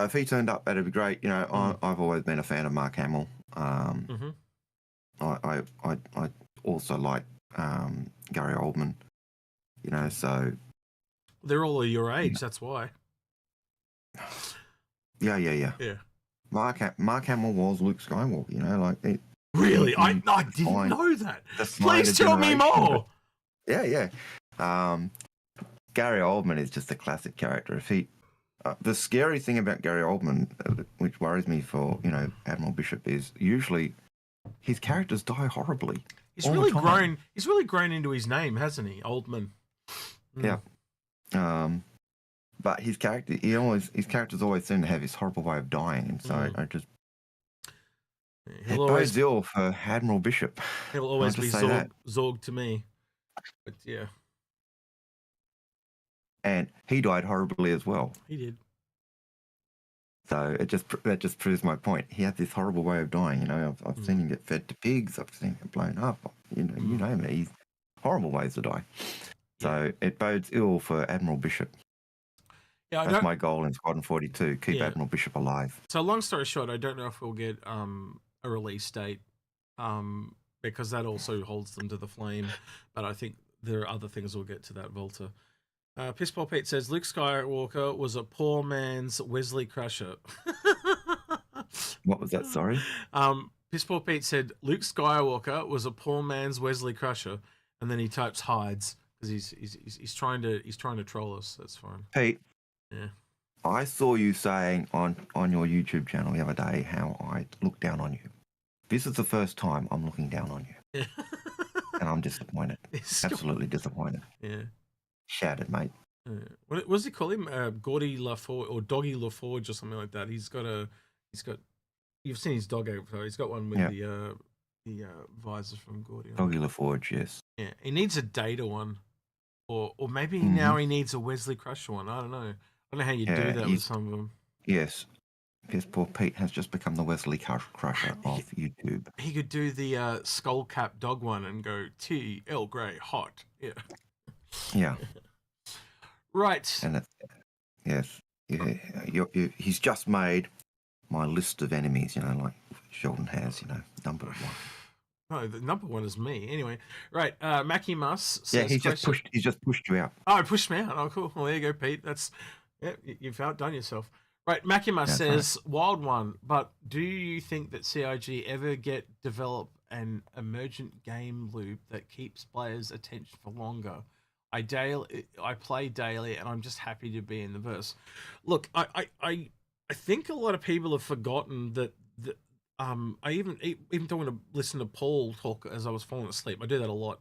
Speaker 2: if he turned up, that'd be great. I've always been a fan of Mark Hamill. I also like Gary Oldman. So
Speaker 1: they're all your age. That's why.
Speaker 2: Yeah. Mark Hamill was Luke Skywalker.
Speaker 1: Really, I didn't know that. Please tell me more.
Speaker 2: Yeah. Gary Oldman is just a classic character. If he the scary thing about Gary Oldman, which worries me for Admiral Bishop, is usually his characters die horribly.
Speaker 1: He's really grown. He's really grown into his name, hasn't he, Oldman?
Speaker 2: Yeah. But his characters always seem to have this horrible way of dying, and so I just it bodes ill for Admiral Bishop.
Speaker 1: He'll always be Zorg to me. But yeah.
Speaker 2: And he died horribly as well.
Speaker 1: He did.
Speaker 2: So that just proves my point. He had this horrible way of dying. I've seen him get fed to pigs. I've seen him blown up. You know me. He's horrible ways to die. So it bodes ill for Admiral Bishop. Yeah, that's my goal in Squadron 42. Keep Admiral Bishop alive.
Speaker 1: So long story short, I don't know if we'll get a release date, because that also holds them to the flame. But I think there are other things we'll get to that, Volta. Pissball Pete says Luke Skywalker was a poor man's Wesley Crusher.
Speaker 2: What was that? Sorry.
Speaker 1: Pissball Pete said Luke Skywalker was a poor man's Wesley Crusher, and then he types hides because he's trying to troll us. That's fine.
Speaker 2: Pete.
Speaker 1: Yeah.
Speaker 2: I saw you saying on your YouTube channel the other day how I look down on you. This is the first time I'm looking down on you.
Speaker 1: Yeah.
Speaker 2: And I'm disappointed. Absolutely disappointed.
Speaker 1: Yeah.
Speaker 2: Shattered, mate.
Speaker 1: What does he call him? Gordy LaForge or Doggy LaForge or something like that. He's got. You've seen his dog over. He's got one with the visor from Gordy.
Speaker 2: Doggy LaForge, yes.
Speaker 1: Yeah, he needs a Data one, or maybe now he needs a Wesley Crusher one. I don't know. I don't know how you do that with some of them.
Speaker 2: Yes. Piss poor Pete has just become the Wesley Crusher of YouTube.
Speaker 1: He could do the skull cap dog one and go T.L. Grey hot. Yeah.
Speaker 2: Yeah.
Speaker 1: Right.
Speaker 2: And he's just made my list of enemies, like Sheldon has, number 1.
Speaker 1: No, the number 1 is me. Anyway, right. Mackie Muss says,
Speaker 2: he's just pushed you out.
Speaker 1: Oh, I pushed me out. Oh, cool. Well, there you go, Pete. You've outdone yourself. Right. Mackie Muss says, right. Wild one, but do you think that CIG ever develop an emergent game loop that keeps players' attention for longer? I play daily, and I'm just happy to be in the verse. Look, I think a lot of people have forgotten that. I even don't want to listen to Paul talk as I was falling asleep. I do that a lot.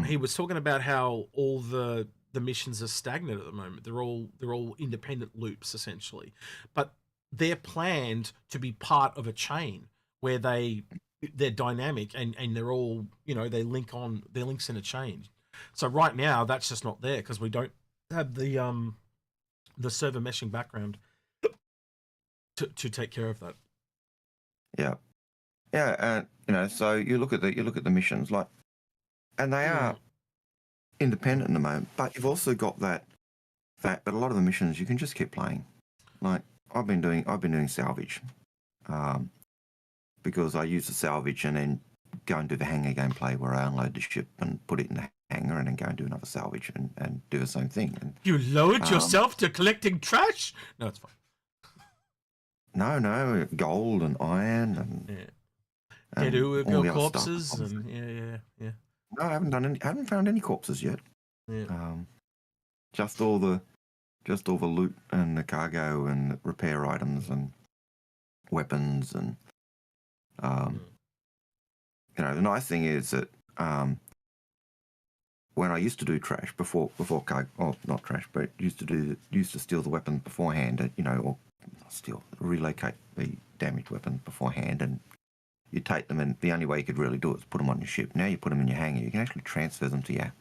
Speaker 1: He was talking about how all the missions are stagnant at the moment. They're all independent loops essentially, but they're planned to be part of a chain. where they're dynamic and they're all, you know, their links in a chain. So right now that's just not there because we don't have the server meshing background to take care of that.
Speaker 2: Yeah, yeah, and you know, so you look at the missions, like, and they are independent at the moment, but you've also got that. But a lot of the missions you can just keep playing. Like I've been doing salvage, because I use the salvage and then go and do the hangar gameplay where I unload the ship and put it in the hangar and then go and do another salvage and do the same thing. And
Speaker 1: you lowered yourself to collecting trash? No, it's fine.
Speaker 2: No, gold and iron and
Speaker 1: dead
Speaker 2: all the other
Speaker 1: corpses
Speaker 2: stuff.
Speaker 1: and yeah.
Speaker 2: No, I haven't found any corpses yet.
Speaker 1: Yeah.
Speaker 2: Just all the loot and the cargo and repair items and weapons and you know, the nice thing is that when I used to do trash before cargo, oh, not trash, but used to steal the weapons beforehand, you know, or relocate the damaged weapons beforehand, and you take them, and the only way you could really do it is put them on your ship. Now you put them in your hangar, you can actually transfer them to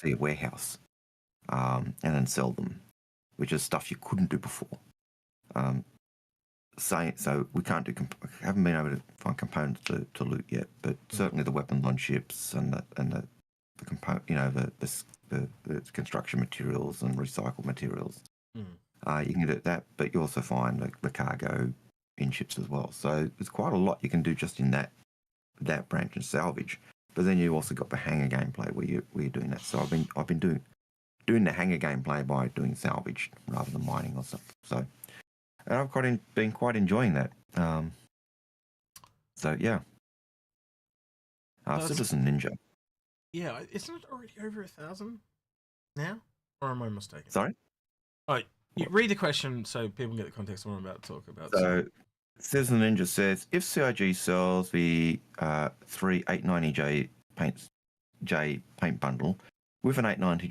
Speaker 2: your warehouse, and then sell them, which is stuff you couldn't do before. So we can't do. Haven't been able to find components to loot yet, but certainly the weapons on ships and the component, you know, the construction materials and recycled materials. You can do that, but you also find the cargo in ships as well. So there's quite a lot you can do just in that branch and salvage. But then you also got the hangar gameplay where you're doing that. So I've been doing the hangar gameplay by doing salvage rather than mining or something. So and I've been quite enjoying that. So yeah, Citizen Ninja.
Speaker 1: Yeah, isn't it already over 1,000 now? Or am I mistaken?
Speaker 2: Sorry.
Speaker 1: Oh, you read the question so people get the context of what I'm about to talk about.
Speaker 2: So, Citizen Ninja says, if CIG sells the 3 890J paint bundle with an 890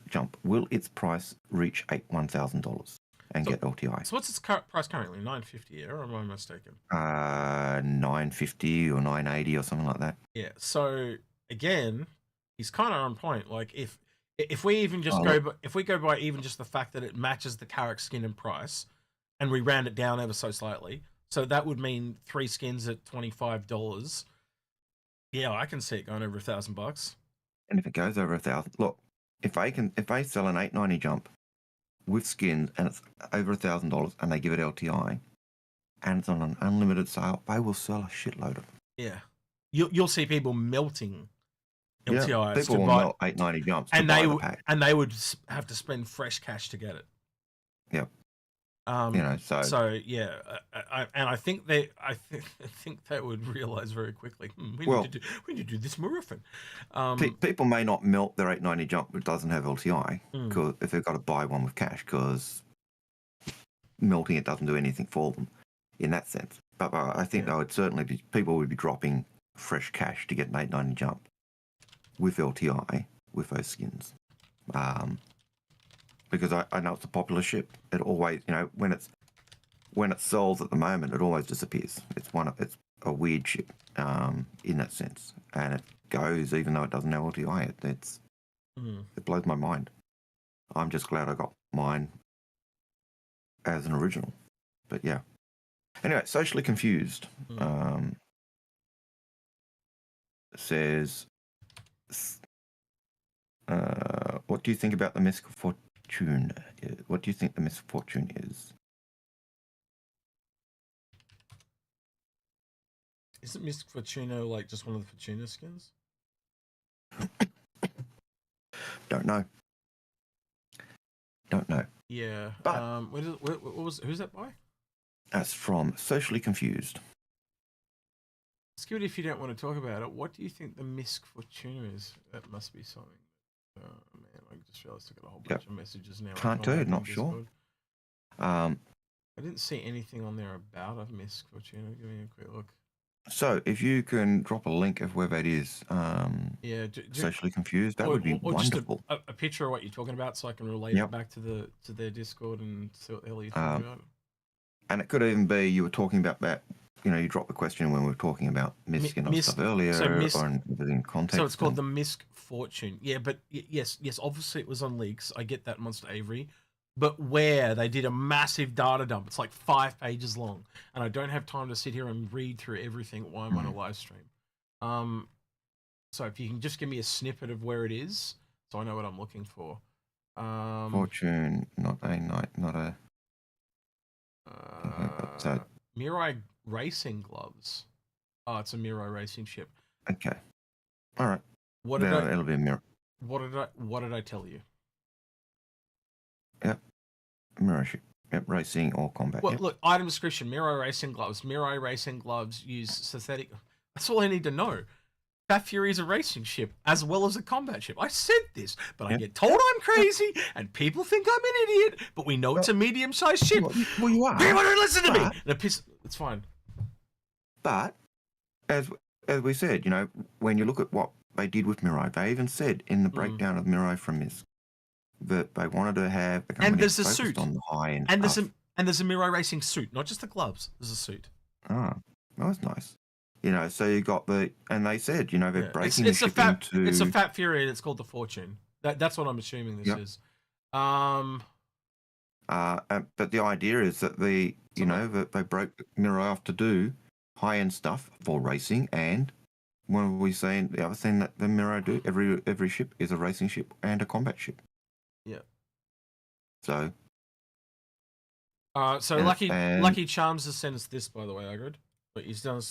Speaker 2: jump, will its price reach $1,000 and get LTI?
Speaker 1: So what's its price currently? $950, or am I mistaken?
Speaker 2: $950 or $980 or something like that.
Speaker 1: Yeah. So again, he's kind of on point. Like if we even just go by even just the fact that it matches the Carrack skin and price, and we round it down ever so slightly, so that would mean 3 skins at $25. Yeah, I can see it going over $1,000.
Speaker 2: And if it goes over 1,000, look, if they sell an 890 jump with skins and it's over $1,000 and they give it LTI, and it's on an unlimited sale, they will sell a shitload of them.
Speaker 1: Yeah, you'll see people melting LTIs.
Speaker 2: Yeah, people will melt 890 jumps and
Speaker 1: they would have to spend fresh cash to get it.
Speaker 2: Yep.
Speaker 1: You know, so yeah, I think they would realize very quickly. We need to do this more often.
Speaker 2: People may not melt their 890 jump, which doesn't have LTI, because if they've got to buy one with cash, because melting it doesn't do anything for them in that sense. But I think they would certainly people would be dropping fresh cash to get an 890 jump with LTI with those skins. Because I know it's a popular ship. It always, you know, when it sells at the moment, it always disappears. It's a weird ship in that sense, and it goes even though it doesn't have LTI. It blows my mind. I'm just glad I got mine as an original. But yeah. Anyway, Socially Confused says, what do you think about the Misc Fortune? What do you think the Misc Fortune is?
Speaker 1: Isn't Misc Fortuno like just one of the Fortuna skins?
Speaker 2: Don't know.
Speaker 1: Yeah.
Speaker 2: But
Speaker 1: who's that by?
Speaker 2: That's from Socially Confused.
Speaker 1: Skip it if you don't want to talk about it. What do you think the Misc Fortuna is? That must be something. Man, I just realized I got a whole bunch of messages now.
Speaker 2: Can't do it, not sure.
Speaker 1: I didn't see anything on there about a Misc Fortuna. Give me a quick look.
Speaker 2: So if you can drop a link of where that is, Socially Confused, that would be wonderful.
Speaker 1: Just a picture of what you're talking about, so I can relate it back to their Discord and see what the hell you're talking about.
Speaker 2: And it could even be you were talking about that you dropped the question when we were talking about MISC and other stuff earlier, or within context.
Speaker 1: So it's called the MISC Fortune. Yeah, but yes, obviously it was on leaks. I get that, Monster Avery. But where they did a massive data dump, it's like 5 pages long, and I don't have time to sit here and read through everything while I'm on a live stream. So if you can just give me a snippet of where it is, so I know what I'm looking for.
Speaker 2: Fortune, not a night, not a.
Speaker 1: Mirai Racing Gloves. Oh, it's a Mirai racing ship.
Speaker 2: Okay. All right. It'll be a mirror.
Speaker 1: What did I tell you?
Speaker 2: Yep. Mirror ship. Yep. Racing or combat.
Speaker 1: Well, look, item description: Mirai Racing Gloves. Mirai Racing Gloves use synthetic. That's all I need to know. Fat Fury is a racing ship as well as a combat ship. I said this, but I get told I'm crazy and people think I'm an idiot, but we know it's a medium-sized ship.
Speaker 2: Well, you are.
Speaker 1: People don't listen to me. It's fine.
Speaker 2: But as we said, when you look at what they did with Mirai, they even said in the breakdown of Mirai from MISC that they wanted to have a company focused on the high-end stuff.
Speaker 1: And there's a Mirai racing suit, not just the gloves. There's a suit.
Speaker 2: Oh, that was nice. So you got and they said, they're breaking the ship into...
Speaker 1: It's a Fat Fury and it's called the Fortune. That's what I'm assuming this is.
Speaker 2: But the idea is that that they broke Mirai off to do high-end stuff for racing, and what are we saying? The other thing that the Mirai do, every ship is a racing ship and a combat ship.
Speaker 1: Yeah.
Speaker 2: So...
Speaker 1: Lucky Charms has sent us this, by the way, Algared. But he's done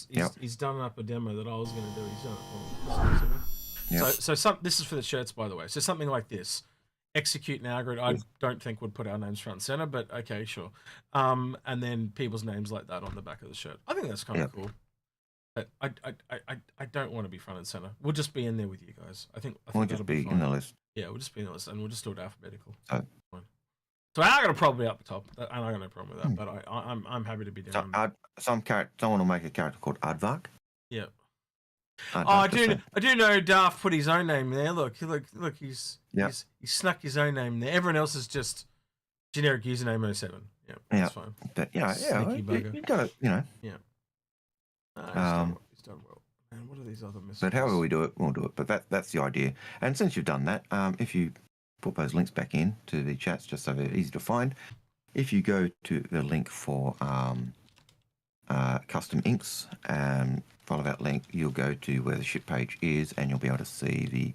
Speaker 1: up a demo that I was going to do. He's done it for me. So this is for the shirts, by the way. So something like this, Execute and Algared, I don't think would put our names front and center, but okay, sure. And then people's names like that on the back of the shirt. I think that's kind of cool. But I don't want to be front and center. We'll just be in there with you guys. I think
Speaker 2: we'll just be in the list.
Speaker 1: Yeah, we'll just be in the list, and we'll just do it alphabetical.
Speaker 2: So
Speaker 1: I'm going to probably up the top, and I got no problem with that. But I'm happy to be down.
Speaker 2: Someone will make a character called Aardvark.
Speaker 1: Yeah. I do know Darth put his own name there. Look, he's snuck his own name there. Everyone else is just generic username 07. Yeah, that's fine.
Speaker 2: But sneaky bugger. You got it,
Speaker 1: Yeah. He's done well. Man, what are these other messages?
Speaker 2: But however we do it, we'll do it. But that's the idea. And since you've done that, if you put those links back in to the chats just so they're easy to find. If you go to the link for custom inks and follow that link, you'll go to where the ship page is, and you'll be able to see the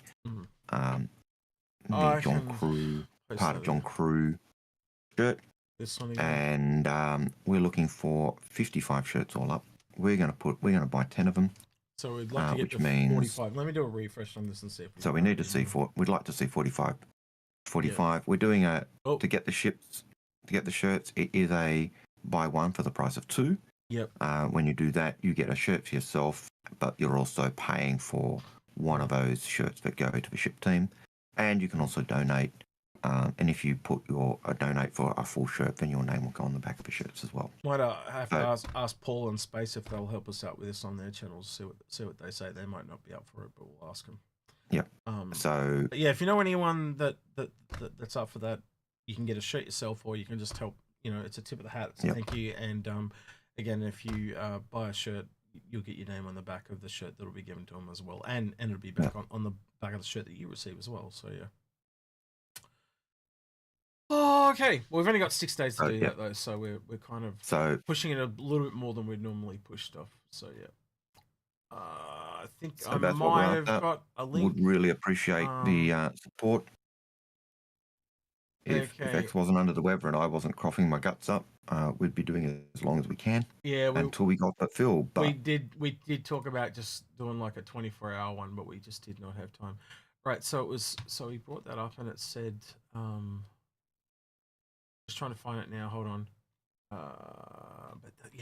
Speaker 2: John Crew part of John Crew shirt.
Speaker 1: This one
Speaker 2: again. And we're looking for 55 shirts all up. We're going to buy 10 of them.
Speaker 1: So we'd like to get to 45. Let me do a refresh on this and see if
Speaker 2: we need to see we'd like to see 45. 45. We're doing to get the shirts. It is a buy one for the price of 2.
Speaker 1: Yep.
Speaker 2: When you do that, you get a shirt for yourself, but you're also paying for one of those shirts that go to the ship team, and you can also donate. And if you put donate for a full shirt, then your name will go on the back of the shirts as well.
Speaker 1: Might have to ask Paul and Space if they'll help us out with this on their channels. See what they say. They might not be up for it, but we'll ask them.
Speaker 2: Yeah.
Speaker 1: If you know anyone that's up for that, you can get a shirt yourself, or you can just help. It's a tip of the hat. So thank you. And again, if you buy a shirt, you'll get your name on the back of the shirt that'll be given to them as well, and it'll be back on the back of the shirt that you receive as well. So yeah. Oh, okay. Well, we've only got 6 days to do that though, so we're kind of pushing it a little bit more than we'd normally push stuff. So yeah. I think I might have got a link.
Speaker 2: Would really appreciate the support. If X wasn't under the weather and I wasn't coughing my guts up, we'd be doing it as long as we can.
Speaker 1: Yeah,
Speaker 2: until we got that filled. But
Speaker 1: we did talk about just doing like a 24-hour one, but we just did not have time. Right, so we brought that up and it said just trying to find it now. Hold on.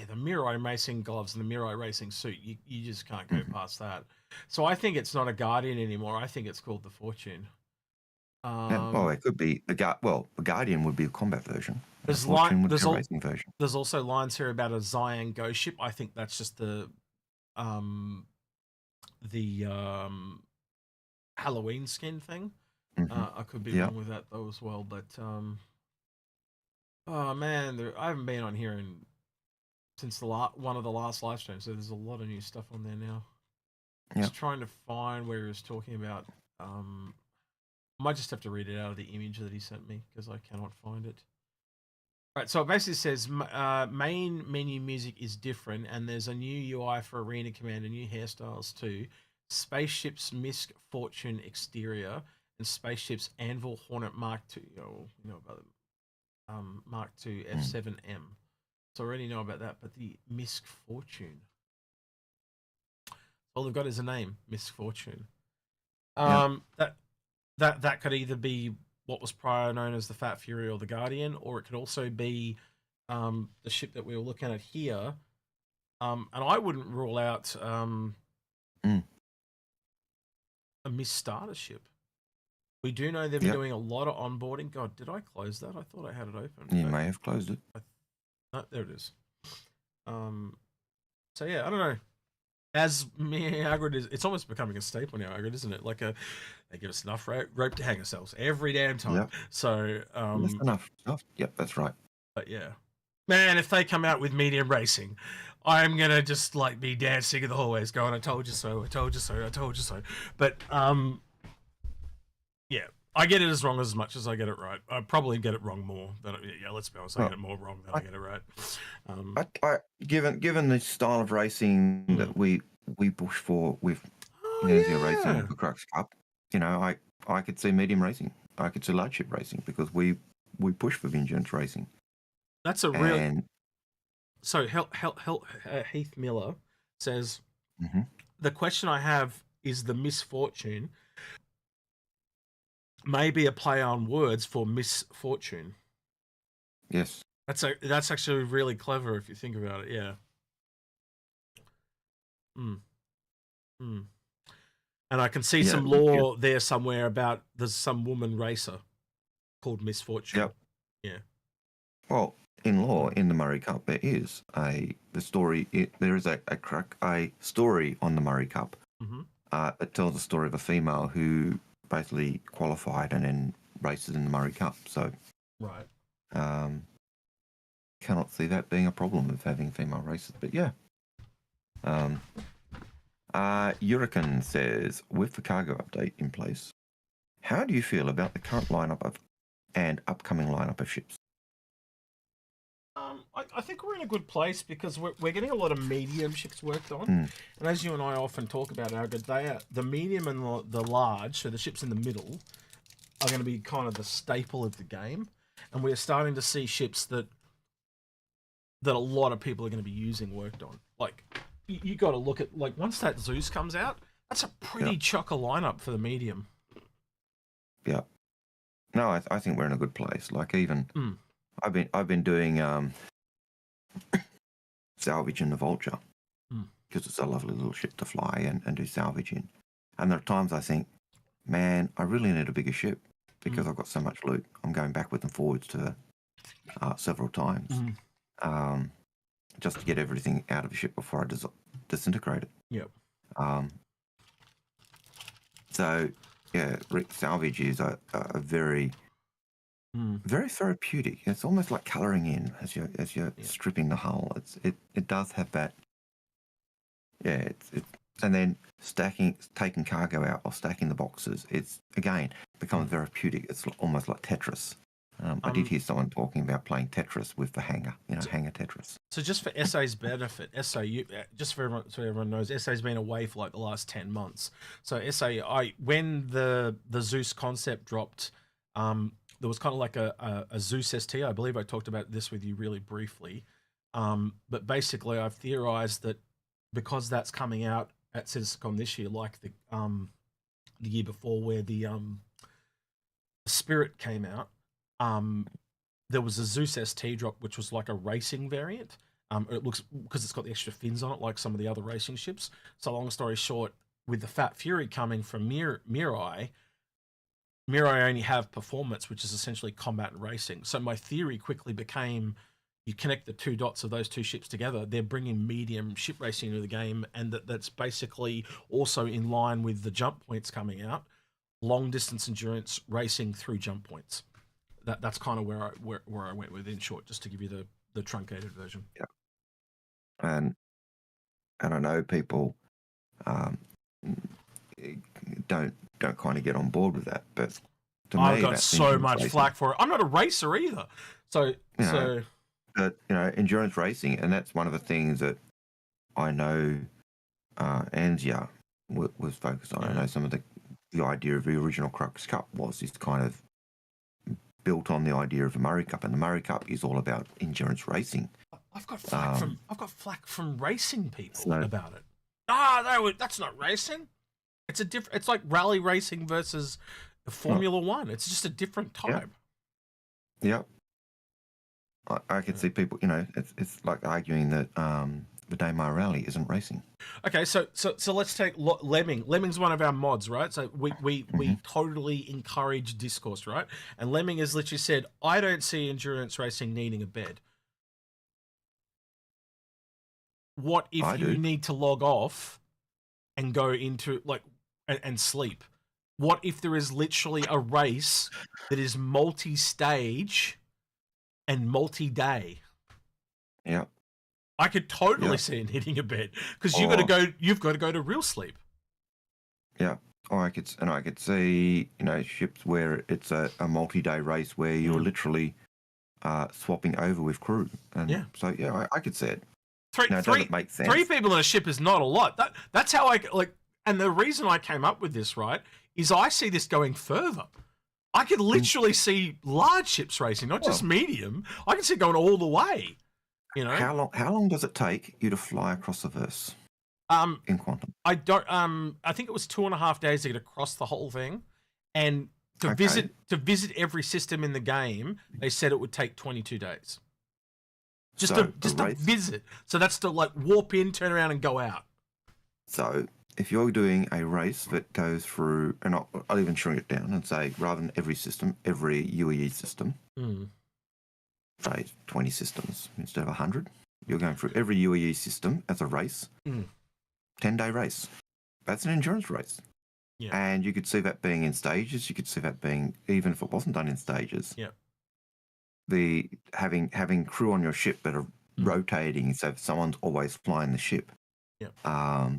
Speaker 1: The Mirai racing gloves and the Mirai racing suit, you just can't go past that. So I think it's not a Guardian anymore. I think it's called the Fortune.
Speaker 2: It could be the Guardian would be a combat version.
Speaker 1: There's
Speaker 2: a racing version.
Speaker 1: There's also lines here about a Xian Go ship. I think that's just the Halloween skin thing. I could be wrong with that though as well, but oh man, I haven't been on here since the one of the last live streams. So there's a lot of new stuff on there now.
Speaker 2: Yeah.
Speaker 1: Just trying to find where he was talking about. I might just have to read it out of the image that he sent me because I cannot find it. Right, so it basically says main menu music is different, and there's a new UI for Arena Commander, new hairstyles too. Spaceship's Misk Fortune exterior and Spaceship's Anvil Hornet Mark II. Oh, you know about Mark II F7M. So I already know about that, but the Misk Fortune. All they've got is a name, Misk Fortune. That could either be what was prior known as the Fat Fury or the Guardian, or it could also be the ship that we were looking at here. And I wouldn't rule out a Miss Starter ship. We do know they've been doing a lot of onboarding. God, did I close that? I thought I had it open.
Speaker 2: You may have closed it.
Speaker 1: No, there it is. So yeah, I don't know. As Algared is, it's almost becoming a staple now, Algared, isn't it? Like they give us enough rope to hang ourselves every damn time.
Speaker 2: Yep.
Speaker 1: So
Speaker 2: that's enough. Yep, that's right.
Speaker 1: But yeah, man, if they come out with medium racing, I'm gonna just like be dancing in the hallways, going, "I told you so, I told you so, I told you so." But yeah, I get it as wrong as much as I get it right. I probably get it wrong more than let's be honest, I get it more wrong than I get it right.
Speaker 2: Given the style of racing that we push for with racing with the Crux Cup, I could see medium racing. I could see large ship racing because we push for vengeance racing.
Speaker 1: That's a real. So Heath Miller says the question I have is the misfortune. Maybe a play on words for misfortune.
Speaker 2: Yes.
Speaker 1: That's actually really clever if you think about it, yeah. And I can see some lore there somewhere about there's some woman racer called Misfortune.
Speaker 2: Yep.
Speaker 1: Yeah.
Speaker 2: Well, in lore, in the Murray Cup, there is a story on the Murray Cup that tells the story of a female who basically qualified and then races in the Murray Cup. So,
Speaker 1: right.
Speaker 2: Cannot see that being a problem of having female races. But yeah. Hurricane says, with the cargo update in place, how do you feel about the current lineup and upcoming lineup of ships?
Speaker 1: I think we're in a good place because we're getting a lot of medium ships worked on, and as you and I often talk about, the medium and the large, so the ships in the middle, are going to be kind of the staple of the game, and we're starting to see ships that a lot of people are going to be using worked on. Like you got to look at once that Zeus comes out, that's a pretty chocker lineup for the medium.
Speaker 2: Yeah. No, I think we're in a good place. Like even I've been doing salvage in the Vulture because it's a lovely little ship to fly and do salvage in. And there are times I think, man, I really need a bigger ship because I've got so much loot. I'm going backwards and forwards to several times just to get everything out of the ship before I disintegrate it.
Speaker 1: Yep.
Speaker 2: So yeah, salvage is a very very therapeutic. It's almost like colouring in as you're stripping the hull. It does have that. Yeah, and then taking cargo out or stacking the boxes. It's again becomes therapeutic. It's almost like Tetris. I did hear someone talking about playing Tetris with the hanger. Hanger Tetris.
Speaker 1: So just for SA's benefit, just for everyone, so everyone knows, SA's been away for like the last 10 months. So when the Zeus concept dropped, there was kind of like a Zeus ST. I believe I talked about this with you really briefly. But basically, I've theorized that because that's coming out at citcon this year, like the year before, where the Spirit came out, there was a Zeus ST drop, which was like a racing variant. It looks, because it's got the extra fins on it, like some of the other racing ships. So long story short, with the Fat Fury coming from Mirai only have performance, which is essentially combat and racing. So my theory quickly became, you connect the two dots of those two ships together, they're bringing medium ship racing into the game, and that's basically also in line with the jump points coming out, long distance endurance racing through jump points. That's kind of where I went with, in short, just to give you the truncated version.
Speaker 2: Yeah. and I know people don't kind of get on board with that, but to me,
Speaker 1: I've got
Speaker 2: that's
Speaker 1: so
Speaker 2: endurance
Speaker 1: much
Speaker 2: racing.
Speaker 1: flack for it. I'm not a racer either, so
Speaker 2: But endurance racing, and that's one of the things that I know Anzia was focused on. I know some of the idea of the original Crux Cup was this kind of built on the idea of the Murray Cup, and the Murray Cup is all about endurance racing.
Speaker 1: I've got flack from racing people about it. That's not racing. It's a different. It's like rally racing versus Formula One. It's just a different type.
Speaker 2: Yep. I could see people. It's like arguing that the Daymar Rally isn't racing.
Speaker 1: Okay, so let's take Lemming. Lemming's one of our mods, right? So we totally encourage discourse, right? And Lemming has literally said, I don't see endurance racing needing a bed. What if you need to log off and go into and sleep? What if there is literally a race that is multi-stage and multi-day?
Speaker 2: Yeah.
Speaker 1: I could totally see it needing a bed because you've got to go to real sleep.
Speaker 2: Yeah. Or I could see, ships where it's a multi-day race where you're literally swapping over with crew. And so I could see it. It doesn't make sense.
Speaker 1: 3 people in a ship is not a lot. That's how I like. And the reason I came up with this, right, is I see this going further. I could literally see large ships racing, not just medium. I can see it going all the way.
Speaker 2: How long does it take you to fly across the verse? In Quantum,
Speaker 1: I don't. I think it was 2.5 days to get across the whole thing, and to visit every system in the game. They said it would take 22 days. Just to visit. So that's to warp in, turn around, and go out.
Speaker 2: So if you're doing a race that goes through, and I'll even shrink it down and say, rather than every system, every UEE system, say 20 systems instead of 100, you're going through every UEE system as a race, 10-day race. That's an endurance race.
Speaker 1: Yeah.
Speaker 2: And you could see that being in stages. You could see that being, even if it wasn't done in stages.
Speaker 1: Yeah.
Speaker 2: The having crew on your ship that are rotating, so someone's always flying the ship.
Speaker 1: Yeah.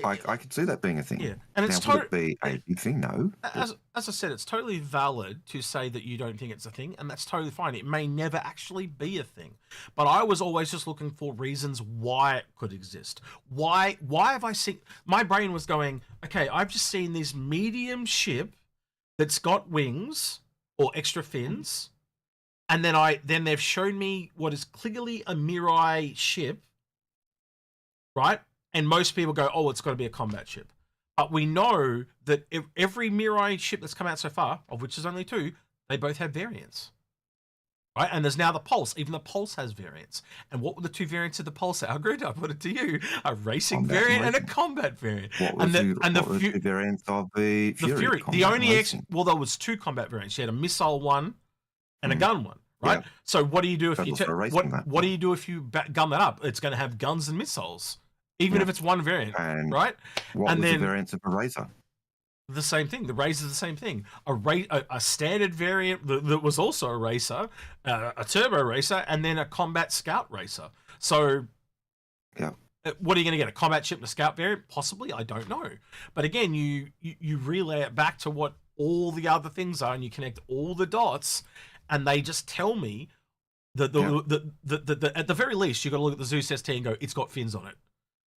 Speaker 2: I could see that being a thing.
Speaker 1: Yeah, and it's
Speaker 2: would it be a big thing? No.
Speaker 1: As I said, it's totally valid to say that you don't think it's a thing, and that's totally fine. It may never actually be a thing, but I was always just looking for reasons why it could exist. Why have I seen? My brain was going, okay, I've just seen this medium ship that's got wings or extra fins, and then they've shown me what is clearly a Mirai ship, right? And most people go, oh, it's got to be a combat ship. But we know that every Mirai ship that's come out so far, of which there's only 2, they both have variants. Right? And there's now the Pulse. Even the Pulse has variants. And what were the 2 variants of the Pulse, Algared? I put it to you. A racing variant and a combat variant.
Speaker 2: What was the 2 variants of the Fury?
Speaker 1: The only well, there was 2 combat variants. You had a missile one and a gun one. Right? Yeah. So what do you do if what do you do if you gun that up? It's going to have guns and missiles. Even if it's one variant, right?
Speaker 2: What was the variants of a Razor?
Speaker 1: The same thing. The Razor is the same thing. A standard variant that was also a racer, a turbo racer, and then a combat scout racer. So, what are you going to get? A combat ship and a scout variant? Possibly, I don't know. But again, you relay it back to what all the other things are, and you connect all the dots, and they just tell me that at the very least, you got to look at the Zeus ST and go, it's got fins on it.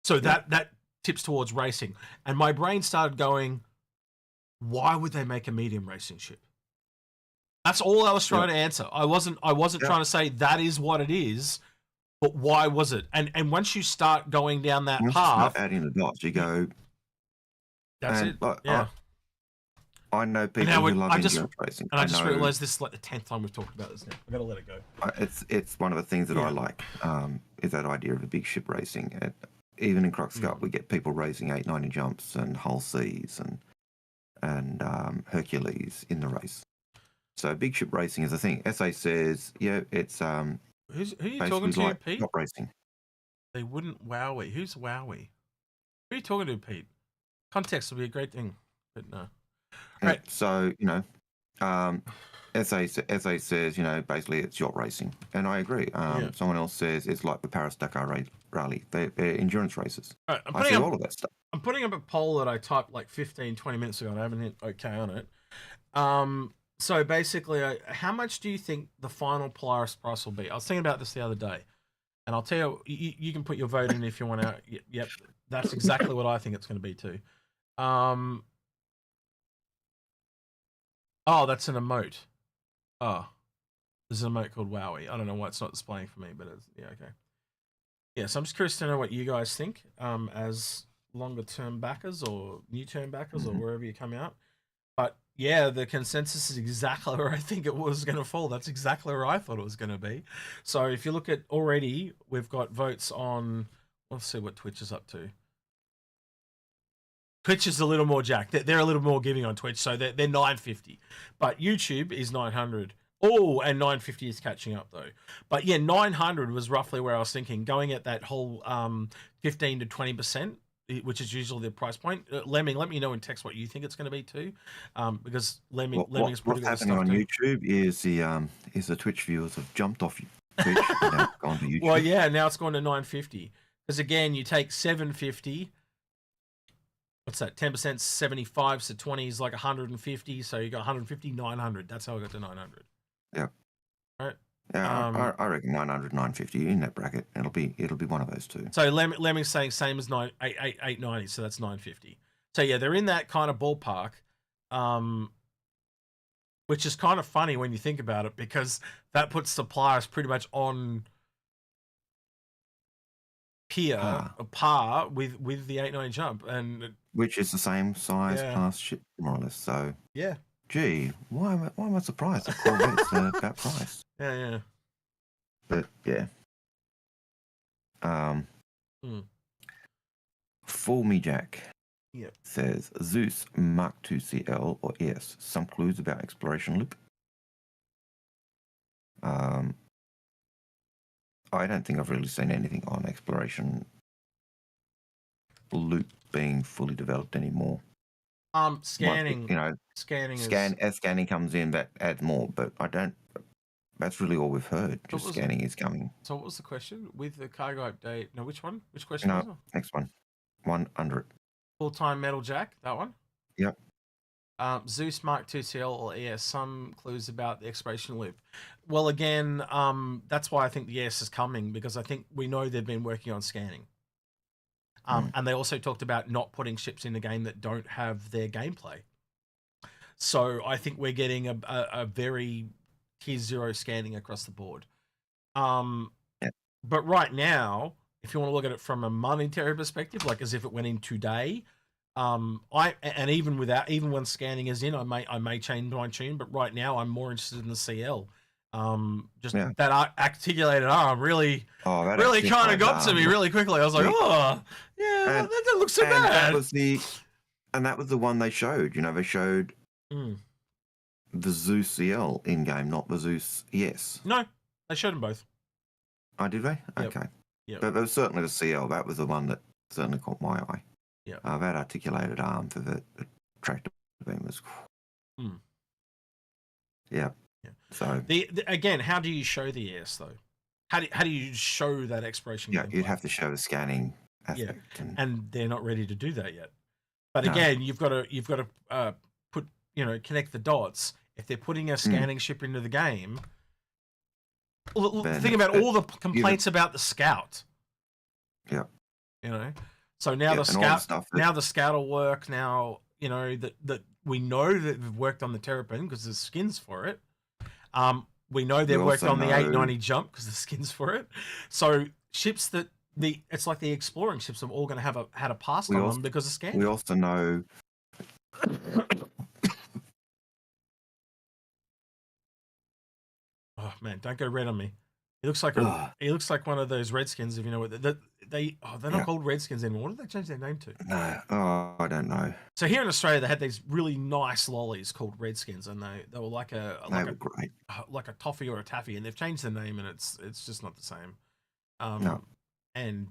Speaker 1: So that tips towards racing. And my brain started going, why would they make a medium racing ship? That's all I was trying to answer. I wasn't trying to say that is what it is, but why was it? And once you start going down that path,
Speaker 2: adding the dots, you go.
Speaker 1: That's it.
Speaker 2: I know people who love endurance racing.
Speaker 1: And I just realised this is like the 10th time we've talked about this now. I've got to let it go.
Speaker 2: It's one of the things that I like, is that idea of a big ship racing. Even in Crux Cup, we get people racing 890 jumps and Hull Seas and Hercules in the race. So big ship racing is a thing. SA says, it's
Speaker 1: who are you talking to,
Speaker 2: like
Speaker 1: Pete?
Speaker 2: Top racing.
Speaker 1: They wouldn't Wowie. Who's Wowie? Who are you talking to, Pete? Context would be a great thing, but no.
Speaker 2: Right. So SA says, basically it's yacht racing, and I agree. Someone else says it's like the Paris Dakar rally. They're endurance races.
Speaker 1: Right,
Speaker 2: I see all of that stuff.
Speaker 1: I'm putting up a poll that I typed like 15, 20 minutes ago, and I haven't hit OK on it. So basically, how much do you think the final Polaris price will be? I was thinking about this the other day, and I'll tell you, you can put your vote in if you want to. Yep, that's exactly what I think it's going to be too. Oh, that's an emote. Oh, there's an emote called Wowie. I don't know why it's not displaying for me, but it's, yeah, okay. Yeah, so I'm just curious to know what you guys think as longer-term backers or new-term backers or wherever you come out. But yeah, the consensus is exactly where I think it was going to fall. That's exactly where I thought it was going to be. So if you look at already, we've got votes on. Let's see what Twitch is up to. Twitch is a little more jacked. They're a little more giving on Twitch, so they're 950. But YouTube is 900. Oh, and 950 is catching up though. But yeah, 900 was roughly where I was thinking, going at that whole 15 to 20%. Which is usually the price point. Lemming, let me know in text what you think it's going to be too, because Lemming's pretty good.
Speaker 2: What's happening on YouTube is the Twitch viewers have jumped off Twitch and gone to YouTube.
Speaker 1: Well, yeah, now it's gone to 950. Because again, you take 750. What's that? 10%, 75. So 20 is like 150. So you got 150, 900. That's how I got to 900.
Speaker 2: Yeah.
Speaker 1: All right.
Speaker 2: Yeah, I reckon 900, 950 in that bracket. It'll be one of those two.
Speaker 1: So Lemming's saying same as 890, so that's 950. So yeah, they're in that kind of ballpark, which is kind of funny when you think about it, because that puts suppliers pretty much on par with the 890 jump, and
Speaker 2: which is the same size class ship more or less. So
Speaker 1: yeah.
Speaker 2: Gee, why am I surprised that Corvette's that price?
Speaker 1: Yeah.
Speaker 2: But yeah. Fool Me Jack says Zeus Mark II CL or ES. Some clues about exploration loop. I don't think I've really seen anything on exploration loop being fully developed anymore.
Speaker 1: Scanning.
Speaker 2: As scanning comes in, that adds more, but I don't. That's really all we've heard. Just scanning is coming.
Speaker 1: So what was the question with the cargo update? No, which one? Which question was it?
Speaker 2: Next one. One under it.
Speaker 1: Full-time metal jack. That one.
Speaker 2: Yep.
Speaker 1: Zeus Mark II CL or ES. Some clues about the exploration loop. Well, again, that's why I think the ES is coming, because I think we know they've been working on scanning. And they also talked about not putting ships in the game that don't have their gameplay. So I think we're getting a very tier 0 scanning across the board. But right now, if you want to look at it from a monetary perspective, like as if it went in today, even when scanning is in, I may change my tune. But right now, I'm more interested in the CL. That articulated arm really kind of got to me really quickly. I was like, that doesn't look so bad.
Speaker 2: That was the one they showed. They showed the Zeus CL in game, not the Zeus ES.
Speaker 1: No, they showed them both.
Speaker 2: Oh, did they?
Speaker 1: Yep.
Speaker 2: Okay.
Speaker 1: Yep.
Speaker 2: But there was certainly the CL. That was the one that certainly caught my eye.
Speaker 1: Yeah.
Speaker 2: That articulated arm for the tractor beam was. Yeah.
Speaker 1: Yeah.
Speaker 2: So
Speaker 1: again, how do you show the ES though? How do you show that exploration?
Speaker 2: Yeah, you'd have to show the scanning aspect.
Speaker 1: Yeah. And they're not ready to do that yet. But again, you've got to put connect the dots. If they're putting a scanning ship into the game, think about all the complaints about the Scout.
Speaker 2: Yeah.
Speaker 1: So now the Scout will work. Now that we know that they've worked on the Terrapin because there's skins for it. We know they've worked on the 890 jump because there's skins for it. So ships that it's like the exploring ships are all going to have had a pass on them because of scanning.
Speaker 2: We also know.
Speaker 1: Oh man, don't go red on me. He looks like one of those Redskins. If you know what they're not called Redskins anymore. What did they change their name to?
Speaker 2: No, I don't know.
Speaker 1: So here in Australia, they had these really nice lollies called Redskins, and they were like a toffee or a taffy, and they've changed the name, and it's just not the same.
Speaker 2: No.
Speaker 1: And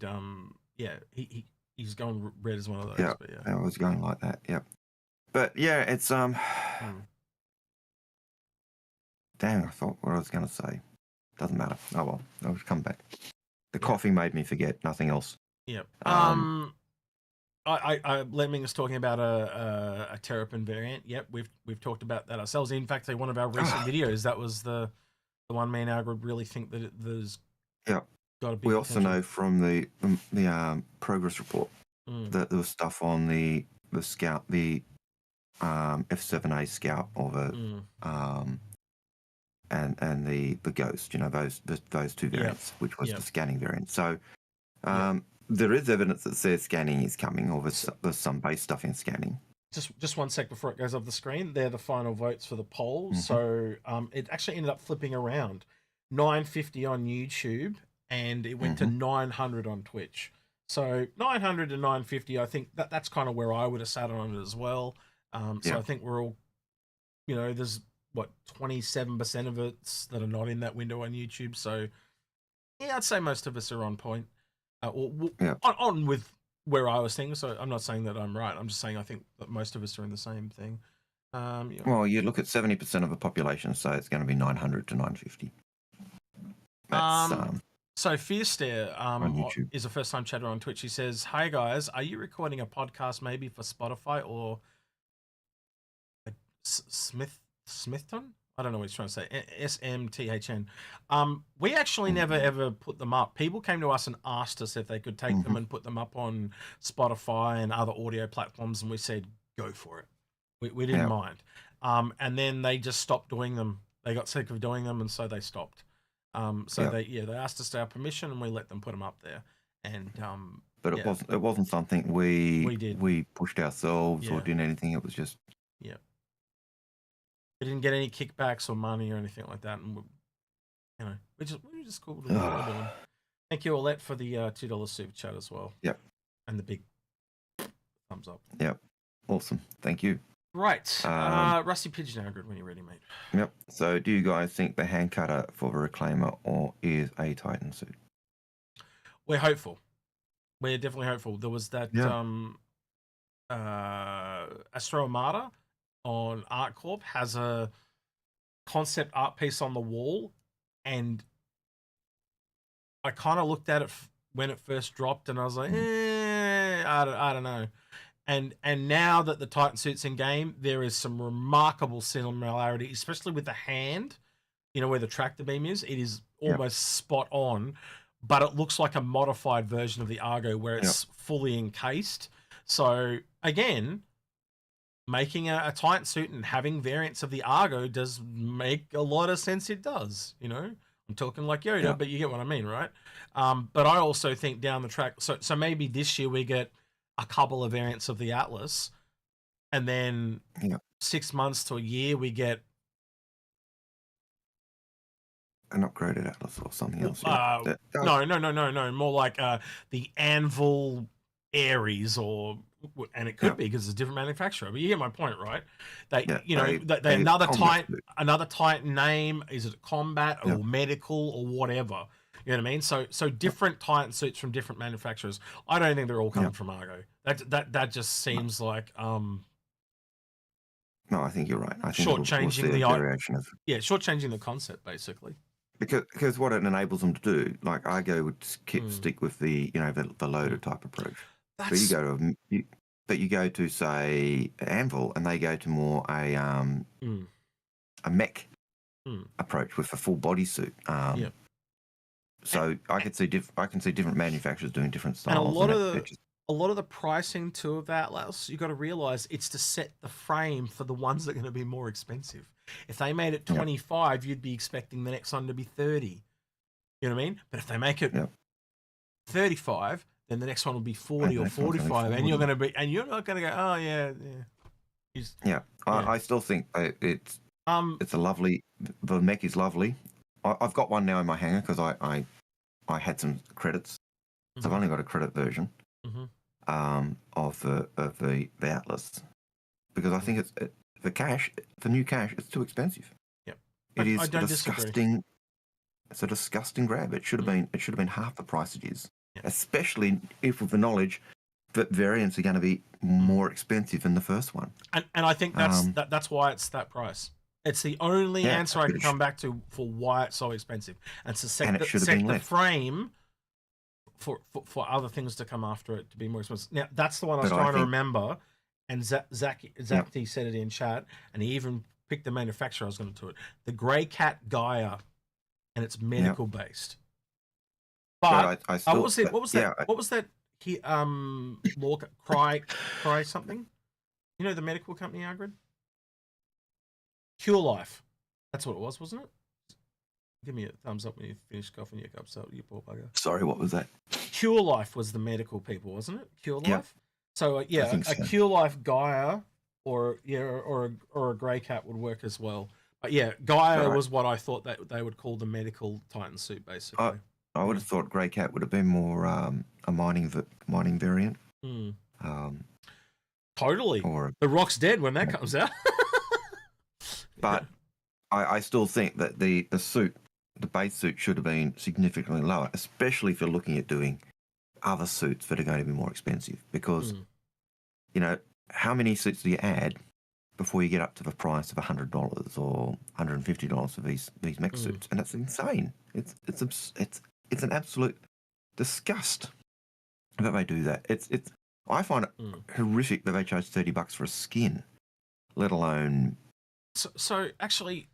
Speaker 1: he's going red as one of those.
Speaker 2: Yeah,
Speaker 1: but
Speaker 2: I was going like that. Yep. But yeah, it's Damn, I thought what I was going to say. Doesn't matter. Oh well, I'll come back. The coffee made me forget. Nothing else.
Speaker 1: Yep. Lemming was talking about a Terrapin variant. Yep, we've talked about that ourselves. In fact, one of our recent videos, that was the one me and Algared really think that there's got a big
Speaker 2: We also know from the progress report that there was stuff on the Scout, the F7A Scout, or the and the Ghost. You know, those two variants, which was the scanning variant. So there is evidence that says scanning is coming, or there's some base stuff in scanning.
Speaker 1: Just 1 sec before it goes off the screen. They're the final votes for the poll. So it actually ended up flipping around. 950 on YouTube, and it went to 900 on Twitch. So 900 to 950, I think that's kind of where I would have sat on it as well. So I think we're all, you know, there's what 27% of it that are not in that window on YouTube. So yeah, I'd say most of us are on point, on with where I was thinking. So I'm not saying that I'm right. I'm just saying I think that most of us are in the same thing.
Speaker 2: Well, you look at 70% of the population, so it's going to be 900 to 950. That's,
Speaker 1: so Fearstare is a first-time chatter on Twitch. He says, "Hi guys, are you recording a podcast maybe for Spotify or Smithton? I don't know what he's trying to say. SMTHN. We actually never ever put them up. People came to us and asked us if they could take them and put them up on Spotify and other audio platforms, and we said go for it. We didn't mind. And then they just stopped doing them. They got sick of doing them, and so they stopped. They asked us our permission, and we let them put them up there. And
Speaker 2: but it wasn't something we pushed ourselves or did anything. It was just
Speaker 1: we didn't get any kickbacks or money or anything like that, and we just cool with what we're doing. Thank you, Olette, for the $2 super chat as well.
Speaker 2: Yep.
Speaker 1: And the big thumbs up.
Speaker 2: Yep. Awesome. Thank you.
Speaker 1: Right. Rusty Pigeon, Algared, when you're ready, mate.
Speaker 2: Yep. So do you guys think the hand cutter for the reclaimer or is a Titan suit?
Speaker 1: We're hopeful. We're definitely hopeful. There was that Astro Armada on Art Corp has a concept art piece on the wall, and I kind of looked at it when it first dropped, and I was like, I don't know. And now that the Titan suit's in game, there is some remarkable similarity, especially with the hand, you know, where the tractor beam is. It is almost spot on, but it looks like a modified version of the Argo where it's fully encased. So again, making a Titan suit and having variants of the Argo does make a lot of sense. It does, you know. I'm talking like Yoda, but you get what I mean, right? But I also think down the track, so maybe this year we get a couple of variants of the Atlas, and then 6 months to a year we get
Speaker 2: an upgraded Atlas or something else.
Speaker 1: No. More like the Anvil Ares, and it could be because it's a different manufacturer. But you get my point, right? They another Titan name. Is it combat or medical or whatever? You know what I mean? So different Titan suits from different manufacturers. I don't think they're all coming from Argo. That just seems like
Speaker 2: No, I think you're right. I think
Speaker 1: shortchanging shortchanging the concept basically.
Speaker 2: Because what it enables them to do, like Argo would stick with the the loader type approach. But you go to say Anvil, and they go to more a mech approach with a full bodysuit. So I can see different manufacturers doing different styles.
Speaker 1: And a lot of the pricing too of Atlas, you got to realize it's to set the frame for the ones that are going to be more expensive. If they made it 25, you'd be expecting the next one to be 30. You know what I mean? But if they make it 35, then the next one will be 40 or 45, and you're not going to go, oh yeah.
Speaker 2: I still think it's a lovely. The mech is lovely. I've got one now in my hangar because I had some credits. So I've only got a credit version of the Atlas, because I think it's the new cache, it's too expensive.
Speaker 1: Yep.
Speaker 2: It is disgusting. It's a disgusting grab. It should have been half the price it is. Yep. Especially if with the knowledge that variants are going to be more expensive than the first one.
Speaker 1: And I think that's why it's that price. It's the only
Speaker 2: Yeah,
Speaker 1: answer I can come back to for why it's so expensive, and to set the frame for other things to come after it to be more expensive. Now that's the one I was trying to remember, and Zach T said it in chat, and he even picked the manufacturer I was going to do it. The Grey Cat Gaia, and it's medical based. But I still, what was that? He law cry something. You know the medical company, Algared? Cure Life. That's what it was, wasn't it? Give me a thumbs up when you finish coughing your cups up, you poor bugger.
Speaker 2: Sorry, what was that?
Speaker 1: Cure Life was the medical people, wasn't it? Cure Life. So a Cure Life Gaia or a Grey Cat would work as well. But yeah, Gaia was what I thought that they would call the medical Titan suit, basically.
Speaker 2: I would have thought Grey Cat would have been more a mining variant.
Speaker 1: Totally. Or the Rock's dead when that comes out.
Speaker 2: But I still think that the suit, the base suit, should have been significantly lower, especially if you're looking at doing other suits that are going to be more expensive. Because, you know, how many suits do you add before you get up to the price of $100 or $150 for these mech suits? And it's insane. It's an absolute disgust that they do that. I find it horrific that they charge $30 for a skin, let alone.
Speaker 1: So actually,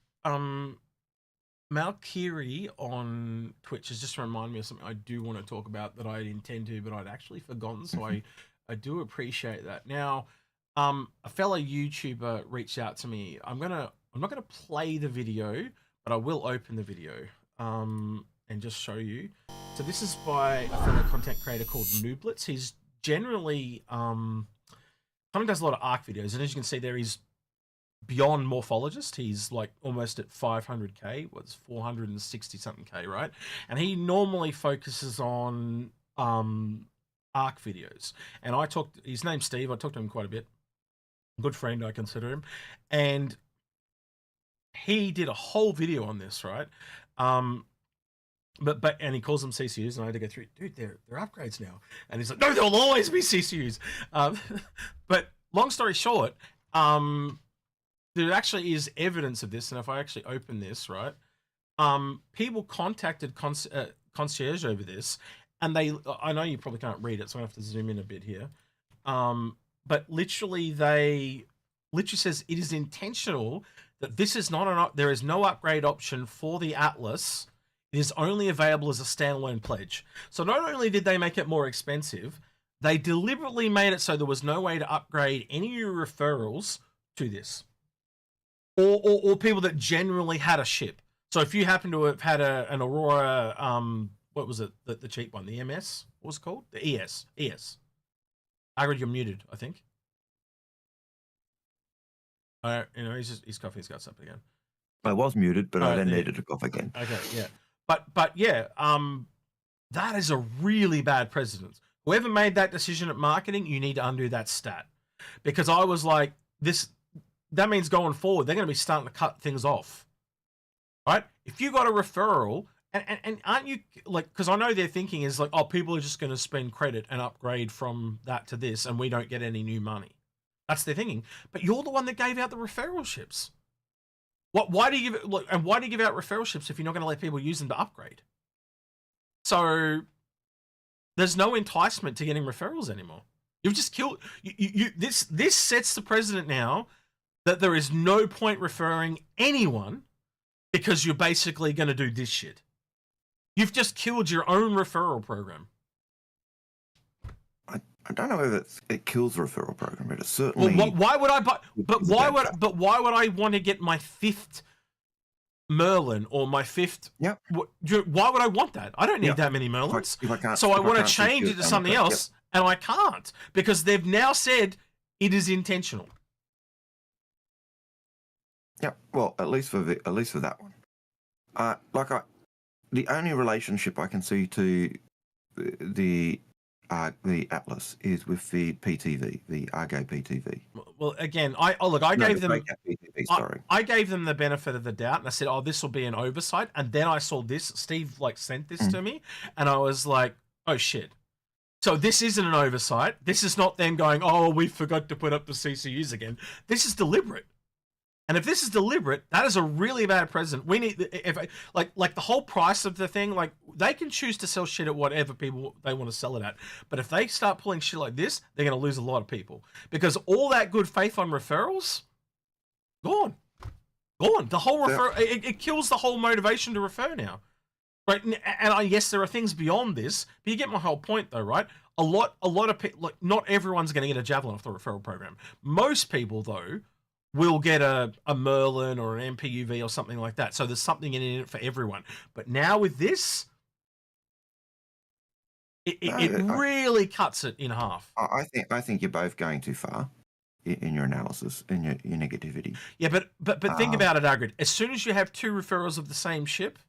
Speaker 1: Malkiri on Twitch has just reminded me of something I do want to talk about that I intend to, but I'd actually forgotten. So I do appreciate that. Now, a fellow YouTuber reached out to me. I'm not gonna play the video, but I will open the video and just show you. So this is by a fellow content creator called Nooblitz. He's generally kind of does a lot of ARC videos, and as you can see there, he's beyond morphologist. He's like almost at 500k, what's 460 something k, right? And he normally focuses on ARC videos. And his name's Steve, I talked to him quite a bit. Good friend, I consider him. And he did a whole video on this, right? But and he calls them CCUs, and I had to go through, dude, they're upgrades now. And he's like, no, there'll always be CCUs. But long story short, there actually is evidence of this, and if I actually open this, right, people contacted concierge over this, and I know you probably can't read it, so I have to zoom in a bit here. But literally, says it is intentional that this is not there is no upgrade option for the Atlas. It is only available as a standalone pledge. So not only did they make it more expensive, they deliberately made it so there was no way to upgrade any of your referrals to this. Or people that generally had a ship. So if you happen to have had an Aurora, what was it, the cheap one, the MS, what was it called? The ES. Algared, you're muted, I think. He's coughing his guts up again.
Speaker 2: I was muted, but I then needed to cough again.
Speaker 1: Okay, yeah. But yeah, that is a really bad precedent. Whoever made that decision at marketing, you need to undo that stat. Because I was like, that means going forward, they're going to be starting to cut things off. Right? If you got a referral, and aren't you, like, because I know their thinking is like, oh, people are just going to spend credit and upgrade from that to this, and we don't get any new money. That's their thinking. But you're the one that gave out the referral ships. Why do you give out referral ships if you're not going to let people use them to upgrade? So there's no enticement to getting referrals anymore. You've just killed this sets the precedent now that there is no point referring anyone because you're basically going to do this shit. You've just killed your own referral program.
Speaker 2: I don't know if it kills the referral program, but it's certainly.
Speaker 1: Well, why would I buy? But why would I want to get my 5th Merlin or my 5th?
Speaker 2: Yep.
Speaker 1: Why would I want that? I don't need that many Merlins. So I want to change it to something else, and I can't because they've now said it is intentional.
Speaker 2: Yeah. Well, at least for that one. The only relationship I can see to the Atlas is with the PTV, the Argo PTV.
Speaker 1: Well, again, I gave them the benefit of the doubt, and I said, "Oh, this will be an oversight." And then I saw this. Steve sent this to me, and I was like, "Oh shit!" So this isn't an oversight. This is not them going, "Oh, we forgot to put up the CCUs again." This is deliberate. And if this is deliberate, that is a really bad precedent. We need, if like the whole price of the thing, like they can choose to sell shit at whatever people they want to sell it at. But if they start pulling shit like this, they're going to lose a lot of people because all that good faith on referrals, gone. The whole refer, it kills the whole motivation to refer now, right? And yes, there are things beyond this, but you get my whole point though, right? A lot of people, like not everyone's going to get a javelin off the referral program. Most people though will get a Merlin or an MPUV or something like that. So there's something in it for everyone. But now with this, it really cuts it in half.
Speaker 2: I think you're both going too far in your analysis, in your negativity.
Speaker 1: Yeah, but think about it, Algared. As soon as you have 2 referrals of the same ship,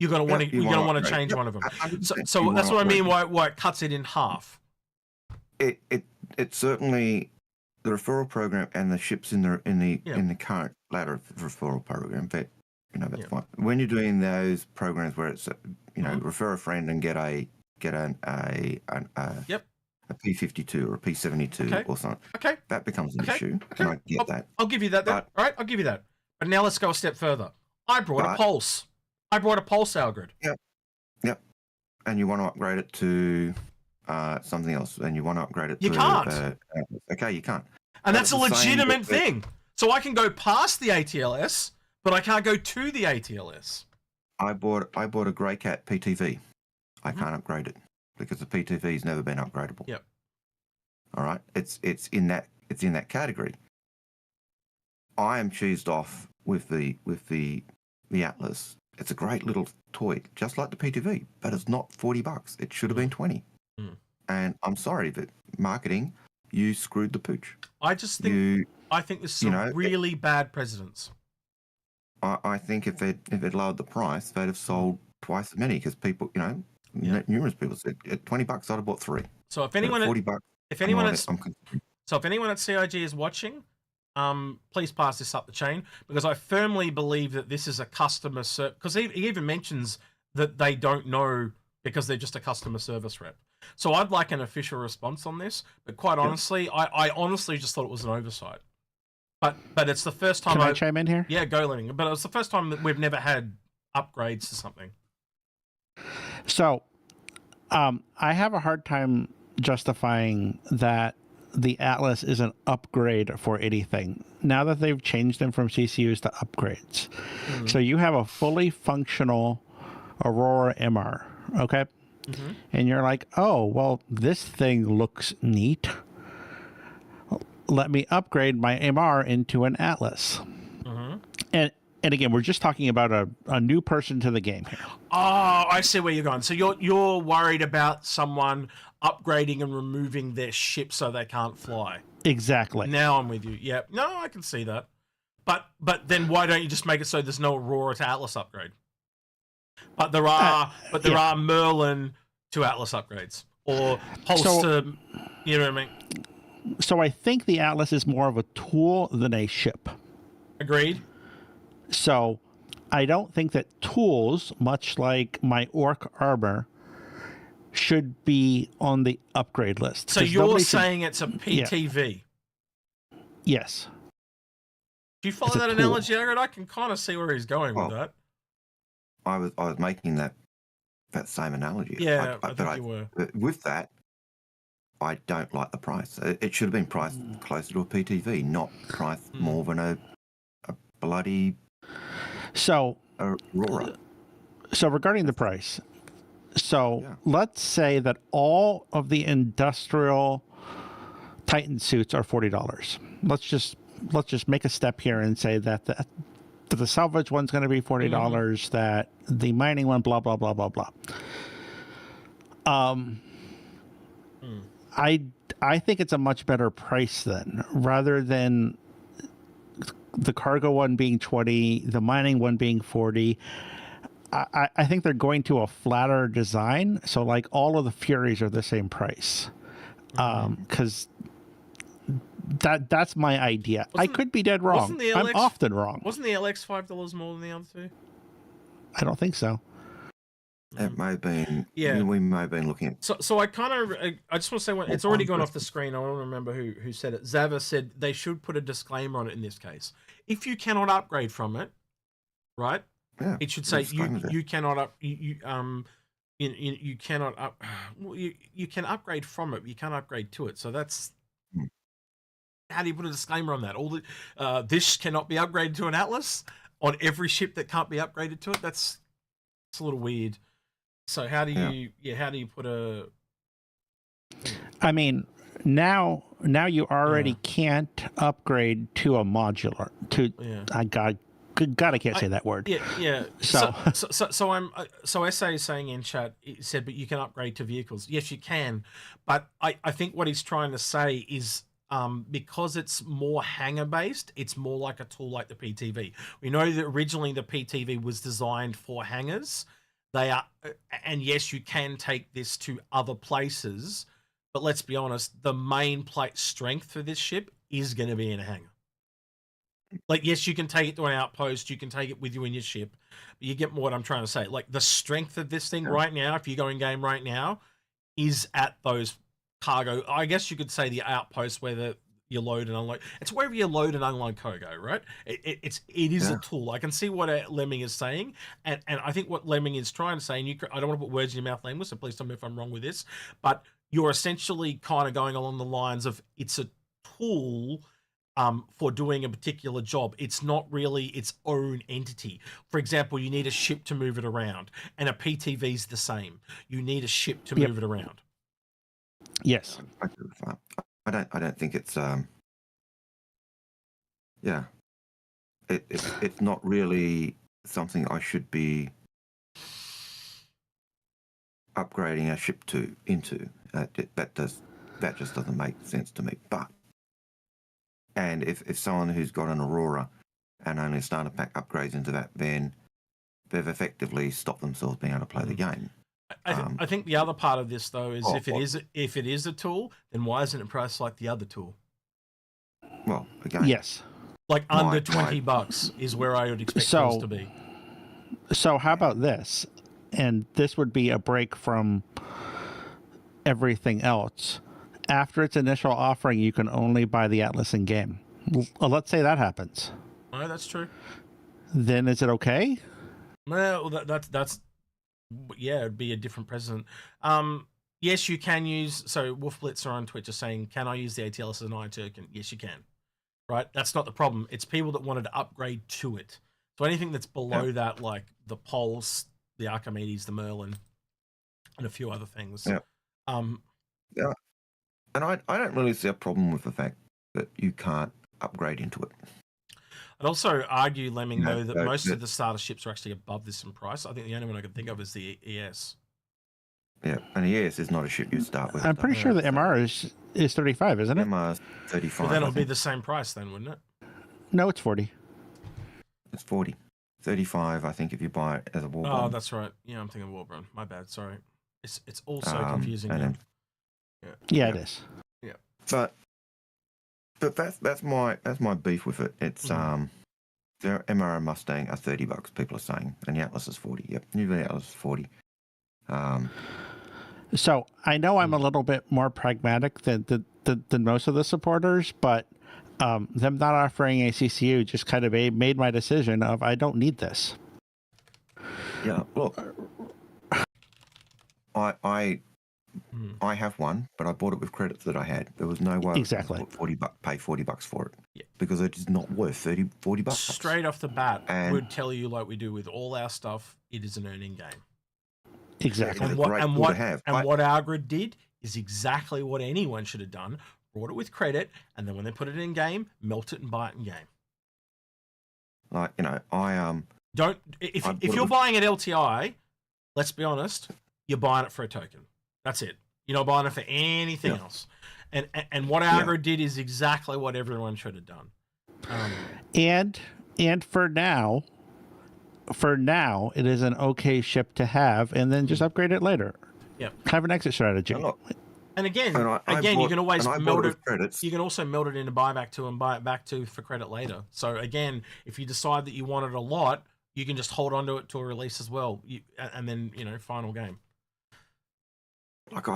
Speaker 1: you're going to want to change one of them. So that's what I mean. Why it cuts it in half.
Speaker 2: It certainly. The referral program and the ships in the current ladder of the referral program, that's fine. When you're doing those programs where it's refer a friend and get a P52 or a P72 or something, that becomes an issue. And I get that.
Speaker 1: I'll give you that. All right, I'll give you that. But now let's go a step further. I brought a Pulse. Algared.
Speaker 2: Yep. And you want to upgrade it to something else, and you want to upgrade it to...
Speaker 1: You can't.
Speaker 2: Okay, you can't.
Speaker 1: And that's a legitimate thing. So I can go past the ATLS, but I can't go to the ATLS.
Speaker 2: I bought a Grey Cat PTV. I can't upgrade it because the PTV's never been upgradable.
Speaker 1: Yep.
Speaker 2: All right. It's in that category. I am cheesed off with the Atlas. It's a great little toy, just like the PTV, but it's not $40. It should have been 20. And I'm sorry, but marketing, you screwed the pooch.
Speaker 1: I just think I think there's some really bad precedents.
Speaker 2: I think if they'd lowered the price, they'd have sold twice as many because people, numerous people said at $20 I'd have bought 3.
Speaker 1: So if anyone at
Speaker 2: $40,
Speaker 1: if anyone at CIG is watching, please pass this up the chain because I firmly believe that this is a customer service. Because he even mentions that they don't know because they're just a customer service rep. So I'd like an official response on this, but quite honestly, I honestly just thought it was an oversight. But it's the first time
Speaker 3: Can I chime in here?
Speaker 1: Yeah, go Lenning. But it was the first time that we've never had upgrades to something.
Speaker 3: So, I have a hard time justifying that the Atlas is an upgrade for anything. Now that they've changed them from CCUs to upgrades. So you have a fully functional Aurora MR, okay? And you're like, oh, well, this thing looks neat. Let me upgrade my MR into an Atlas. And again, we're just talking about a new person to the game here.
Speaker 1: Oh, I see where you're going. So you're worried about someone upgrading and removing their ship so they can't fly.
Speaker 3: Exactly.
Speaker 1: Now I'm with you. Yeah. No, I can see that. But then why don't you just make it so there's no Aurora to Atlas upgrade? But there are Merlin to Atlas upgrades or Pulse to, you know what I mean?
Speaker 3: So I think the Atlas is more of a tool than a ship.
Speaker 1: Agreed.
Speaker 3: So I don't think that tools, much like my Orc armor, should be on the upgrade list.
Speaker 1: So you're saying it's a PTV?
Speaker 3: Yeah. Yes.
Speaker 1: Do you follow that analogy, Algared? I can kind of see where he's going with that.
Speaker 2: I was making that same analogy.
Speaker 1: Yeah, I think you were.
Speaker 2: With that, I don't like the price. It should have been priced closer to a PTV, not priced more than a bloody Aurora.
Speaker 3: So regarding the price, let's say that all of the industrial Titan suits are $40. Let's just make a step here and say that the salvage one's going to be $40, that the mining one, blah, blah, blah, blah, blah. I think it's a much better price then, rather than the cargo one being 20, the mining one being 40. I think they're going to a flatter design, so like all of the Furies are the same price, because that's my idea. I could be dead wrong. I'm often wrong.
Speaker 1: Wasn't the LX $5 more than the other two?
Speaker 3: I don't think so.
Speaker 2: It may have been.
Speaker 1: Yeah.
Speaker 2: We may have been looking at.
Speaker 1: So I kind of, I just want to say, it's already gone off the screen. I don't remember who said it. Zava said they should put a disclaimer on it in this case. If you cannot upgrade from it, right?
Speaker 2: Yeah,
Speaker 1: it should say you cannot you cannot well, you can upgrade from it, but you can't upgrade to it. So that's how do you put a disclaimer on that? All the this cannot be upgraded to an Atlas on every ship that can't be upgraded to it. It's a little weird. So how do you how do you put a?
Speaker 3: I mean, now you already can't upgrade to a modular. God, I can't say that word.
Speaker 1: Yeah. So SA is saying in chat, it said, but you can upgrade to vehicles. Yes, you can, but I think what he's trying to say is because it's more hangar based, it's more like a tool like the PTV. We know that originally the PTV was designed for hangars. They are, and yes, you can take this to other places, but let's be honest, the main plate strength for this ship is going to be in a hangar. Like, yes, you can take it to an outpost, you can take it with you in your ship, but you get what I'm trying to say. Like, the strength of this thing right now, if you go in game right now, is at those cargo. I guess you could say the outpost where you load and unload. It's wherever you load and unload cargo, right? It is a tool. I can see what Lemming is saying, and I think what Lemming is trying to say, and I don't want to put words in your mouth, Lemming, so please tell me if I'm wrong with this, but you're essentially kind of going along the lines of it's a tool for doing a particular job. It's not really its own entity. For example, you need a ship to move it around, and a PTV is the same. You need a ship to move it around.
Speaker 3: Yes.
Speaker 2: I don't think it's it's not really something I should be upgrading a ship into. That just doesn't make sense to me. But and if someone who's got an Aurora and only a starter pack upgrades into that, then they've effectively stopped themselves being able to play the game.
Speaker 1: I think the other part of this though is if it is a tool, then why isn't it priced like the other tool?
Speaker 2: Well, again,
Speaker 3: yes,
Speaker 1: like under $20 is where I would expect those to be.
Speaker 3: So how about this? And this would be a break from everything else. After its initial offering, you can only buy the Atlas in game. Let's say that happens.
Speaker 1: No, that's true.
Speaker 3: Then is it okay?
Speaker 1: Well, that's it'd be a different precedent. Yes, you can use. So Wolf Blitzer on Twitch is saying, "Can I use the ATLS as an iron token?" Yes, you can. Right, that's not the problem. It's people that wanted to upgrade to it. So anything that's below that, like the Pulse, the Archimedes, the Merlin, and a few other things.
Speaker 2: Yeah. And I don't really see a problem with the fact that you can't upgrade into it.
Speaker 1: I'd also argue, Lemming, though, that most of the starter ships are actually above this in price. I think the only one I can think of is the ES.
Speaker 2: Yeah, and the ES is not a ship you start with.
Speaker 3: I'm pretty sure the MR is 35, isn't it?
Speaker 2: MR is 35.
Speaker 1: Well, then it'll be the same price then, wouldn't it?
Speaker 3: No, it's 40.
Speaker 2: It's 40. 35, I think, if you buy it as a Warbond.
Speaker 1: Oh, that's right. Yeah, I'm thinking Warbond. My bad. Sorry. It's all so confusing.
Speaker 3: Yeah, it is.
Speaker 1: Yeah.
Speaker 2: But that's my beef with it. It's their MR and Mustang are $30, people are saying, and the Atlas is 40. Yep, New Atlas is 40.
Speaker 3: So I know I'm a little bit more pragmatic than most of the supporters, but them not offering a CCU just kind of made my decision of I don't need this.
Speaker 2: Yeah, look, I have one, but I bought it with credits that I had. There was no way
Speaker 3: exactly
Speaker 2: I could pay $40 for it because it is not worth $40.
Speaker 1: Straight off the bat, we'd tell you like we do with all our stuff, it is an earning game.
Speaker 3: Exactly.
Speaker 1: And what Algared did is exactly what anyone should have done. Brought it with credit, and then when they put it in game, melt it and buy it in game.
Speaker 2: Like,
Speaker 1: if you're buying at LTI, let's be honest, you're buying it for a token. That's it. You're not buying it for anything else. And what Algared did is exactly what everyone should have done.
Speaker 3: And for now, it is an okay ship to have, and then just upgrade it later.
Speaker 1: Yep.
Speaker 3: Have an exit strategy.
Speaker 1: And again, you can always melt it. You can also melt it into buyback to and buy it back to for credit later. So again, if you decide that you want it a lot, you can just hold on to it to a release as well. And then, final game.
Speaker 2: Like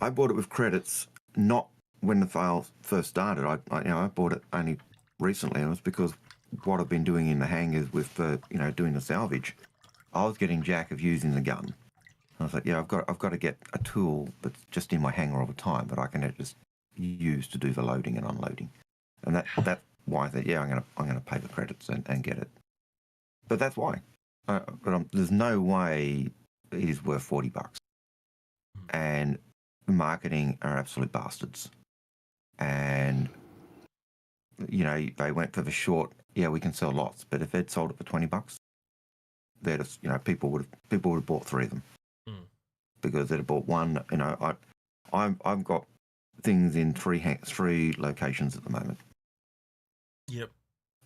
Speaker 2: I bought it with credits, not when the file first started. I bought it only recently, and it was because what I've been doing in the hangars with doing the salvage, I was getting jack of using the gun. I was like, I've got to get a tool that's just in my hangar all the time that I can just use to do the loading and unloading, and that's why I said, I'm gonna pay the credits and get it. But that's why. There's no way it is worth $40, and marketing are absolute bastards. And they went for the short. Yeah, we can sell lots, but if they'd sold it for $20, they'd have, people would have bought 3 of them. Because they'd have bought one. I've got things in 3 locations at the moment.
Speaker 1: Yep.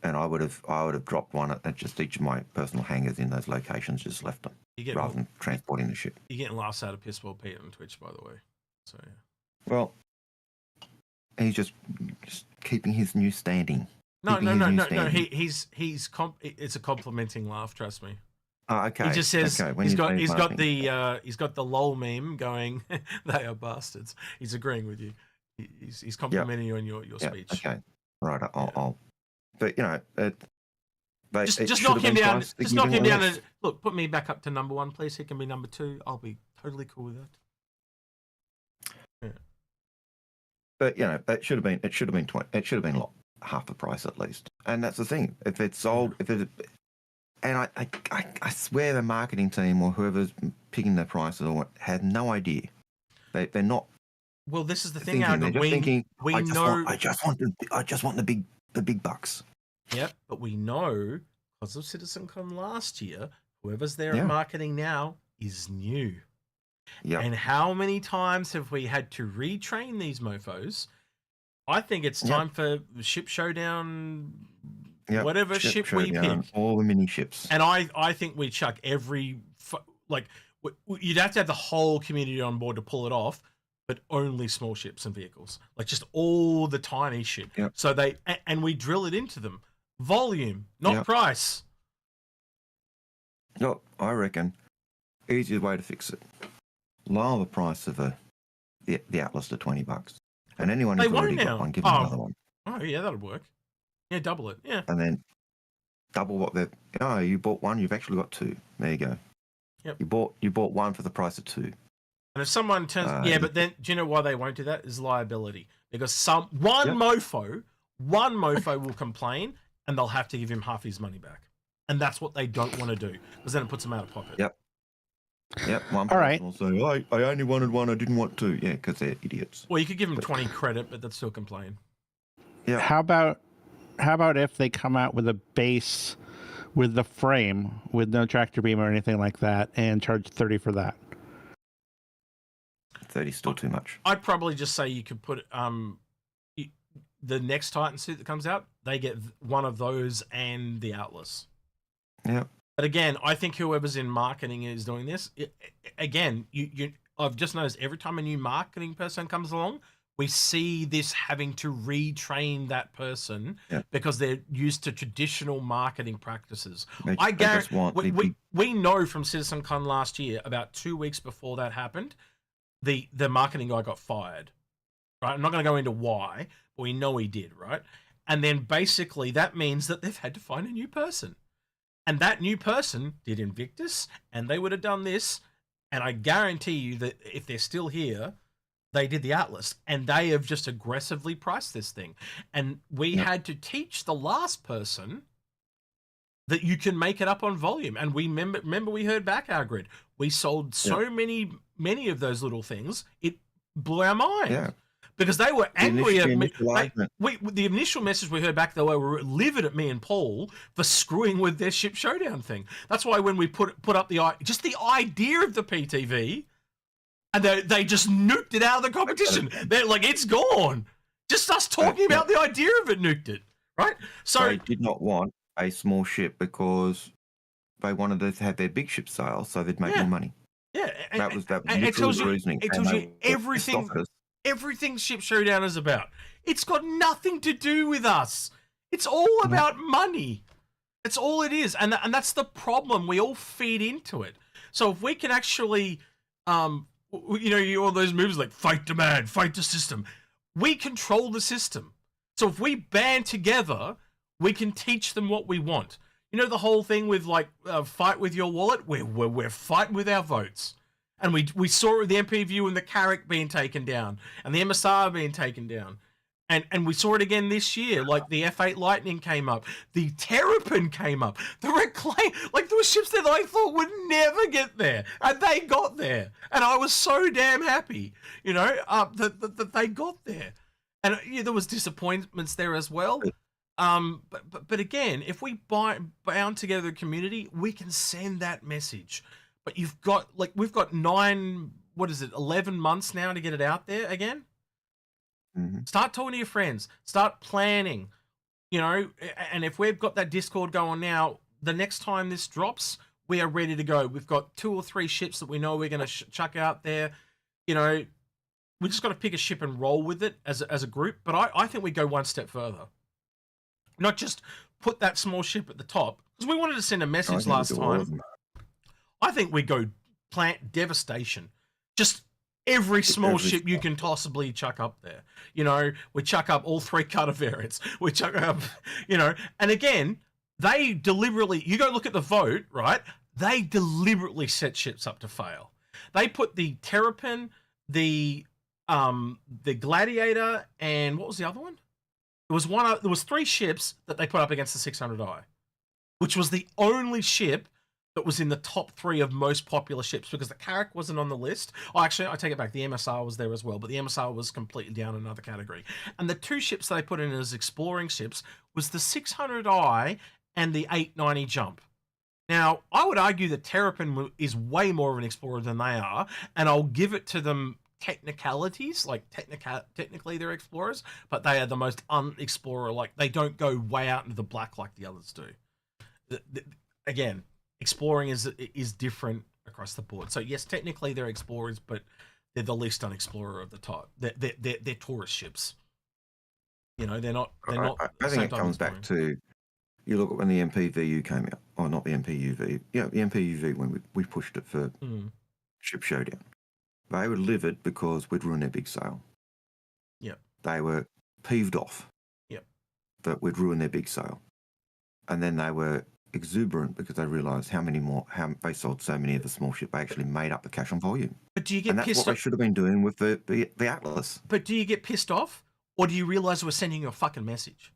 Speaker 2: And I would have dropped one at just each of my personal hangars in those locations, just left them rather than transporting the ship.
Speaker 1: You're getting laughs out of Pissball Pete on Twitch, by the way. So yeah.
Speaker 2: Well, he's just keeping his new standing.
Speaker 1: No. It's a complimenting laugh. Trust me.
Speaker 2: Oh, okay.
Speaker 1: He just says
Speaker 2: okay.
Speaker 1: he's got the lol meme going. They are bastards. He's agreeing with you. He's complimenting you on your speech.
Speaker 2: Okay. Right. I'll. But
Speaker 1: just knock him down. Just knock him down and look. Put me back up to number 1, please. He can be number 2. I'll be totally cool with that. Yeah.
Speaker 2: But it should have been. It should have been 20. It should have been half the price at least. And that's the thing. If it's sold, and I swear the marketing team or whoever's picking the prices or had no idea. They're not.
Speaker 1: Well, this is the thing.
Speaker 2: I just want the big bucks.
Speaker 1: Yep, but we know because of CitizenCon last year, whoever's there at marketing now is new.
Speaker 2: Yeah.
Speaker 1: And how many times have we had to retrain these mofos? I think it's time for Ship Showdown. Yep. Whatever ship we pick,
Speaker 2: all the mini ships,
Speaker 1: and I think we chuck you'd have to have the whole community on board to pull it off, but only small ships and vehicles, like just all the tiny shit.
Speaker 2: Yep.
Speaker 1: So and we drill it into them, volume, not price.
Speaker 2: No, I reckon easiest way to fix it: lower the price of the Atlas to $20, and anyone who's already got one, give them another one.
Speaker 1: Oh yeah, that'll work. Yeah, double it. Yeah.
Speaker 2: And then double what they're. Oh, you bought one, you've actually got 2. There you go.
Speaker 1: Yep.
Speaker 2: You bought one for the price of 2.
Speaker 1: And if someone turns, but then do you know why they won't do that? Is liability, because one mofo will complain, and they'll have to give him half his money back, and that's what they don't want to do, because then it puts them out of pocket.
Speaker 2: Yep. One
Speaker 3: all right.
Speaker 2: Will say, I only wanted one, I didn't want 2. Yeah, because they're idiots.
Speaker 1: Well, you could give them 20 credit, but they'd still complain.
Speaker 2: Yeah.
Speaker 3: How about if they come out with a base with the frame with no tractor beam or anything like that and charge 30 for that?
Speaker 2: 30 still too much.
Speaker 1: I'd probably just say you could put the next Titan suit that comes out, they get one of those and the Atlas.
Speaker 2: Yeah.
Speaker 1: But again, I think whoever's in marketing is doing this. I've just noticed every time a new marketing person comes along, we see this having to retrain that person because they're used to traditional marketing practices. I guarantee we know from CitizenCon last year, about 2 weeks before that happened, the marketing guy got fired. Right? I'm not going to go into why, but we know he did, right? And then basically that means that they've had to find a new person. And that new person did Invictus, and they would have done this. And I guarantee you that if they're still here, they did the Atlas, and they have just aggressively priced this thing. And we had to teach the last person that you can make it up on volume. And we remember we heard back our grid. We sold so many of those little things, it blew our mind. Yeah. Because they were angry at me. The initial message we heard back, they were livid at me and Paul for screwing with their Ship Showdown thing. That's why when we put up the idea of the PTV, and they just nuked it out of the competition. They're like, it's gone. Just us talking about the idea of it nuked it, right? So
Speaker 2: they did not want a small ship because they wanted to have their big ship sales so they'd make more money.
Speaker 1: Yeah,
Speaker 2: that was
Speaker 1: it tells you everything Ship Showdown is about. It's got nothing to do with us. It's all about money. It's all it is, and that's the problem. We all feed into it. So if we can actually, all those moves like fight demand, fight the system, we control the system. So if we band together, we can teach them what we want. You know the whole thing with like fight with your wallet. We're fighting with our votes, and we saw the MPView and the Carrick being taken down, and the MSR being taken down. And we saw it again this year, like the F8 Lightning came up, the Terrapin came up, the Reclaim, like there were ships that I thought would never get there, and they got there, and I was so damn happy, that they got there, and there was disappointments there as well, but again, if we bound together the community, we can send that message, but we've got 11 months now to get it out there again. Start talking to your friends. Start planning, and if we've got that Discord going now, the next time this drops, we are ready to go. We've got 2 or 3 ships that we know we're going to chuck out there. We just got to pick a ship and roll with it as a group. But I think we go one step further. Not just put that small ship at the top, because we wanted to send a message last time. I think we go plant devastation. Just every small ship you can possibly chuck up there. We chuck up all 3 cutter variants. We chuck up, and again, they deliberately, you go look at the vote, right? They deliberately set ships up to fail. They put the Terrapin, the Gladiator, and what was the other one? There was 3 ships that they put up against the 600i, which was the only ship that was in the top 3 of most popular ships, because the Carrick wasn't on the list. Oh, actually, I take it back. The MSR was there as well, but the MSR was completely down in another category. And the 2 ships they put in as exploring ships was the 600i and the 890 Jump. Now, I would argue that Terrapin is way more of an explorer than they are, and I'll give it to them technicalities, like technically they're explorers, but they are the most unexplorer. Like, they don't go way out into the black like the others do. Again, exploring is different across the board. So yes, technically they're explorers, but they're the least unexplorer of the type. They're tourist ships. They're not.
Speaker 2: I think it comes back to, you look at when the MPVU came out, or not the MPUV. Yeah, the MPUV, when we pushed it for Ship Showdown. They were livid because we'd ruined their big sale.
Speaker 1: Yep.
Speaker 2: They were peeved off.
Speaker 1: Yep.
Speaker 2: That we'd ruined their big sale, and then they were exuberant because they realised how they sold so many of the small ship. They actually made up the cash on volume.
Speaker 1: But do you get
Speaker 2: pissed off? And that's what they should have been doing with the Atlas.
Speaker 1: But do you get pissed off, or do you realise we're sending you a fucking message?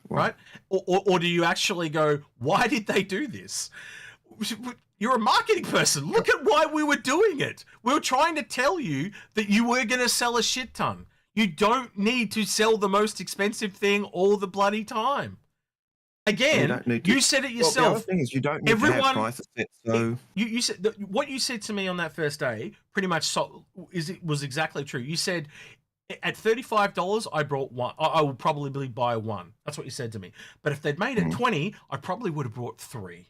Speaker 1: Well, right? Or do you actually go, why did they do this? You're a marketing person. Look at why we were doing it. We were trying to tell you that you were going to sell a shit ton. You don't need to sell the most expensive thing all the bloody time. Again, you said it yourself.
Speaker 2: Well, the other thing is, you don't need to have prices set. So
Speaker 1: you said what you said to me on that first day pretty much was exactly true. You said at $35, I brought one. I will probably buy one. That's what you said to me. But if they'd made it 20, I probably would have brought 3.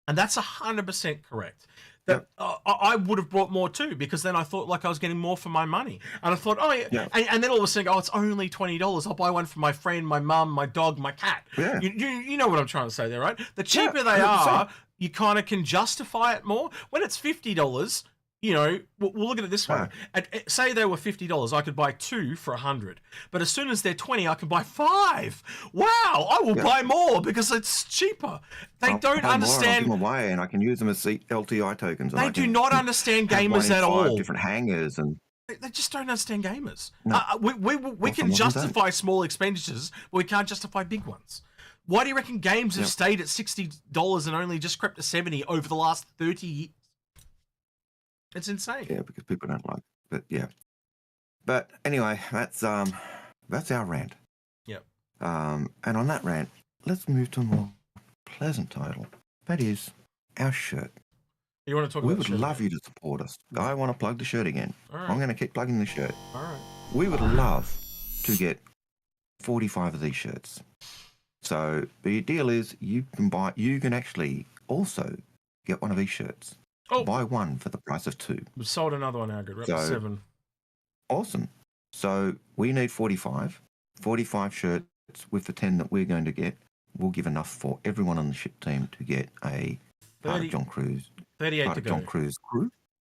Speaker 1: And that's 100% correct. That I would have brought more too, because then I thought like I was getting more for my money. And I thought, and then all of a sudden, it's only $20. I'll buy one for my friend, my mum, my dog, my cat. Yeah. You know what I'm trying to say there, right? The cheaper they are, you kind of can justify it more. When it's $50, we'll look at it this way. Say they were $50, I could buy 2 for $100. But as soon as they're 20, I can buy 5. Wow, I will buy more because it's cheaper. They don't understand.
Speaker 2: I'll give them away, and I can use them as LTI tokens.
Speaker 1: They do not understand gamers at all.
Speaker 2: Different hangers and.
Speaker 1: They just don't understand gamers.
Speaker 2: No.
Speaker 1: We can justify small expenditures, but we can't justify big ones. Why do you reckon games have stayed at $60 and only just crept to $70 over the last 30 years? It's insane.
Speaker 2: Yeah, because people don't like it. But yeah. But anyway, that's our rant.
Speaker 1: Yep.
Speaker 2: And on that rant, let's move to a more pleasant title. That is our shirt.
Speaker 1: You want to talk
Speaker 2: we
Speaker 1: about the shirt?
Speaker 2: We would love you to support us. I want to plug the shirt again.
Speaker 1: All right.
Speaker 2: I'm going to keep plugging the shirt.
Speaker 1: All right.
Speaker 2: We would love to get 45 of these shirts. So the deal is you can actually also get one of these shirts.
Speaker 1: Oh.
Speaker 2: Buy one for the price of 2.
Speaker 1: We've sold another one, Algared. We're up to 7.
Speaker 2: Awesome. So we need 45 shirts with the 10 that we're going to get. we'll give enough for everyone on the ship team to get a part of John Crew's
Speaker 1: 38 to go.
Speaker 2: John Crew's crew.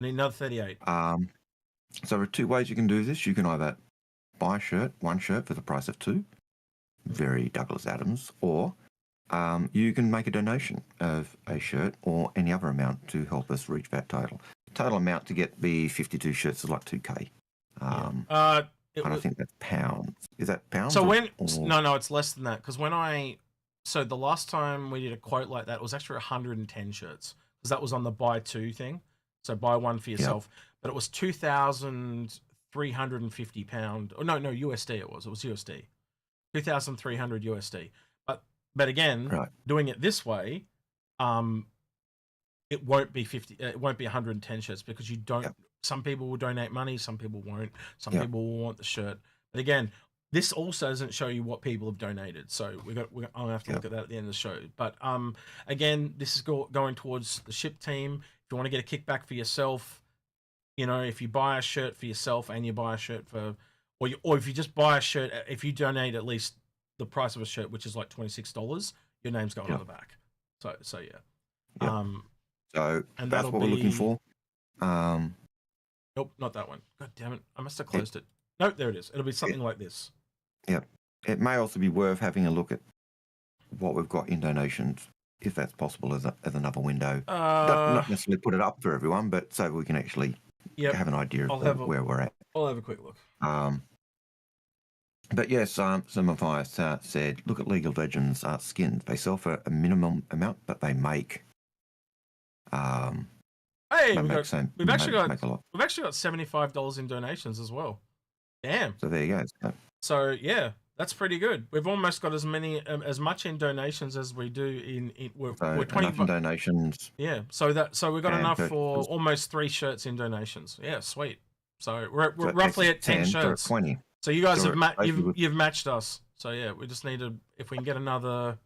Speaker 1: Need another 38.
Speaker 2: So there are two ways you can do this. You can either buy one shirt for the price of two, very Douglas Adams, or you can make a donation of a shirt or any other amount to help us reach that total. The total amount to get the 52 shirts is like 2K. I don't think that's pounds. Is that pounds?
Speaker 1: So no, it's less than that. Because so the last time we did a quote like that, it was actually 110 shirts. Because that was on the buy two thing. So buy one for yourself. Yep. But it was £2,350. Oh, no, USD it was. It was USD. 2,300 USD. But again, doing it this way, it won't be 50. It won't be 110 shirts because you don't. Yep. Some people will donate money. Some people won't. Some people will want the shirt. But again, this also doesn't show you what people have donated. So I'm gonna have to look at that at the end of the show. But again, this is going towards the ship team. If you want to get a kickback for yourself, if you buy a shirt for yourself and you buy a shirt for, or if you just buy a shirt, if you donate at least the price of a shirt, which is like $26, your name's going on the back. So yeah.
Speaker 2: Yep. So and that's what we're looking for.
Speaker 1: Nope, not that one. God damn it! I must have closed it. Nope, there it is. It'll be something like this.
Speaker 2: Yep. It may also be worth having a look at what we've got in donations, if that's possible, as another window. Not necessarily put it up for everyone, but so we can actually have an idea of where we're at.
Speaker 1: I'll have a quick look.
Speaker 2: But yes, some of us said, look at League of Legends skins. They sell for a minimum amount, but they make.
Speaker 1: We've actually got $75 in donations as well. Damn.
Speaker 2: So there you go.
Speaker 1: So yeah, that's pretty good. We've almost got as much in donations as we do in we're 20
Speaker 2: in donations.
Speaker 1: Yeah. So we've got enough for almost 3 shirts in donations. Yeah, sweet. So we're roughly at 10 shirts.
Speaker 2: 20.
Speaker 1: So you guys you've matched us. So yeah, we just need to, if we can get another,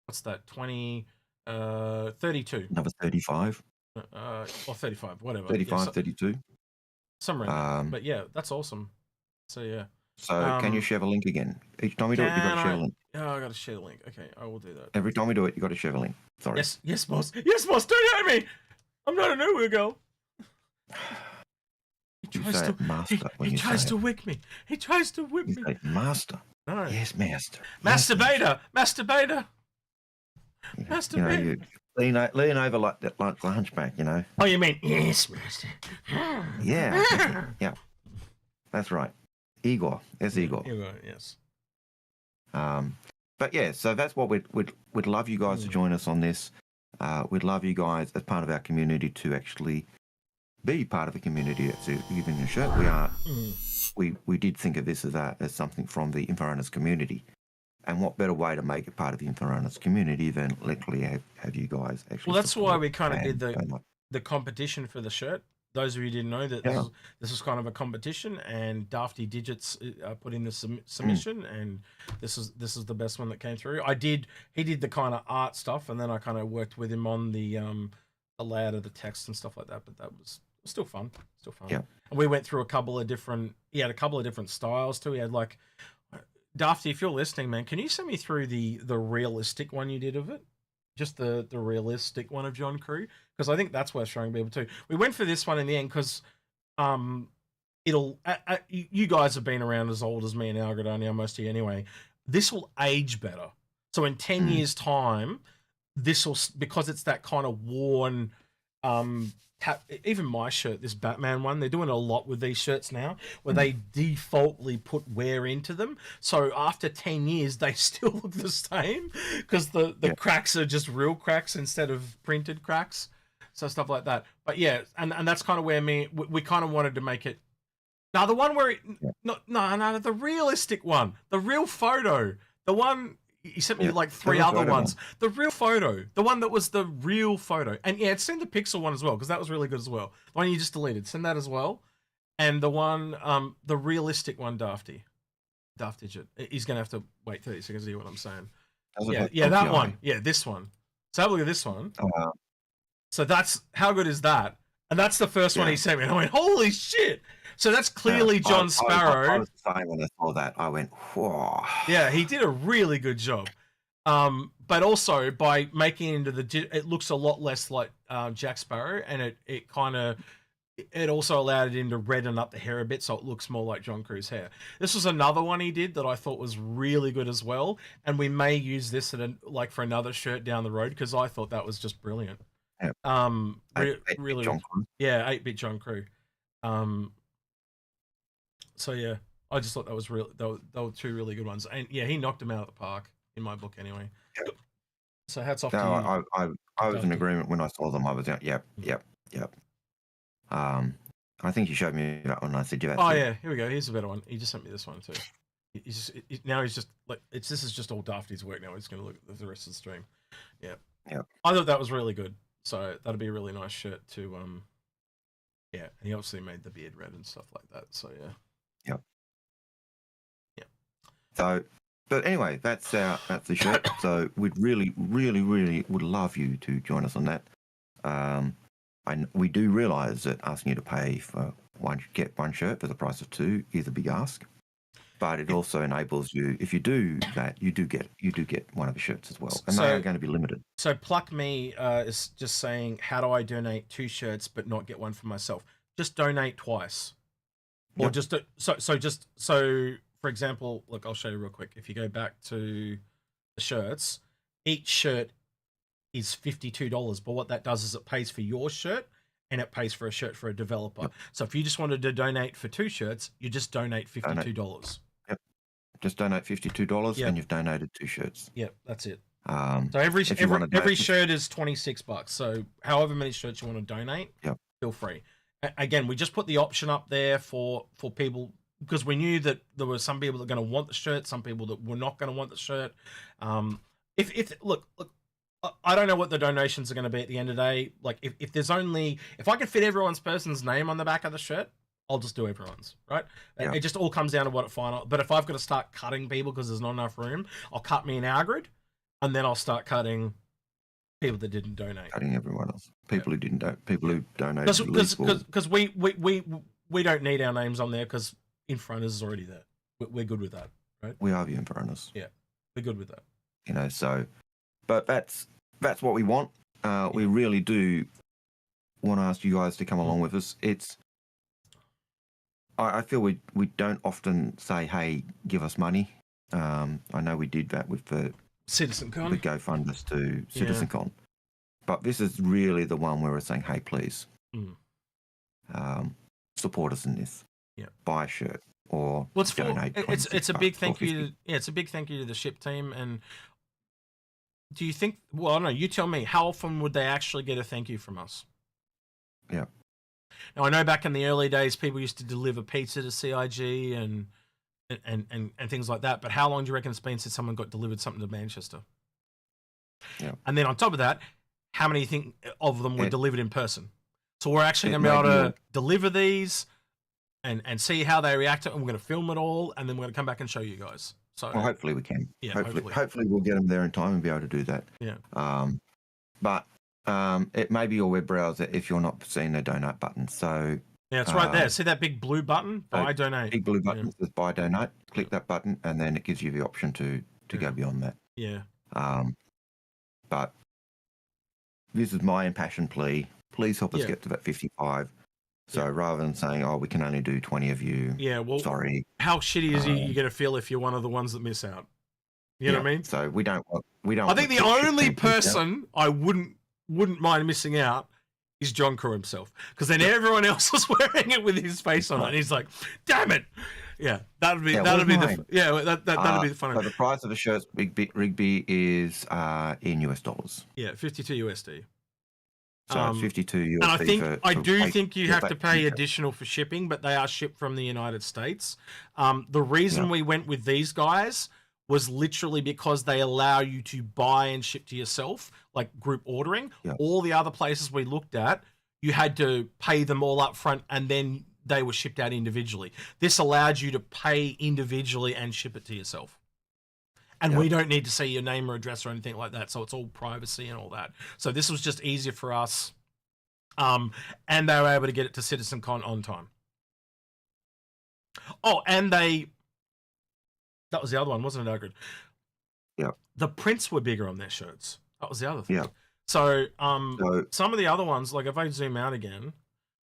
Speaker 1: what's that? 20, 32.
Speaker 2: Another 35.
Speaker 1: Or 35, whatever.
Speaker 2: 35, 32.
Speaker 1: Some range. But yeah, that's awesome. So yeah.
Speaker 2: So can you share the link again? Each time we do it, you got to share the link.
Speaker 1: Oh, I got to share the link. Okay, I will do that.
Speaker 2: Every time we do it, you got to share the link. Sorry.
Speaker 1: Yes, boss. Yes, boss. Don't hurt me. I'm not a nowhere girl. He tries to whip me. He tries to whip me.
Speaker 2: Master.
Speaker 1: No.
Speaker 2: Yes, master.
Speaker 1: Masturbator.
Speaker 2: You lean over like the hunchback,
Speaker 1: Oh, you mean yes, master?
Speaker 2: Yeah. Yeah. That's right. Igor. Yes, Igor.
Speaker 1: Igor, yes.
Speaker 2: But yeah, so that's what we'd love you guys to join us on this. We'd love you guys as part of our community to actually be part of a community that's giving a shirt. We did think of this as something from the Inforunners community. And what better way to make it part of the Inforunners community than literally have you guys actually.
Speaker 1: Well, that's why we kind of did the competition for the shirt. Those of you who didn't know that this was kind of a competition, and Dafty Digits put in the submission, and this is the best one that came through. He did the kind of art stuff, and then I kind of worked with him on the layout of the text and stuff like that. But that was still fun.
Speaker 2: Yeah.
Speaker 1: And we went through a couple of different styles too. He had like, Dafty, if you're listening, man, can you send me through the realistic one you did of it? Just the realistic one of John Crew, because I think that's worth showing people too. We went for this one in the end because you guys have been around as old as me and Algared are now, most of you anyway. This will age better. So in 10 years' time, this will, because it's that kind of worn, even my shirt, this Batman one, they're doing a lot with these shirts now where they defaultly put wear into them. So after 10 years, they still look the same because the cracks are just real cracks instead of printed cracks. So stuff like that. But yeah, and that's kind of where we kind of wanted to make it. Now the one where the realistic one, the real photo, the one. He sent me like 3 other ones. The real photo. The one that was the real photo. And yeah, send the pixel one as well, because that was really good as well. The one you just deleted. Send that as well. And the one, the realistic one, Dafty Digit. He's going to have to wait 30 seconds to hear what I'm saying. That one. Yeah, this one. So have a look at this one.
Speaker 2: Oh, wow.
Speaker 1: So how good is that? And that's the first one he sent me. And I went, holy shit. So that's clearly John Sparrow.
Speaker 2: I was saying when I saw that, I went, whoa.
Speaker 1: Yeah, he did a really good job. But also by making it into it looks a lot less like Jack Sparrow, and it also allowed it in to redden up the hair a bit, so it looks more like John Crew's hair. This was another one he did that I thought was really good as well, and we may use this for another shirt down the road, because I thought that was just brilliant.
Speaker 2: Yep.
Speaker 1: Really,
Speaker 2: John Crew.
Speaker 1: yeah, 8-bit John Crew. So yeah, I just thought that was real. They were two really good ones, and yeah, he knocked them out of the park in my book anyway.
Speaker 2: Yep.
Speaker 1: So hats off to you.
Speaker 2: I was in agreement when I saw them. I was out. Yep. I think you showed me that one. I said, "Yeah."
Speaker 1: Oh yeah, here we go. Here's a better one. He just sent me this one too. Now he's just like this is just all Dafty's work now. He's going to look at the rest of the stream. Yeah. I thought that was really good. So that'd be a really nice shirt to yeah. And he obviously made the beard red and stuff like that. So yeah. Yeah.
Speaker 2: So, but anyway, that's the shirt. So we'd really would love you to join us on that. We do realise that asking you to pay for get one shirt for the price of two is a big ask, but it also enables you. If you do that, you do get one of the shirts as well, and they are going to be limited.
Speaker 1: So Pluck Me is just saying, how do I donate 2 shirts but not get one for myself? Just donate twice, or just so. For example, look, I'll show you real quick. If you go back to the shirts, each shirt is $52, but what that does is it pays for your shirt and it pays for a shirt for a developer. So if you just wanted to donate for 2 shirts, you just donate $52.
Speaker 2: Yep. Just donate $52 and you've donated 2 shirts.
Speaker 1: Yep, that's it. So every shirt is $26. So however many shirts you want to donate, feel free. Again, we just put the option up there for people, because we knew that there were some people that are going to want the shirt, some people that were not going to want the shirt. Look, I don't know what the donations are going to be at the end of the day. Like, if I can fit everyone's person's name on the back of the shirt, I'll just do everyone's, right? It just all comes down to what it final. But if I've got to start cutting people because there's not enough room, I'll cut me an Algared, and then I'll start cutting people that didn't donate.
Speaker 2: Cutting everyone else. People who didn't donate. People who donated.
Speaker 1: Because we don't need our names on there, because Inforunners is already there. We're good with that, right?
Speaker 2: We are the Inforunners.
Speaker 1: Yeah, we're good with that.
Speaker 2: You know, so, but that's what we want. We really do want to ask you guys to come along with us. I feel we don't often say, hey, give us money. I know we did that with the
Speaker 1: citcon,
Speaker 2: the GoFundMe to citcon, but this is really the one where we're saying, hey, please support us in this.
Speaker 1: Yeah,
Speaker 2: buy a shirt or donate.
Speaker 1: It's a big thank you. It's a big thank you to the ship team. And do you think? Well, I don't know. You tell me. How often would they actually get a thank you from us?
Speaker 2: Yeah.
Speaker 1: Now I know back in the early days, people used to deliver pizza to CIG and things like that. But how long do you reckon it's been since someone got delivered something to Manchester?
Speaker 2: Yeah.
Speaker 1: And then on top of that, how many of them were delivered in person? So we're actually going to be able to deliver these and see how they react to it, and we're going to film it all, and then we're going to come back and show you guys. So
Speaker 2: hopefully we can.
Speaker 1: Yeah,
Speaker 2: hopefully we'll get them there in time and be able to do that.
Speaker 1: Yeah.
Speaker 2: But it may be your web browser if you're not seeing the donate button. So
Speaker 1: yeah, it's right there. See that big blue button? Buy donate.
Speaker 2: Big blue button says buy donate. Click that button, and then it gives you the option to go beyond that.
Speaker 1: Yeah.
Speaker 2: But this is my impassioned plea. Please help us get to that 55. So rather than saying, "Oh, we can only do 20 of you," sorry.
Speaker 1: How shitty is you going to feel if you're one of the ones that miss out? You know what I mean?
Speaker 2: So we don't.
Speaker 1: I think the only person I wouldn't mind missing out is John Crew himself, because then everyone else is wearing it with his face on it, and he's like, "Damn it!" Yeah, that'd be the fun.
Speaker 2: So the price of the shirts, Rigby, is in US dollars.
Speaker 1: Yeah, 52 USD.
Speaker 2: So 52 USD.
Speaker 1: And I do think you have to pay additional for shipping, but they are shipped from the United States. The reason we went with these guys was literally because they allow you to buy and ship to yourself, like group ordering.
Speaker 2: Yeah.
Speaker 1: All the other places we looked at, you had to pay them all up front, and then they were shipped out individually. This allowed you to pay individually and ship it to yourself. And we don't need to see your name or address or anything like that. So it's all privacy and all that. So this was just easier for us. And they were able to get it to citcon on time. Oh, and that was the other one, wasn't it, Algared?
Speaker 2: Yep.
Speaker 1: The prints were bigger on their shirts. That was the other thing.
Speaker 2: Yep.
Speaker 1: So,
Speaker 2: So
Speaker 1: some of the other ones, like if I zoom out again,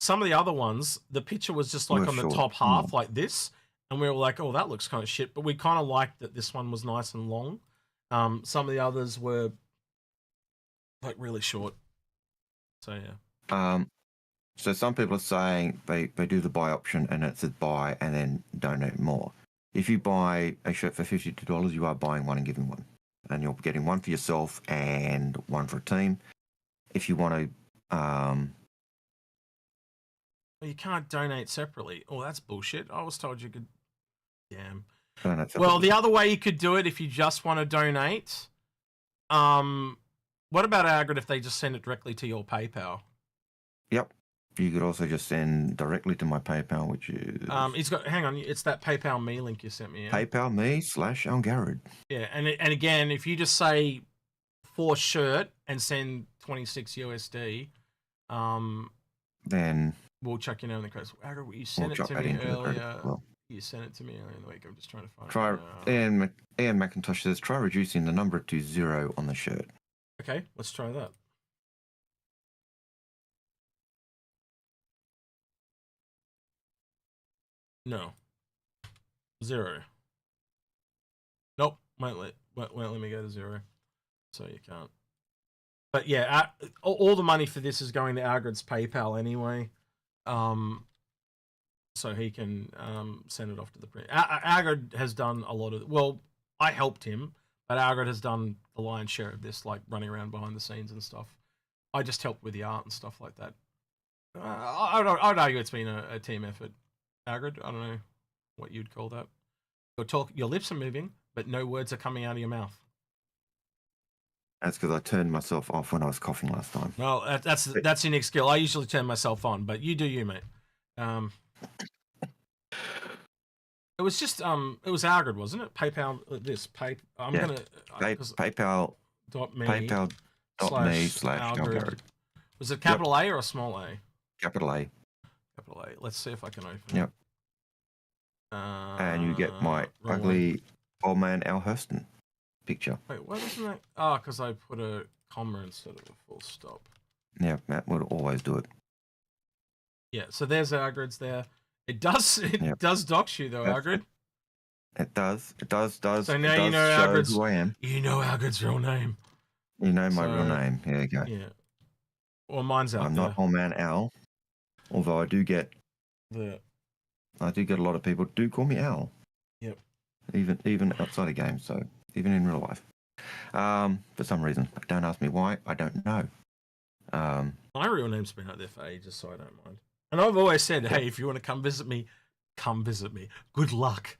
Speaker 1: some of the other ones, the picture was just like
Speaker 2: Were
Speaker 1: on the
Speaker 2: short.
Speaker 1: top half like this. And we were like, oh, that looks kind of shit. But we kind of liked that this one was nice and long. Some of the others were like really short. So, yeah.
Speaker 2: So some people are saying they do the buy option and it says buy and then donate more. If you buy a shirt for $52, you are buying one and giving one. And you're getting one for yourself and one for a team. If you want to...
Speaker 1: You can't donate separately. Oh, that's bullshit. I was told you could... Damn.
Speaker 2: donate
Speaker 1: Well,
Speaker 2: separately.
Speaker 1: the other way you could do it if you just want to donate... what about Algared if they just send it directly to your PayPal?
Speaker 2: Yep. You could also just send directly to my PayPal, which is...
Speaker 1: He's got... Hang on. It's that PayPal me link you sent me. Yeah?
Speaker 2: PayPal me/Algared.
Speaker 1: Yeah, and again, if you just say for shirt and send 26 USD,
Speaker 2: Then
Speaker 1: we'll check your name in the credits. Algared, you sent
Speaker 2: we'll
Speaker 1: it
Speaker 2: drop
Speaker 1: to
Speaker 2: that
Speaker 1: me
Speaker 2: into the credit
Speaker 1: earlier.
Speaker 2: as well.
Speaker 1: You sent it to me earlier in the week. I'm just trying to find
Speaker 2: Try,
Speaker 1: it.
Speaker 2: Ian McIntosh says, try reducing the number to 0 on the shirt.
Speaker 1: Okay, let's try that. No. 0. Nope. Won't let me go to 0. So you can't. But yeah, all the money for this is going to Algared's PayPal anyway. So he can send it off to the print. Algared has done a lot of... Well, I helped him, but Algared has done the lion's share of this, like running around behind the scenes and stuff. I just helped with the art and stuff like that. I'd argue it's been a team effort. Algared, I don't know what you'd call that. Your lips are moving, but no words are coming out of your mouth.
Speaker 2: That's because I turned myself off when I was coughing last time.
Speaker 1: Well, that's your next skill. I usually turn myself on, but you do you, mate. It was just it was Algared, wasn't it? PayPal
Speaker 2: PayPal PayPal.me/Algared.
Speaker 1: Was it capital A or a small A?
Speaker 2: Capital A.
Speaker 1: Capital A. Let's see if I can open it.
Speaker 2: Yep. And you get my ugly old man Al Hurston picture.
Speaker 1: Wait, why doesn't that? Oh, because I put a comma instead of a full stop.
Speaker 2: Yeah, Matt would always do it.
Speaker 1: Yeah, so there's Algared's there. It does dox you though, Algared.
Speaker 2: It does.
Speaker 1: So now you know Algared's
Speaker 2: who I am.
Speaker 1: You know Algared's real name.
Speaker 2: You know my real name. Here you go.
Speaker 1: Yeah. Well, mine's out
Speaker 2: I'm
Speaker 1: there.
Speaker 2: not old man Al, although I do get a lot of people do call me Al.
Speaker 1: Yep.
Speaker 2: Even outside of games, so even in real life. For some reason, don't ask me why. I don't know.
Speaker 1: My real name's been out there for ages, so I don't mind. And I've always said, hey, if you want to come visit me, come visit me. Good luck.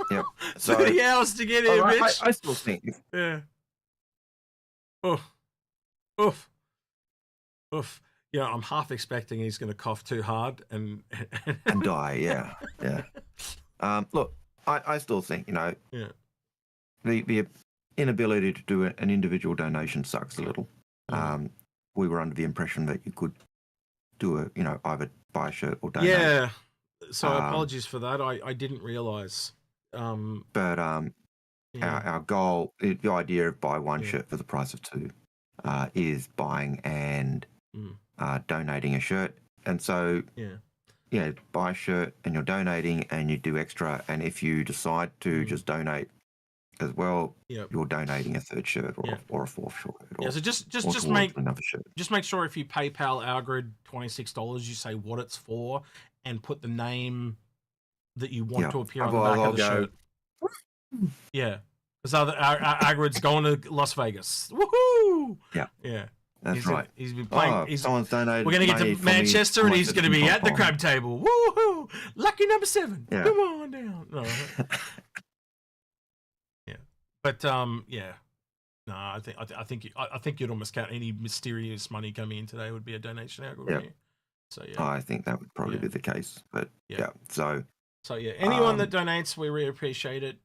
Speaker 2: Yep. So
Speaker 1: 30 hours to get here, bitch.
Speaker 2: I still think.
Speaker 1: Yeah. Oof. You know, I'm half expecting he's going to cough too hard and
Speaker 2: die. Yeah. Look, I still think, you know, the inability to do an individual donation sucks a little. We were under the impression that you could do either buy a shirt or donate.
Speaker 1: Yeah. So apologies for that. I didn't realize.
Speaker 2: But our goal, the idea of buy one shirt for the price of two, is buying and donating a shirt. And so, buy a shirt and you're donating and you do extra. And if you decide to just donate as well, you're donating a third shirt or a fourth shirt.
Speaker 1: So just make another shirt. Just make sure if you PayPal Algared $26, you say what it's for and put the name that you want to appear on the back of the shirt. Yeah, because Algared's going to Las Vegas. Woohoo! Yeah.
Speaker 2: That's right.
Speaker 1: He's been playing.
Speaker 2: Someone's donated.
Speaker 1: We're going to get to Manchester and he's going to be at the crab table. Woohoo! Lucky number 7. Yeah. Come on down. No. But no, I think you'd almost count any mysterious money coming in today would be a donation Algared. So
Speaker 2: I think that would probably be the case. But so
Speaker 1: anyone that donates, we really appreciate it.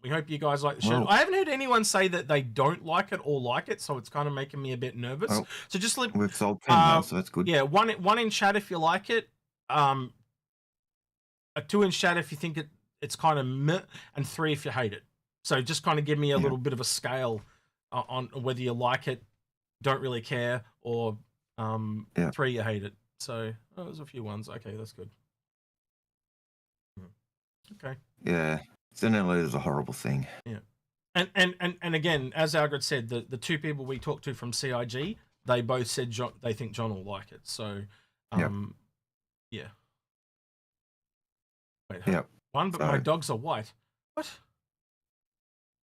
Speaker 1: We hope you guys like the show. I haven't heard anyone say that they don't like it or like it, so it's kind of making me a bit nervous.
Speaker 2: Well,
Speaker 1: so just let
Speaker 2: we've sold 10 now, so that's good.
Speaker 1: Yeah, one in chat if you like it. A 2 in chat if you think it's kind of meh, and 3 if you hate it. So just kind of give me a little bit of a scale on whether you like it, don't really care, or 3 you hate it. So there's a few ones. Okay, that's good. Okay.
Speaker 2: Yeah, Zanella is a horrible thing.
Speaker 1: Yeah. And again, as Algared said, the 2 people we talked to from CIG, they both said they think John will like it. So, yeah. Wait, one, but my dogs are white. What?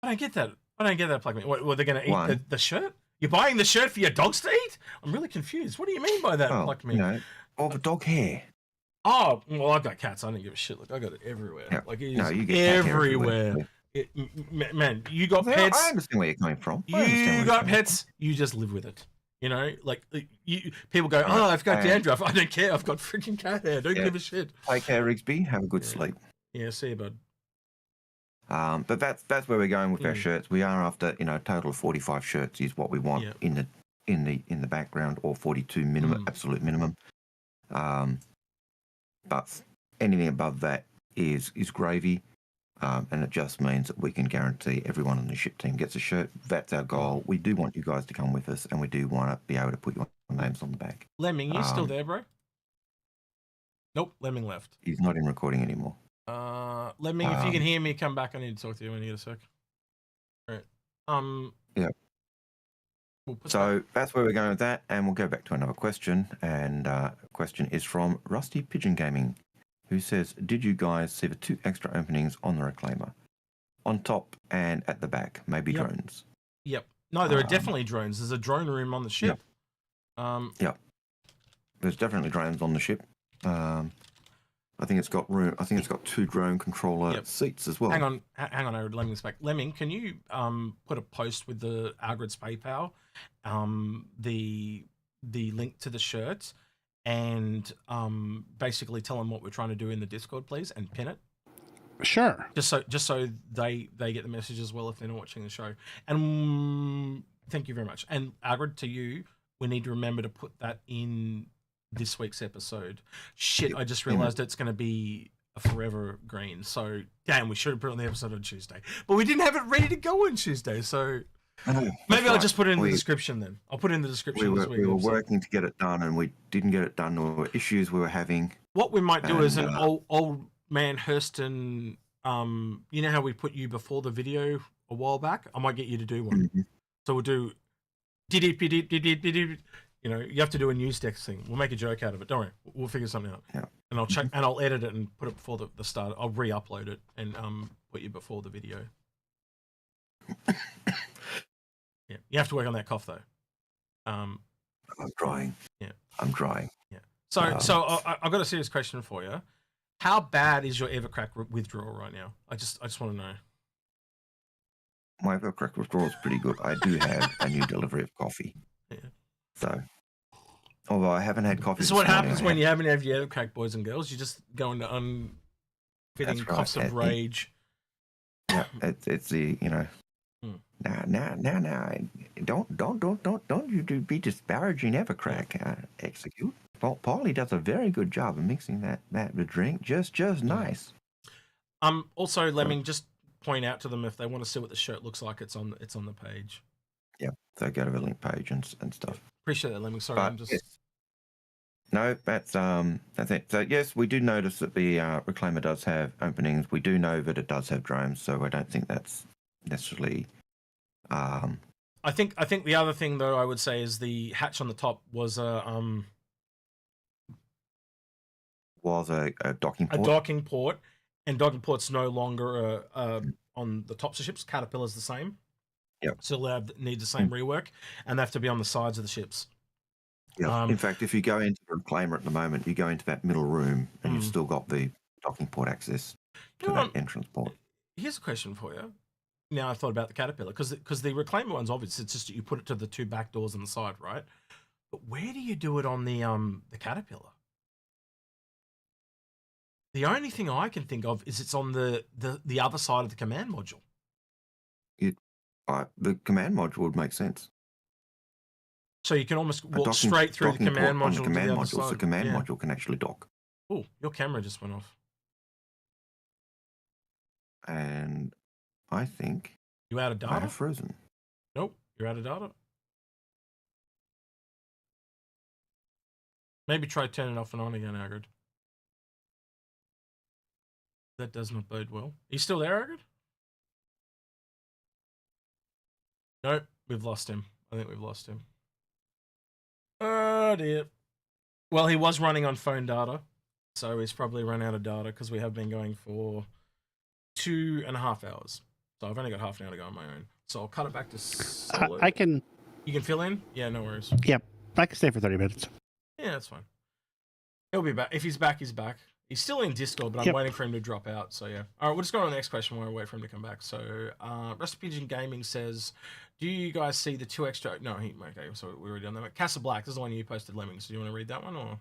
Speaker 1: I don't get that. I don't get that, Plug Me. What, they're going to eat the shirt? You're buying the shirt for your dogs to eat? I'm really confused. What do you mean by that, Plug Me?
Speaker 2: You know, all the dog hair.
Speaker 1: Oh, well, I've got cats. I don't give a shit. Look, I got it everywhere.
Speaker 2: Yeah.
Speaker 1: Like, it is
Speaker 2: you get
Speaker 1: everywhere. Man, you got pets.
Speaker 2: I understand where you're coming from.
Speaker 1: You got pets. You just live with it. You know, like people go, I've got dandruff. I don't care. I've got freaking cat hair. Don't give a shit.
Speaker 2: Take care, Rigsby. Have a good sleep.
Speaker 1: Yeah, see you, bud.
Speaker 2: But that's where we're going with our shirts. We are after, a total of 45 shirts is what we want in the background, or 42 minimum, absolute minimum. But anything above that is gravy. And it just means that we can guarantee everyone on the ship team gets a shirt. That's our goal. We do want you guys to come with us, and we do want to be able to put your names on the back.
Speaker 1: Lemming, you still there, bro? Nope, Lemming left.
Speaker 2: He's not in recording anymore.
Speaker 1: Lemming, if you can hear me, come back. I need to talk to you when you get a sec. All right.
Speaker 2: Yeah. So that's where we're going with that, and we'll go back to another question. And a question is from Rusty Pigeon Gaming, who says, did you guys see the 2 extra openings on the Reclaimer? On top and at the back, maybe drones?
Speaker 1: Yep. No, there are definitely drones. There's a drone room on the ship.
Speaker 2: Yep. There's definitely drones on the ship. I think it's got room. I think it's got 2 drone controller seats as well.
Speaker 1: Hang on, Lemming's back. Lemming, can you put a post with the Algared's PayPal, the link to the shirts, and basically tell them what we're trying to do in the Discord, please, and pin it.
Speaker 3: Sure.
Speaker 1: Just so they get the message as well if they're not watching the show. And thank you very much. And Algared, to you, we need to remember to put that in this week's episode. Shit, I just realized it's going to be a forever green. So damn, we should have put it on the episode on Tuesday, but we didn't have it ready to go on Tuesday. So maybe I'll just put it in the description then. I'll put it in the description.
Speaker 2: We were working to get it done, and we didn't get it done. There were issues we were having.
Speaker 1: What we might do is an old man Hurston. You know how we put you before the video a while back? I might get you to do one. So we'll do. You know, you have to do a news deck thing. We'll make a joke out of it. Don't worry, we'll figure something out.
Speaker 2: Yeah.
Speaker 1: And I'll check and I'll edit it and put it before the start. I'll re-upload it and put you before the video. Yeah, you have to work on that cough though.
Speaker 2: I'm trying.
Speaker 1: Yeah,
Speaker 2: I'm trying.
Speaker 1: Yeah. So I've got a serious question for you. How bad is your Evercrack withdrawal right now? I just want to know.
Speaker 2: My Evercrack withdrawal is pretty good. I do have a new delivery of coffee.
Speaker 1: Yeah.
Speaker 2: So, although I haven't had coffee.
Speaker 1: This is what happens when you haven't had your Evercrack, boys and girls. You just go into unfitting coughs of rage.
Speaker 2: Yeah, it's the Now, don't you be disparaging Evercrack. Execute. Paulie does a very good job of mixing that drink just nice.
Speaker 1: Also, Lemming, just point out to them if they want to see what the shirt looks like. It's on the page.
Speaker 2: Yeah, so go to the link page and stuff.
Speaker 1: Appreciate that, Lemming. Sorry,
Speaker 2: but,
Speaker 1: I'm just.
Speaker 2: Yes. No, that's it. So yes, we do notice that the Reclaimer does have openings. We do know that it does have drones, so I don't think that's necessarily.
Speaker 1: I think the other thing though I would say is the hatch on the top was a
Speaker 2: docking port.
Speaker 1: A docking port, and docking port's no longer on the tops of ships. Caterpillar's the same.
Speaker 2: Yeah.
Speaker 1: Still need the same rework, and they have to be on the sides of the ships.
Speaker 2: Yeah. In fact, if you go into the Reclaimer at the moment, you go into that middle room, and you've still got the docking port access to that entrance port.
Speaker 1: Here's a question for you. Now I thought about the Caterpillar because the Reclaimer one's obvious. It's just that you put it to the 2 back doors on the side, right? But where do you do it on the Caterpillar? The only thing I can think of is it's on the other side of the command module.
Speaker 2: The command module would make sense.
Speaker 1: So you can almost walk straight through the command module.
Speaker 2: The command module, so the command module can actually dock.
Speaker 1: Oh, your camera just went off.
Speaker 2: And I think
Speaker 1: You out of
Speaker 2: I
Speaker 1: data?
Speaker 2: have frozen.
Speaker 1: Nope, you're out of data. Maybe try turning it off and on again, Algared. That does not bode well. Are you still there, Algared? Nope, we've lost him. I think we've lost him. Oh dear. Well, he was running on phone data, so he's probably run out of data because we have been going for 2.5 hours. So I've only got half an hour to go on my own. So I'll cut it back to solid.
Speaker 3: I can.
Speaker 1: You can fill in? Yeah, no worries.
Speaker 3: Yep, I can stay for 30 minutes.
Speaker 1: Yeah, that's fine. He'll be back. If he's back, he's back. He's still in Discord, but I'm waiting for him to drop out. So yeah. All right, we'll just go on to the next question while we wait for him to come back. So Rusty Pigeon Gaming says, do you guys see the 2 extra... No, okay, so we're already on that. Castle Black, this is the one you posted, Lemmings. Do you want to read that one, or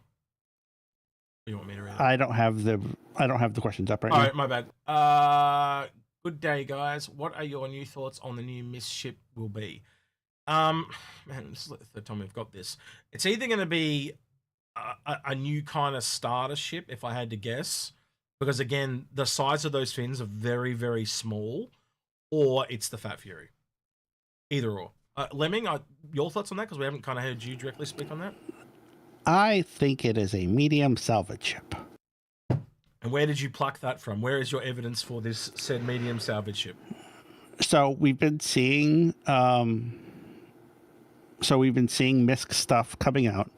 Speaker 1: do you want me to read it?
Speaker 3: I don't have the questions up right now.
Speaker 1: All right, my bad. Good day, guys. What are your new thoughts on the new Mist ship will be? Man, this is the third time we've got this. It's either going to be a new kind of starter ship, if I had to guess, because again, the size of those fins are very, very small, or it's the Fat Fury. Either or. Lemming, your thoughts on that? Because we haven't kind of heard you directly speak on that.
Speaker 3: I think it is a medium salvage ship.
Speaker 1: And where did you pluck that from? Where is your evidence for this said medium salvage ship?
Speaker 3: So we've been seeing, MISC stuff coming out.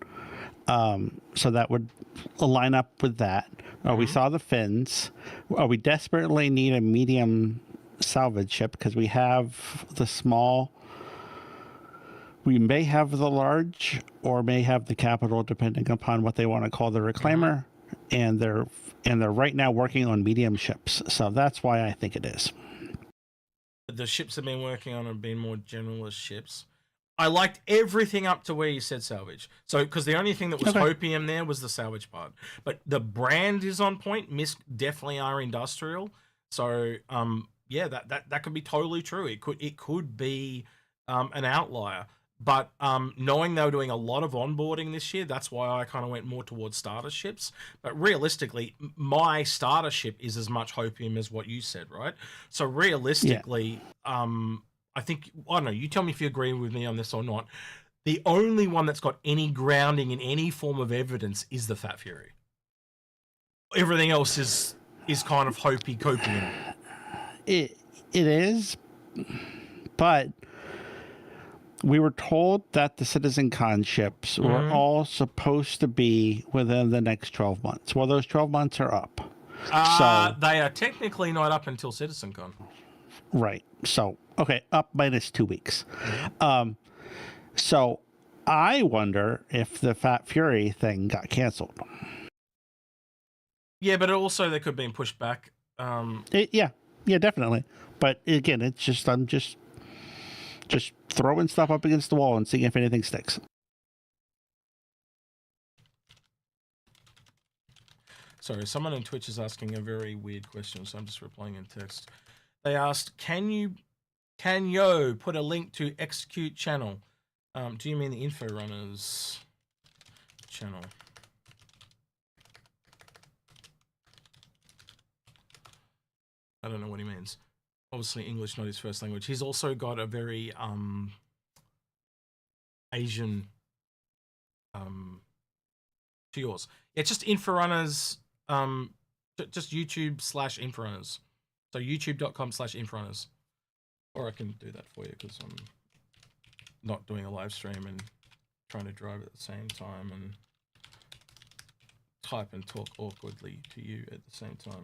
Speaker 3: So that would line up with that. We saw the fins. We desperately need a medium salvage ship because we have the small. We may have the large or may have the capital, depending upon what they want to call the reclaimer. And they're right now working on medium ships. So that's why I think it is.
Speaker 1: The ships I've been working on have been more generalist ships. I liked everything up to where you said salvage. So, because the only thing that was hopium there was the salvage part. But the brand is on point. MISC definitely are industrial. So, yeah, that could be totally true. It could be an outlier. But knowing they were doing a lot of onboarding this year, that's why I kind of went more towards starter ships. But realistically, my starter ship is as much hopium as what you said, right? So realistically, I think, I don't know, you tell me if you agree with me on this or not. The only one that's got any grounding in any form of evidence is the Fat Fury. Everything else is kind of hopey-copey.
Speaker 3: It is, but we were told that the citizcon ships were all supposed to be within the next 12 months. Well, those 12 months are up. So
Speaker 1: they are technically not up until citizcon.
Speaker 3: Right. So, okay, up minus 2 weeks. So I wonder if the Fat Fury thing got canceled.
Speaker 1: Yeah, but also they could have been pushed back.
Speaker 3: Yeah, definitely. But again, it's just, I'm just throwing stuff up against the wall and seeing if anything sticks.
Speaker 1: Sorry, someone on Twitch is asking a very weird question, so I'm just replying in text. They asked, can you put a link to Execute channel? Do you mean the Inforunners channel? I don't know what he means. Obviously English not his first language. He's also got a very Asian to yours. It's just Inforunners, just YouTube/Inforunners. So youtube.com/Inforunners. Or I can do that for you because I'm not doing a live stream and trying to drive at the same time and type and talk awkwardly to you at the same time.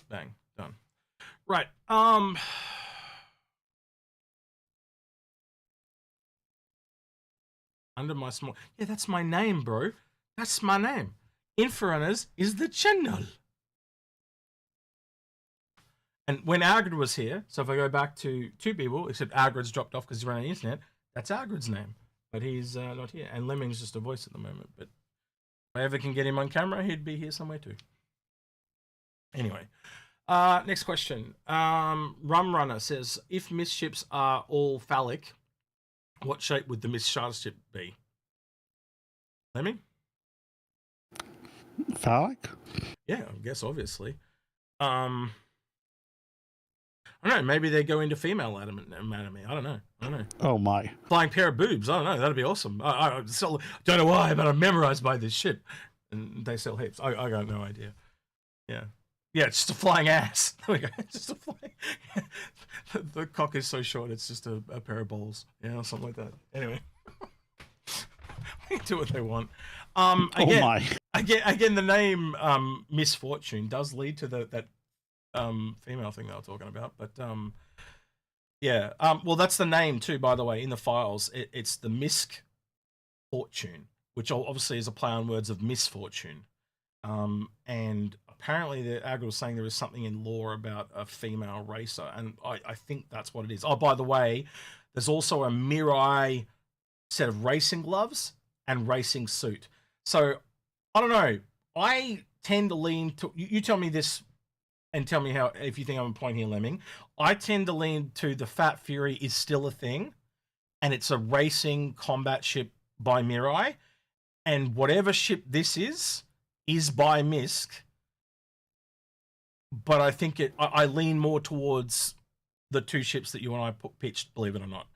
Speaker 1: Bang, done. Right. Under my small... Yeah, that's my name, bro. That's my name. Inforunners is the channel. And when Algared was here, so if I go back to two people, except Algared's dropped off because he's running the internet, that's Algared's name. But he's not here. And Lemming's just a voice at the moment. But if I ever can get him on camera, he'd be here somewhere too. Anyway. Next question. Rum Runner says, if Mist ships are all phallic, what shape would the Mist charter ship be? Lemming?
Speaker 3: Phallic?
Speaker 1: Yeah, I guess obviously. I don't know. Maybe they go into female anatomy. I don't know.
Speaker 3: Oh my!
Speaker 1: Flying pair of boobs. I don't know. That'd be awesome. I still don't know why, but I'm memorized by this ship, and they sell heaps. I got no idea. Yeah. Yeah, it's just a flying ass. There we go. It's just a flying. The cock is so short. It's just a pair of balls. Yeah, or something like that. Anyway, they do what they want. Again,
Speaker 3: oh my!
Speaker 1: Again, the name Misfortune does lead to that female thing that I was talking about. But yeah. Well, that's the name too, by the way. In the files, it's the Misc Fortune, which obviously is a play on words of misfortune. And apparently the Algared was saying there is something in lore about a female racer, and I think that's what it is. Oh, by the way, there's also a Mirai set of racing gloves and racing suit. So I don't know. I tend to lean to you tell me this and tell me how if you think I'm on point here, Lemming. I tend to lean to the Fat Fury is still a thing, and it's a racing combat ship by Mirai, and whatever ship this is by Misc, but I think I lean more towards the two ships that you and I pitched, believe it or not.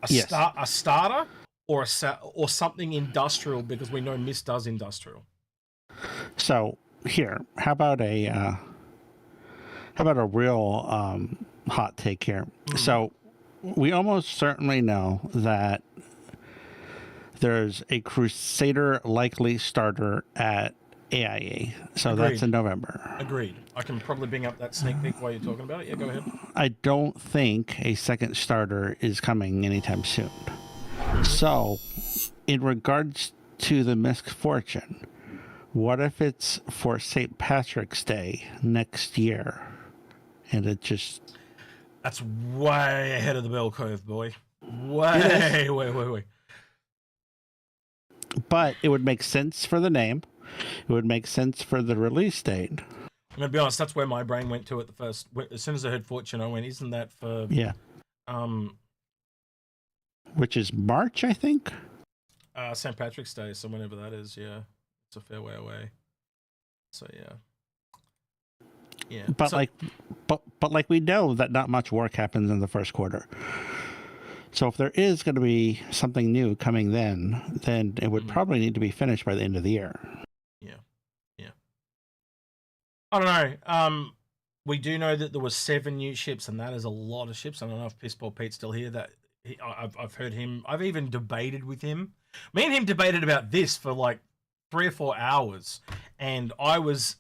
Speaker 1: A starter or something industrial, because we know Misc does industrial.
Speaker 3: So here, how about a real hot take here? So we almost certainly know that there's a Crusader likely starter at AIA, so
Speaker 1: Agreed.
Speaker 3: That's in November.
Speaker 1: Agreed. I can probably bring up that sneak peek while you're talking about it. Yeah, go ahead.
Speaker 3: I don't think a second starter is coming anytime soon. So, in regards to the Misfortune, what if it's for St. Patrick's Day next year, and it just...
Speaker 1: That's way ahead of the bell curve, boy. Way.
Speaker 3: But it would make sense for the name. It would make sense for the release date.
Speaker 1: I'm going to be honest, that's where my brain went to at the first. As soon as I heard Fortune, I went, isn't that for...
Speaker 3: Yeah. Which is March, I think?
Speaker 1: St. Patrick's Day, so whenever that is, yeah. It's a fair way away. So, yeah. Yeah.
Speaker 3: But like we know that not much work happens in the first quarter. So if there is going to be something new coming then it would probably need to be finished by the end of the year. Yeah.
Speaker 1: I don't know. We do know that there was 7 new ships, and that is a lot of ships. I don't know if Pissball Pete's still here. I've heard him. I've even debated with him. Me and him debated about this for like 3 or 4 hours, and I was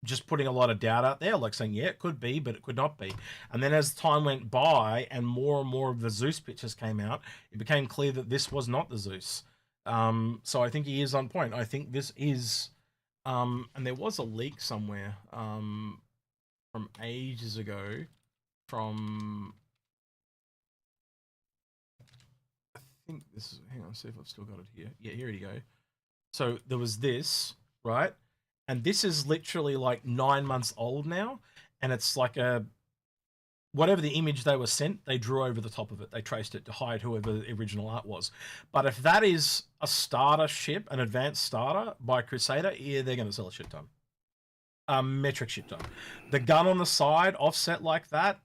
Speaker 1: just putting a lot of doubt out there, like saying, yeah, it could be, but it could not be. And then as time went by and more of the Zeus pictures came out, it became clear that this was not the Zeus. So I think he is on point. I think this is, and there was a leak somewhere from ages ago from, I think this is, hang on, see if I've still got it here. Yeah, here you go. So there was this, right? And this is literally like 9 months old now. And it's like whatever the image they were sent, they drew over the top of it. They traced it to hide whoever the original art was. But if that is a starter ship, an advanced starter by Crusader, yeah, they're going to sell a shit ton. A metric shit ton. The gun on the side offset like that,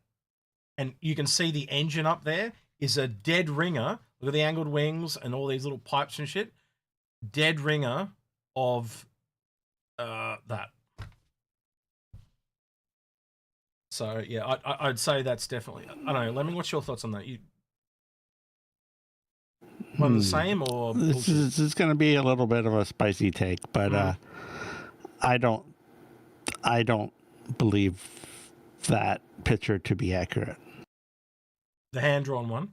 Speaker 1: and you can see the engine up there, is a dead ringer. Look at the angled wings and all these little pipes and shit. Dead ringer of that. So yeah, I'd say that's definitely. I don't know, Lemming, what's your thoughts on that? You the same, or
Speaker 3: this is going to be a little bit of a spicy take, but I don't believe that picture to be accurate.
Speaker 1: The hand-drawn one?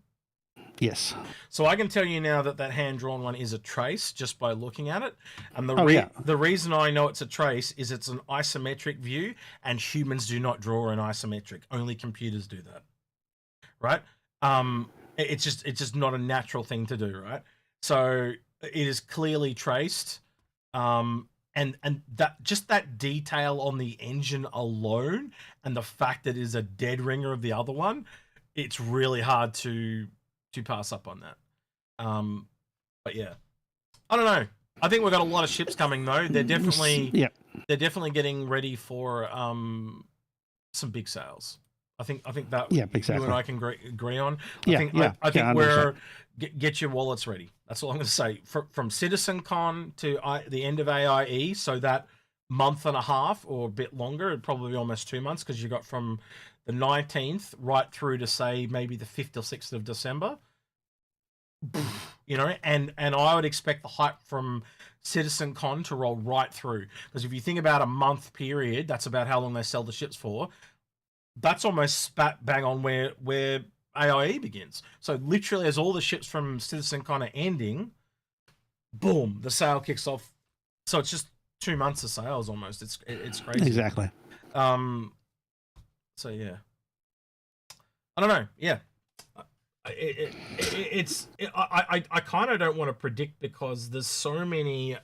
Speaker 3: Yes.
Speaker 1: So I can tell you now that hand-drawn one is a trace just by looking at it. And the reason I know it's a trace is it's an isometric view, and humans do not draw an isometric. Only computers do that. Right? It's just not a natural thing to do, right? So it is clearly traced. And that just that detail on the engine alone, and the fact that it is a dead ringer of the other one, it's really hard to pass up on that. But yeah, I don't know. I think we've got a lot of ships coming though. They're definitely getting ready for some big sales. I think that
Speaker 3: exactly.
Speaker 1: you and I can agree on.
Speaker 3: I
Speaker 1: think
Speaker 3: 100%.
Speaker 1: we're get your wallets ready. That's all I'm going to say. From CitizenCon to the end of AIE, so that month and a half or a bit longer, it'd probably be almost 2 months, because you got from the 19th right through to say maybe the 5th or 6th of December. You know, and I would expect the hype from CitizenCon to roll right through, because if you think about a month period, that's about how long they sell the ships for. That's almost spat bang on where AIE begins. So literally, as all the ships from CitizenCon are ending, boom, the sale kicks off. So it's just 2 months of sales almost. It's crazy.
Speaker 3: Exactly.
Speaker 1: So yeah, I don't know. Yeah. I kind of don't want to predict, because there's so many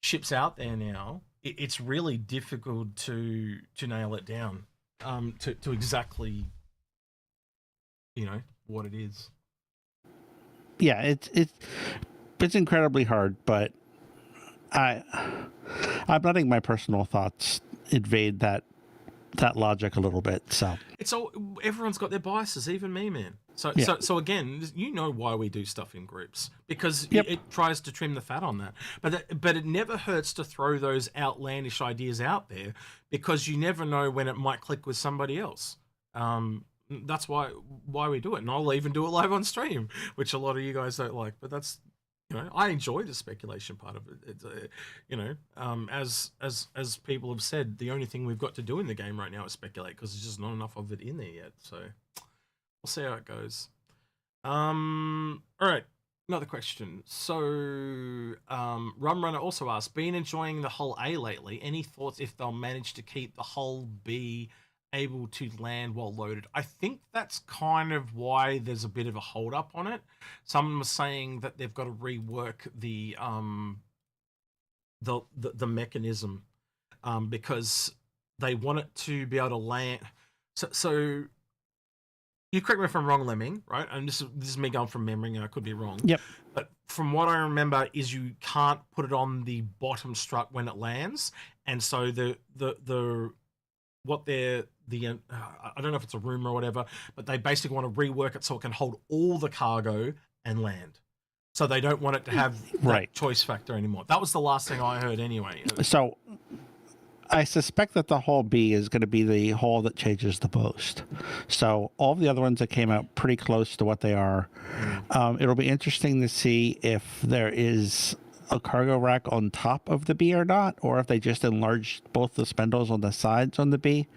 Speaker 1: ships out there now. It's really difficult to nail it down to exactly, you know, what it is.
Speaker 3: Yeah, it's incredibly hard, but I'm letting my personal thoughts invade that logic a little bit. So
Speaker 1: it's all, everyone's got their biases, even me, man. So again, you know why we do stuff in groups, because it tries to trim the fat on that. But it never hurts to throw those outlandish ideas out there, because you never know when it might click with somebody else. That's why we do it, and I'll even do it live on stream, which a lot of you guys don't like. But that's, you know, I enjoy the speculation part of it. It's, you know, as people have said, the only thing we've got to do in the game right now is speculate, because there's just not enough of it in there yet. So we'll see how it goes. All right, another question. So Rum Runner also asked, been enjoying the hull A lately. Any thoughts if they'll manage to keep the hull B able to land while loaded? I think that's kind of why there's a bit of a hold up on it. Someone was saying that they've got to rework the mechanism, because they want it to be able to land. So you correct me if I'm wrong, Lemming, right? And this is me going from memory, and I could be wrong.
Speaker 3: Yep.
Speaker 1: But from what I remember is you can't put it on the bottom strut when it lands, and so I don't know if it's a rumor or whatever, but they basically want to rework it so it can hold all the cargo and land. So they don't want it to have that choice factor anymore. That was the last thing I heard anyway. So
Speaker 3: I suspect that the hull B is going to be the hull that changes the most. So all the other ones that came out pretty close to what they are. It'll be interesting to see if there is a cargo rack on top of the B or not, or if they just enlarged both the spindles on the sides on the B.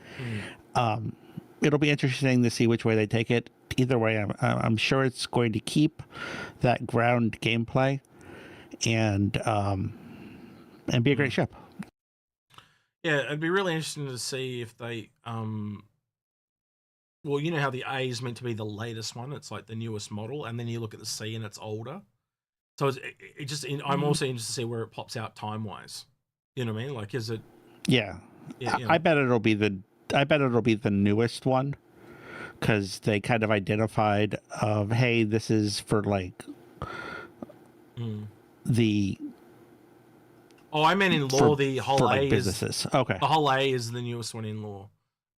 Speaker 3: It'll be interesting to see which way they take it. Either way, I'm sure it's going to keep that ground gameplay and be a great ship.
Speaker 1: Yeah, it'd be really interesting to see if they well, you know how the A is meant to be the latest one, it's like the newest model, and then you look at the C and it's older. So I'm also interested to see where it pops out time wise. You know what I mean? Like, is it?
Speaker 3: Yeah, you know. I bet it'll be the newest one, because they kind of identified of, hey, this is for like the.
Speaker 1: Oh, I meant in law. The whole
Speaker 3: for,
Speaker 1: A
Speaker 3: like, businesses.
Speaker 1: is
Speaker 3: okay.
Speaker 1: The whole A is the newest one in law.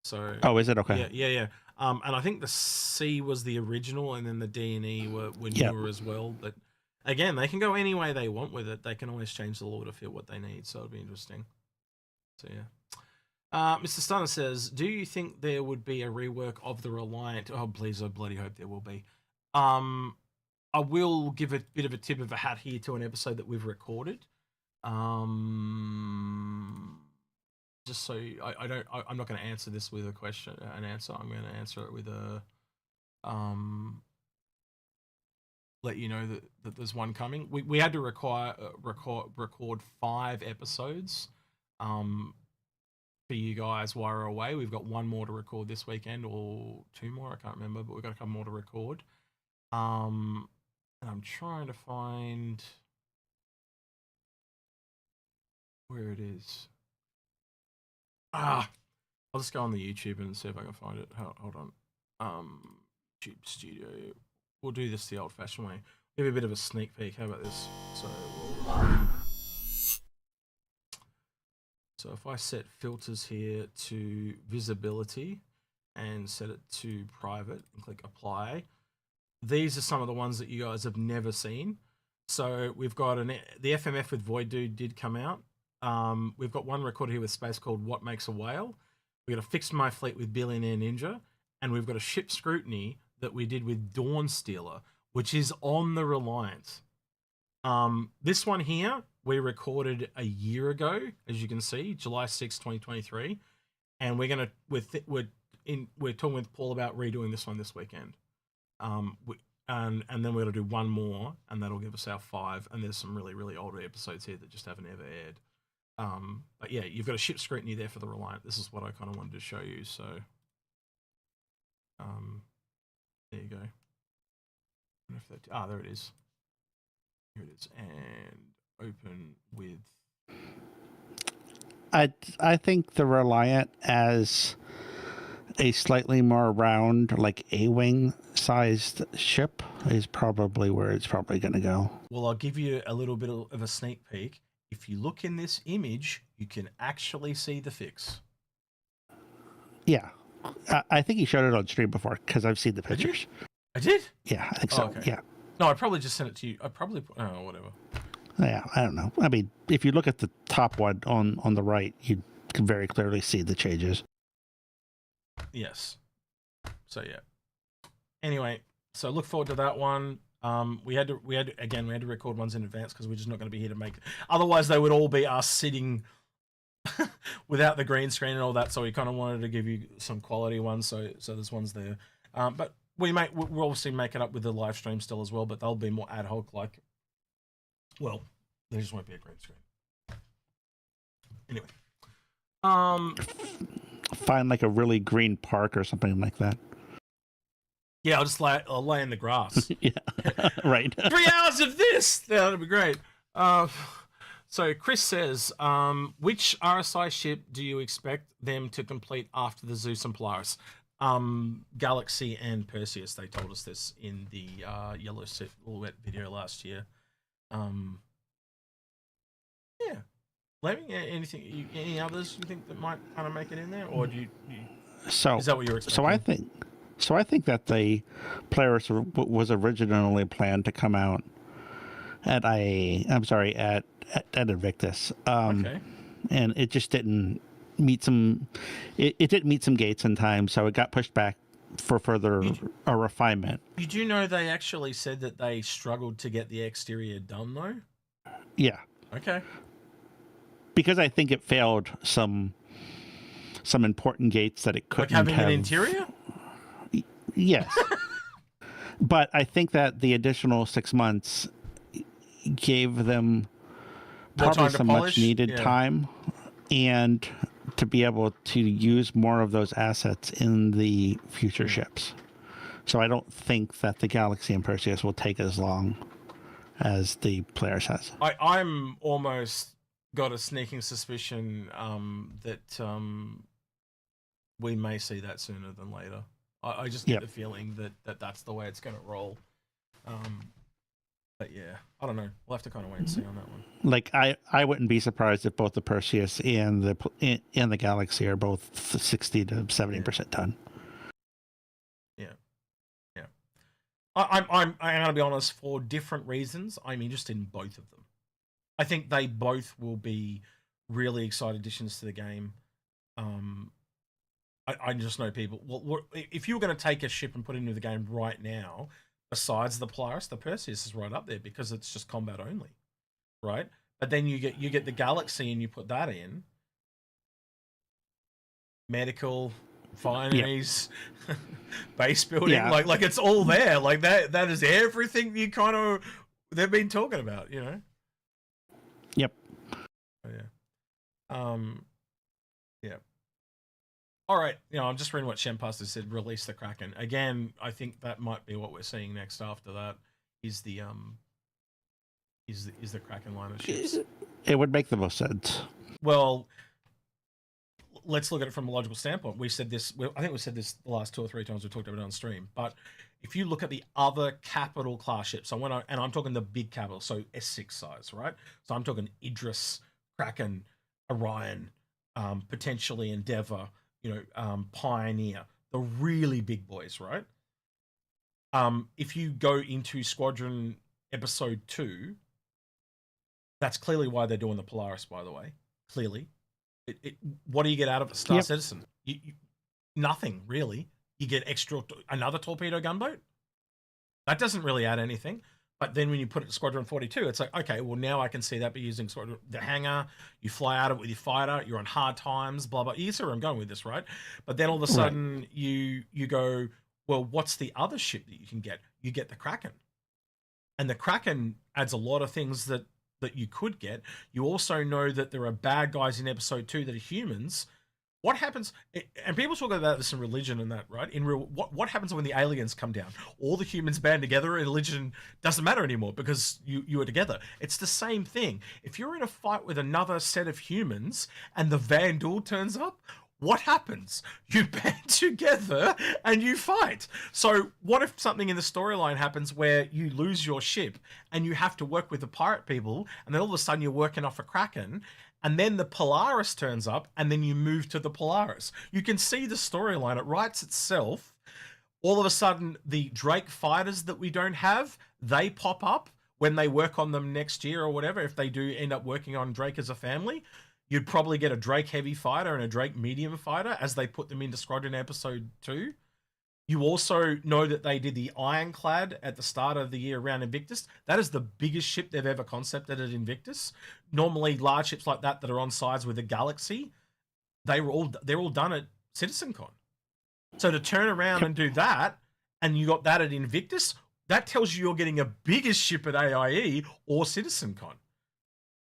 Speaker 1: So.
Speaker 3: Oh, is it okay?
Speaker 1: Yeah. And I think the C was the original, and then the D and E were newer as well. But again, they can go any way they want with it. They can always change the law to fit what they need. So it'll be interesting. So yeah. Mr. Stunner says, do you think there would be a rework of the Reliant? Oh, please, I bloody hope there will be. I will give a bit of a tip of a hat here to an episode that we've recorded. Just so I'm not going to answer this with an answer. I'm going to answer it with a, let you know that there's one coming. We had to record 5 episodes, for you guys while we're away. We've got 1 more to record this weekend, or 2 more, I can't remember, but we've got a couple more to record. And I'm trying to find where it is. I'll just go on the YouTube and see if I can find it. Hold on. YouTube Studio. We'll do this the old-fashioned way. Give you a bit of a sneak peek. How about this? So if I set filters here to visibility and set it to private and click apply. These are some of the ones that you guys have never seen. So we've got the FMF with Void Dude did come out. We've got one recorded here with space called What Makes a Whale. We've got a Fix My Fleet with Billionaire Ninja. And we've got a Ship Scrutiny that we did with Dawn Stealer, which is on the Reliance. This one here, we recorded a year ago, as you can see, July 6, 2023. And we're talking with Paul about redoing this one this weekend. And then we're going to do one more, and that'll give us our 5. And there's some really, really older episodes here that just haven't ever aired. But yeah, you've got a Ship Scrutiny there for the Reliant. This is what I kind of wanted to show you. So, there you go. There it is. Here it is, and open with.
Speaker 3: I think the Reliant as a slightly more round, like A-wing sized ship is probably where it's probably going to go.
Speaker 1: Well, I'll give you a little bit of a sneak peek. If you look in this image, you can actually see the fix.
Speaker 3: Yeah. I think he showed it on stream before because I've seen the pictures.
Speaker 1: I did?
Speaker 3: Yeah, I think so.
Speaker 1: Okay.
Speaker 3: Yeah.
Speaker 1: No, I probably just sent it to you. I probably, whatever.
Speaker 3: Yeah, I don't know. I mean, if you look at the top one on the right, you can very clearly see the changes.
Speaker 1: Yes. So yeah. Anyway, so look forward to that one. We had to record ones in advance because we're just not going to be here to make it. Otherwise, they would all be us sitting without the green screen and all that. So we kind of wanted to give you some quality ones. So there's ones there. But we'll obviously make it up with the live stream still as well. But they'll be more ad hoc. Like, well, there just won't be a green screen. Anyway.
Speaker 3: Find like a really green park or something like that.
Speaker 1: Yeah, I'll lay in the grass.
Speaker 3: Yeah, right.
Speaker 1: 3 hours of this. Yeah, that'd be great. So Chris says, which RSI ship do you expect them to complete after the Zeus and Polaris? Galaxy and Perseus. They told us this in the Yellow Silhouette video last year. Yeah. Lemming, any others you think that might kind of make it in there, or is that what you're expecting? So I think
Speaker 3: that the Polaris was originally planned to come out at Invictus.
Speaker 1: Okay.
Speaker 3: And it just didn't meet some. It didn't meet some gates in time, so it got pushed back for further refinement.
Speaker 1: You do know they actually said that they struggled to get the exterior done, though.
Speaker 3: Yeah.
Speaker 1: Okay.
Speaker 3: Because I think it failed some important gates that it couldn't
Speaker 1: having
Speaker 3: have.
Speaker 1: An interior?
Speaker 3: Yes. But I think that the additional 6 months gave them probably some much needed time and to be able to use more of those assets in the future ships. So I don't think that the Galaxy and Perseus will take as long as the Polaris has.
Speaker 1: I'm almost got a sneaking suspicion that we may see that sooner than later. I just get the feeling that that's the way it's going to roll. But yeah, I don't know. We'll have to kind of wait and see on that one.
Speaker 3: Like I wouldn't be surprised if both the Perseus and the Galaxy are both 60 to 70% done.
Speaker 1: Yeah. I'm gonna be honest, for different reasons, I'm interested in both of them. I think they both will be really exciting additions to the game. I just know people. Well, if you were going to take a ship and put it into the game right now, besides the Polaris, the Perseus is right up there because it's just combat only, right? But then you get the Galaxy and you put that in medical, fineries, base building, like it's all there. Like that is everything they've been talking about, you know.
Speaker 3: Yep.
Speaker 1: Oh, yeah. Yeah. All right. I'm just reading what Shenpaster said. Release the Kraken again. I think that might be what we're seeing next. After that, is the Kraken line of ships.
Speaker 3: It would make the most sense.
Speaker 1: Well, let's look at it from a logical standpoint. We said this. I think we said this the last 2 or 3 times we talked about it on stream. But if you look at the other capital class ships, I'm talking the big capital, so S6 size, right? So I'm talking Idris, Kraken, Orion, potentially Endeavour, Pioneer. the really big boys, right? If you go into Squadron Episode 2, that's clearly why they're doing the Polaris, by the way. Clearly. What do you get out of a Star Citizen? Nothing, really. You get another torpedo gunboat? That doesn't really add anything. But then when you put it to Squadron 42, it's like, okay, well, now I can see that by using the hangar. You fly out of it with your fighter. You're on hard times, blah, blah. You see where I'm going with this, right? But then all of a sudden, you go, well, what's the other ship that you can get? You get the Kraken. And the Kraken adds a lot of things that you could get. You also know that there are bad guys in Episode 2 that are humans. What happens, and people talk about this in religion and that, right? In real, what happens when the aliens come down? All the humans band together, and religion doesn't matter anymore because you are together. It's the same thing. If you're in a fight with another set of humans and the Vandal turns up, what happens? You band together and you fight. So what if something in the storyline happens where you lose your ship and you have to work with the pirate people, and then all of a sudden you're working off a Kraken, and then the Polaris turns up, and then you move to the Polaris. You can see the storyline. It writes itself. All of a sudden, the Drake fighters that we don't have, they pop up when they work on them next year or whatever. If they do end up working on Drake as a family, you'd probably get a Drake heavy fighter and a Drake medium fighter as they put them into Squadron Episode 2. You also know that they did the Ironclad at the start of the year around Invictus. That is the biggest ship they've ever concepted at Invictus. Normally, large ships like that are on sides with the Galaxy, they're all done at CitizenCon. So to turn around and do that, and you got that at Invictus, that tells you you're getting a bigger ship at AIE or CitizenCon.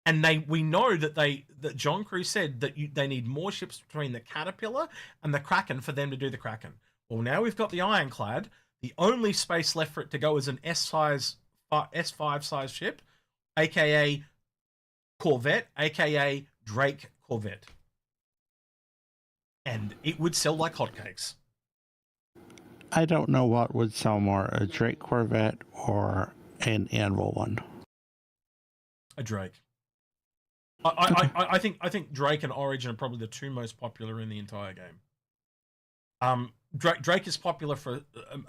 Speaker 1: And we know that John Crew said that they need more ships between the Caterpillar and the Kraken for them to do the Kraken. Well, now we've got the Ironclad. The only space left for it to go is an S5 size ship, aka Corvette, aka Drake Corvette. And it would sell like hotcakes.
Speaker 3: I don't know what would sell more, a Drake Corvette or an Anvil one.
Speaker 1: A Drake. I think Drake and Origin are probably the two most popular in the entire game. Drake is popular for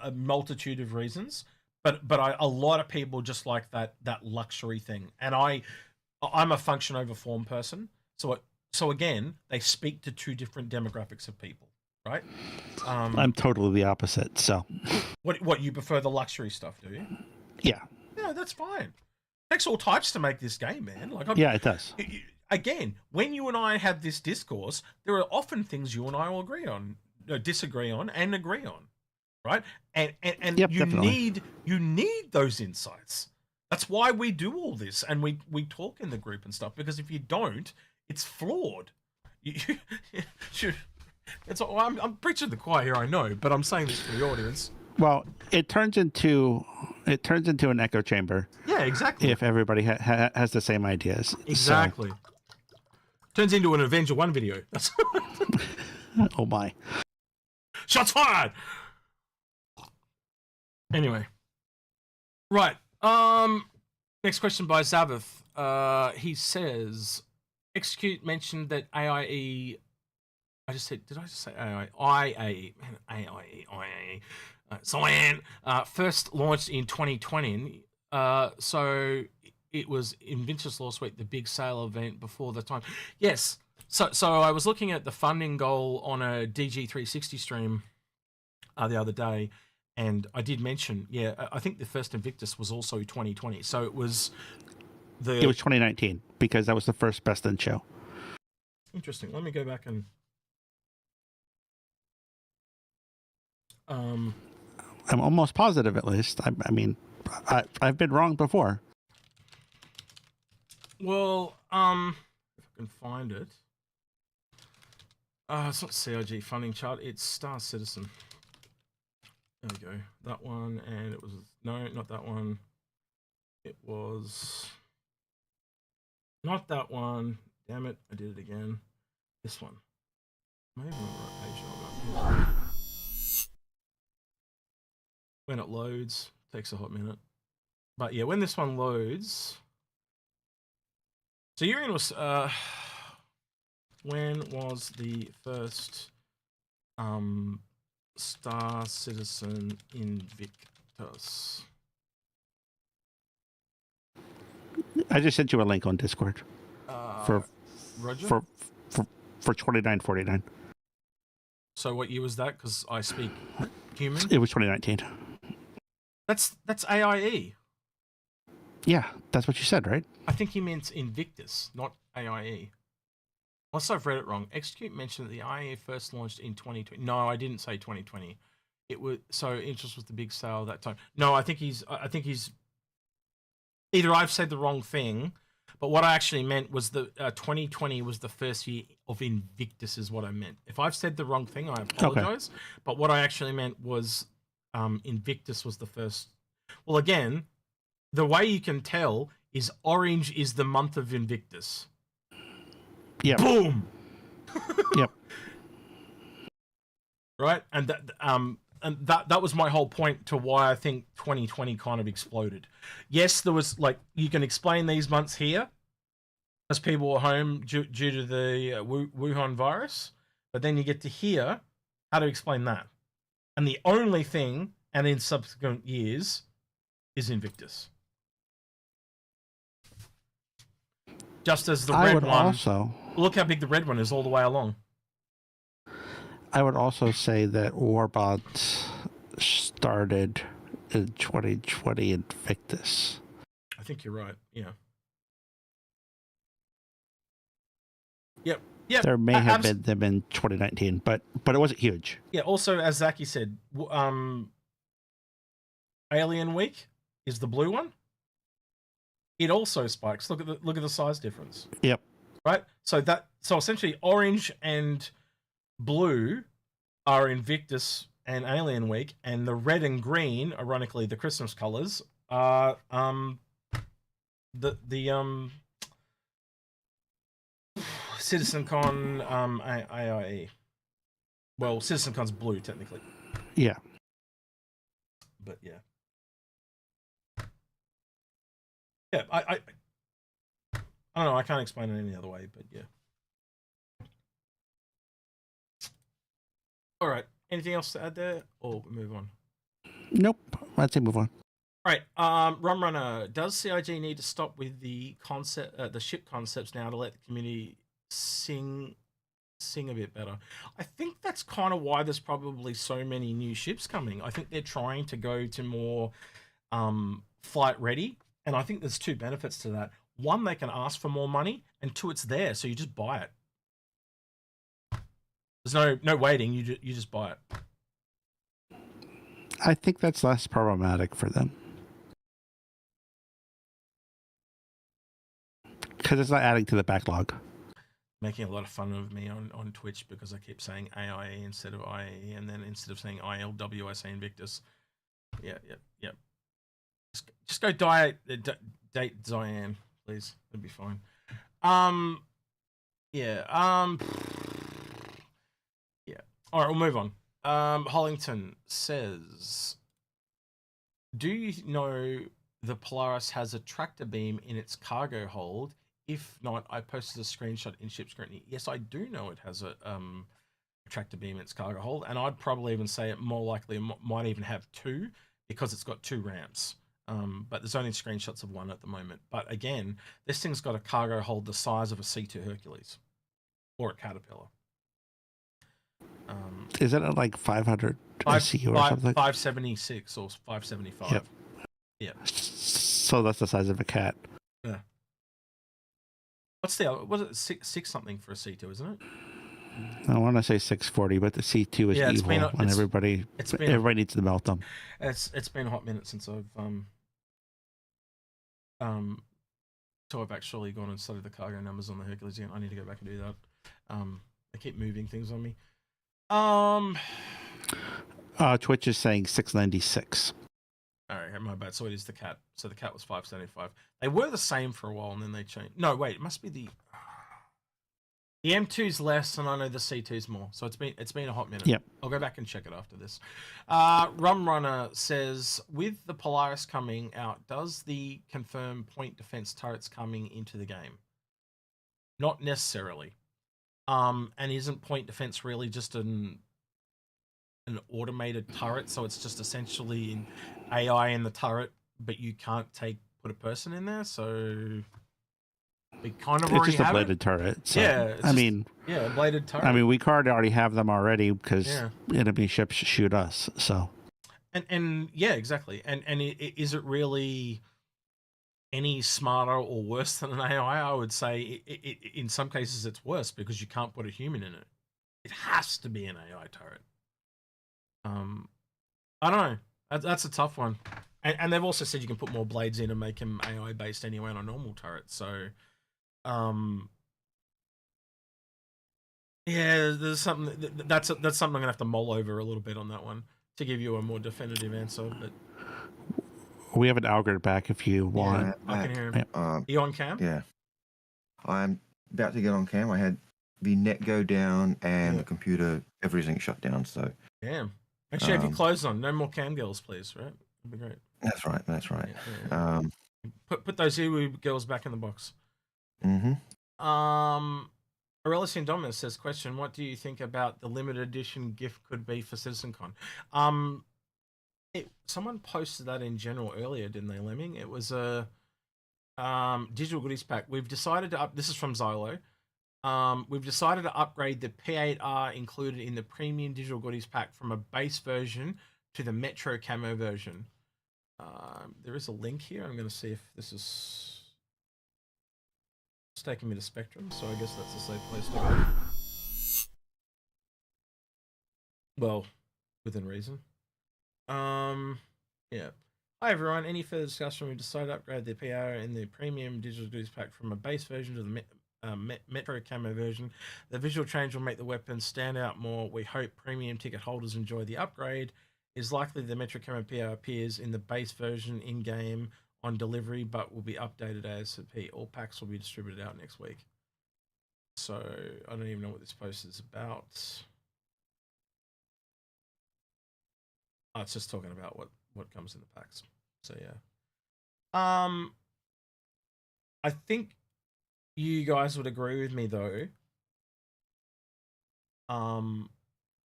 Speaker 1: a multitude of reasons, but a lot of people just like that luxury thing. And I'm a function over form person, so again, they speak to two different demographics of people, right?
Speaker 3: I'm totally the opposite. So,
Speaker 1: what you prefer the luxury stuff, do you?
Speaker 3: Yeah.
Speaker 1: Yeah, that's fine. It takes all types to make this game, man.
Speaker 3: Yeah, it does.
Speaker 1: Again, when you and I have this discourse, there are often things you and I will disagree on and agree on, right? And
Speaker 3: yep,
Speaker 1: you
Speaker 3: definitely.
Speaker 1: need those insights. That's why we do all this, and we talk in the group and stuff, because if you don't, it's flawed. I'm preaching to the choir here, I know, but I'm saying this for the audience.
Speaker 3: Well, it turns into an echo chamber.
Speaker 1: Yeah, exactly.
Speaker 3: If everybody has the same ideas.
Speaker 1: Exactly. So. Turns into an Avenger 1 video.
Speaker 3: Oh my.
Speaker 1: Shots fired! Anyway. Right. Next question by Zavith. He says, Execute mentioned that AIE... did I just say AIE? IAE. Man, AIE. Cyan. First launched in 2020. So it was in Vince's Law Suite, the big sale event before the time. Yes. So I was looking at the funding goal on a DG360 stream the other day, and I did mention, I think the first Invictus was also 2020. So it was
Speaker 3: 2019 because that was the first Best in show.
Speaker 1: Interesting. Let me go back and
Speaker 3: I'm almost positive, at least. I mean, I've been wrong before.
Speaker 1: Well, if I can find it. It's not CIG funding chart, it's Star Citizen. There we go. That one, and it was... No, not that one. It was... Not that one. Damn it, I did it again. This one. Maybe on the right page. No, I'm not. When it loads, takes a hot minute. But yeah, when this one loads... So Urian was... when was the first Star Citizen Invictus.
Speaker 3: I just sent you a link on Discord for
Speaker 1: Roger?
Speaker 3: for 29.49.
Speaker 1: So what year was that? Because I speak human.
Speaker 3: It was 2019.
Speaker 1: That's AIE.
Speaker 3: Yeah, that's what you said, right?
Speaker 1: I think he meant Invictus, not AIE. Unless I've read it wrong. Execute mentioned that the IE first launched in 2020. No, I didn't say 2020. It was so interest was the big sale that time. No, I think he's either I've said the wrong thing, but what I actually meant was that 2020 was the first year of Invictus is what I meant. If I've said the wrong thing, I apologize. Okay. But what I actually meant was Invictus was the first. Well, again, the way you can tell is orange is the month of Invictus.
Speaker 3: Yeah.
Speaker 1: Boom.
Speaker 3: Yep.
Speaker 1: Right, and that was my whole point to why I think 2020 kind of exploded. Yes, there was like you can explain these months here as people were home due to the Wuhan virus, but then you get to hear how to explain that. And the only thing, and in subsequent years, is Invictus. Just as the red one. Also, look how big the red one is all the way along.
Speaker 3: I would also say that Warbot started in 2020 Invictus.
Speaker 1: I think you're right. Yeah. Yep. Yeah.
Speaker 3: There may have been them in 2019, but it wasn't huge.
Speaker 1: Yeah. Also, as Zaki said, Alien Week is the blue one. It also spikes. Look at the size difference.
Speaker 3: Yep.
Speaker 1: Right. So essentially, orange and blue are Invictus and Alien Week, and the red and green, ironically, the Christmas colors are the CitizenCon AIE. Well, CitizenCon's blue technically.
Speaker 3: Yeah.
Speaker 1: But yeah. Yeah, I don't know. I can't explain it any other way, but yeah. All right. Anything else to add there, or we move on?
Speaker 3: Nope. I'd say move on.
Speaker 1: All right. Rum Runner, does CIG need to stop with the the ship concepts now to let the community sing a bit better? I think that's kind of why there's probably so many new ships coming. I think they're trying to go to more flight ready. And I think there's two benefits to that. One, they can ask for more money, and two, it's there, so you just buy it. There's no waiting. You just buy it.
Speaker 3: I think that's less problematic for them because it's not adding to the backlog.
Speaker 1: Making a lot of fun of me on Twitch because I keep saying AIE instead of IE, and then instead of saying ILW, I say Invictus. Yeah. Just go date Diane, please. That'd be fine. Yeah. All right, we'll move on. Hollington says, do you know the Polaris has a tractor beam in its cargo hold? If not, I posted a screenshot in Ship Scrutiny. Yes, I do know it has a tractor beam in its cargo hold, and I'd probably even say it more likely might even have two because it's got two ramps. But there's only screenshots of one at the moment. But again, this thing's got a cargo hold the size of a C2 Hercules or a Caterpillar.
Speaker 3: Is it at like 500 SCU or something?
Speaker 1: 576 or 575.
Speaker 3: Yep.
Speaker 1: Yeah.
Speaker 3: So that's the size of a cat.
Speaker 1: Yeah. What's the other? Was it six something for a C2, isn't it?
Speaker 3: I want to say 640, but the C2 is evil, and everybody needs to melt them.
Speaker 1: It's been a hot minute since I've actually gone and studied the cargo numbers on the Hercules again. I need to go back and do that. They keep moving things on me.
Speaker 3: Twitch is saying 696.
Speaker 1: All right, my bad. So it is the cat. So the cat was 575. They were the same for a while, and then they changed. No, wait, it must be the M2's less, and I know the C2's more. So it's been a hot minute.
Speaker 3: Yep.
Speaker 1: I'll go back and check it after this. Rum Runner says, with the Polaris coming out, does the confirm point defense turrets coming into the game? Not necessarily. And isn't point defense really just an an automated turret, so it's just essentially an AI in the turret, but you can't put a person in there. So we kind of
Speaker 3: It's
Speaker 1: already
Speaker 3: just a
Speaker 1: have
Speaker 3: bladed
Speaker 1: it.
Speaker 3: turret. So,
Speaker 1: Yeah, a bladed turret.
Speaker 3: I mean, we already have them already because enemy ships shoot us. So,
Speaker 1: and yeah, exactly. And is it really any smarter or worse than an AI? I would say in some cases it's worse because you can't put a human in it. It has to be an AI turret. I don't know. That's a tough one. And they've also said you can put more blades in and make them AI based anyway on a normal turret. So, yeah, there's something that's something I'm gonna have to mull over a little bit on that one to give you a more definitive answer. But
Speaker 3: we have an Algared back if you want.
Speaker 1: Yeah, I can hear him. Are you on cam?
Speaker 2: Yeah. I'm about to get on cam. I had the net go down and the computer, everything shut down. So,
Speaker 1: damn. Actually, have you closed on? No more cam girls, please, right? That'd be great.
Speaker 2: That's right. That's right.
Speaker 1: Yeah. Put those Iwu girls back in the box.
Speaker 2: Mm-hmm.
Speaker 1: Aurelius Indominus says, question, what do you think about the limited edition gift could be for CitizenCon? Someone posted that in general earlier, didn't they, Lemming? It was a digital goodies pack. We've decided to this is from Xylo. We've decided to upgrade the P8R included in the premium digital goodies pack from a base version to the Metro Camo version. There is a link here. I'm going to see if this is... It's taking me to Spectrum, so I guess that's a safe place to go. Well, within reason. Yeah. Hi everyone. Any further discussion? We decided to upgrade the PR in the premium digital goodies pack from a base version to the Metro Camo version. The visual change will make the weapons stand out more. We hope premium ticket holders enjoy the upgrade. It's likely the Metro Camo PR appears in the base version in-game on delivery, but will be updated ASAP. All packs will be distributed out next week. So I don't even know what this post is about. Oh, it's just talking about what comes in the packs. So yeah. I think you guys would agree with me though.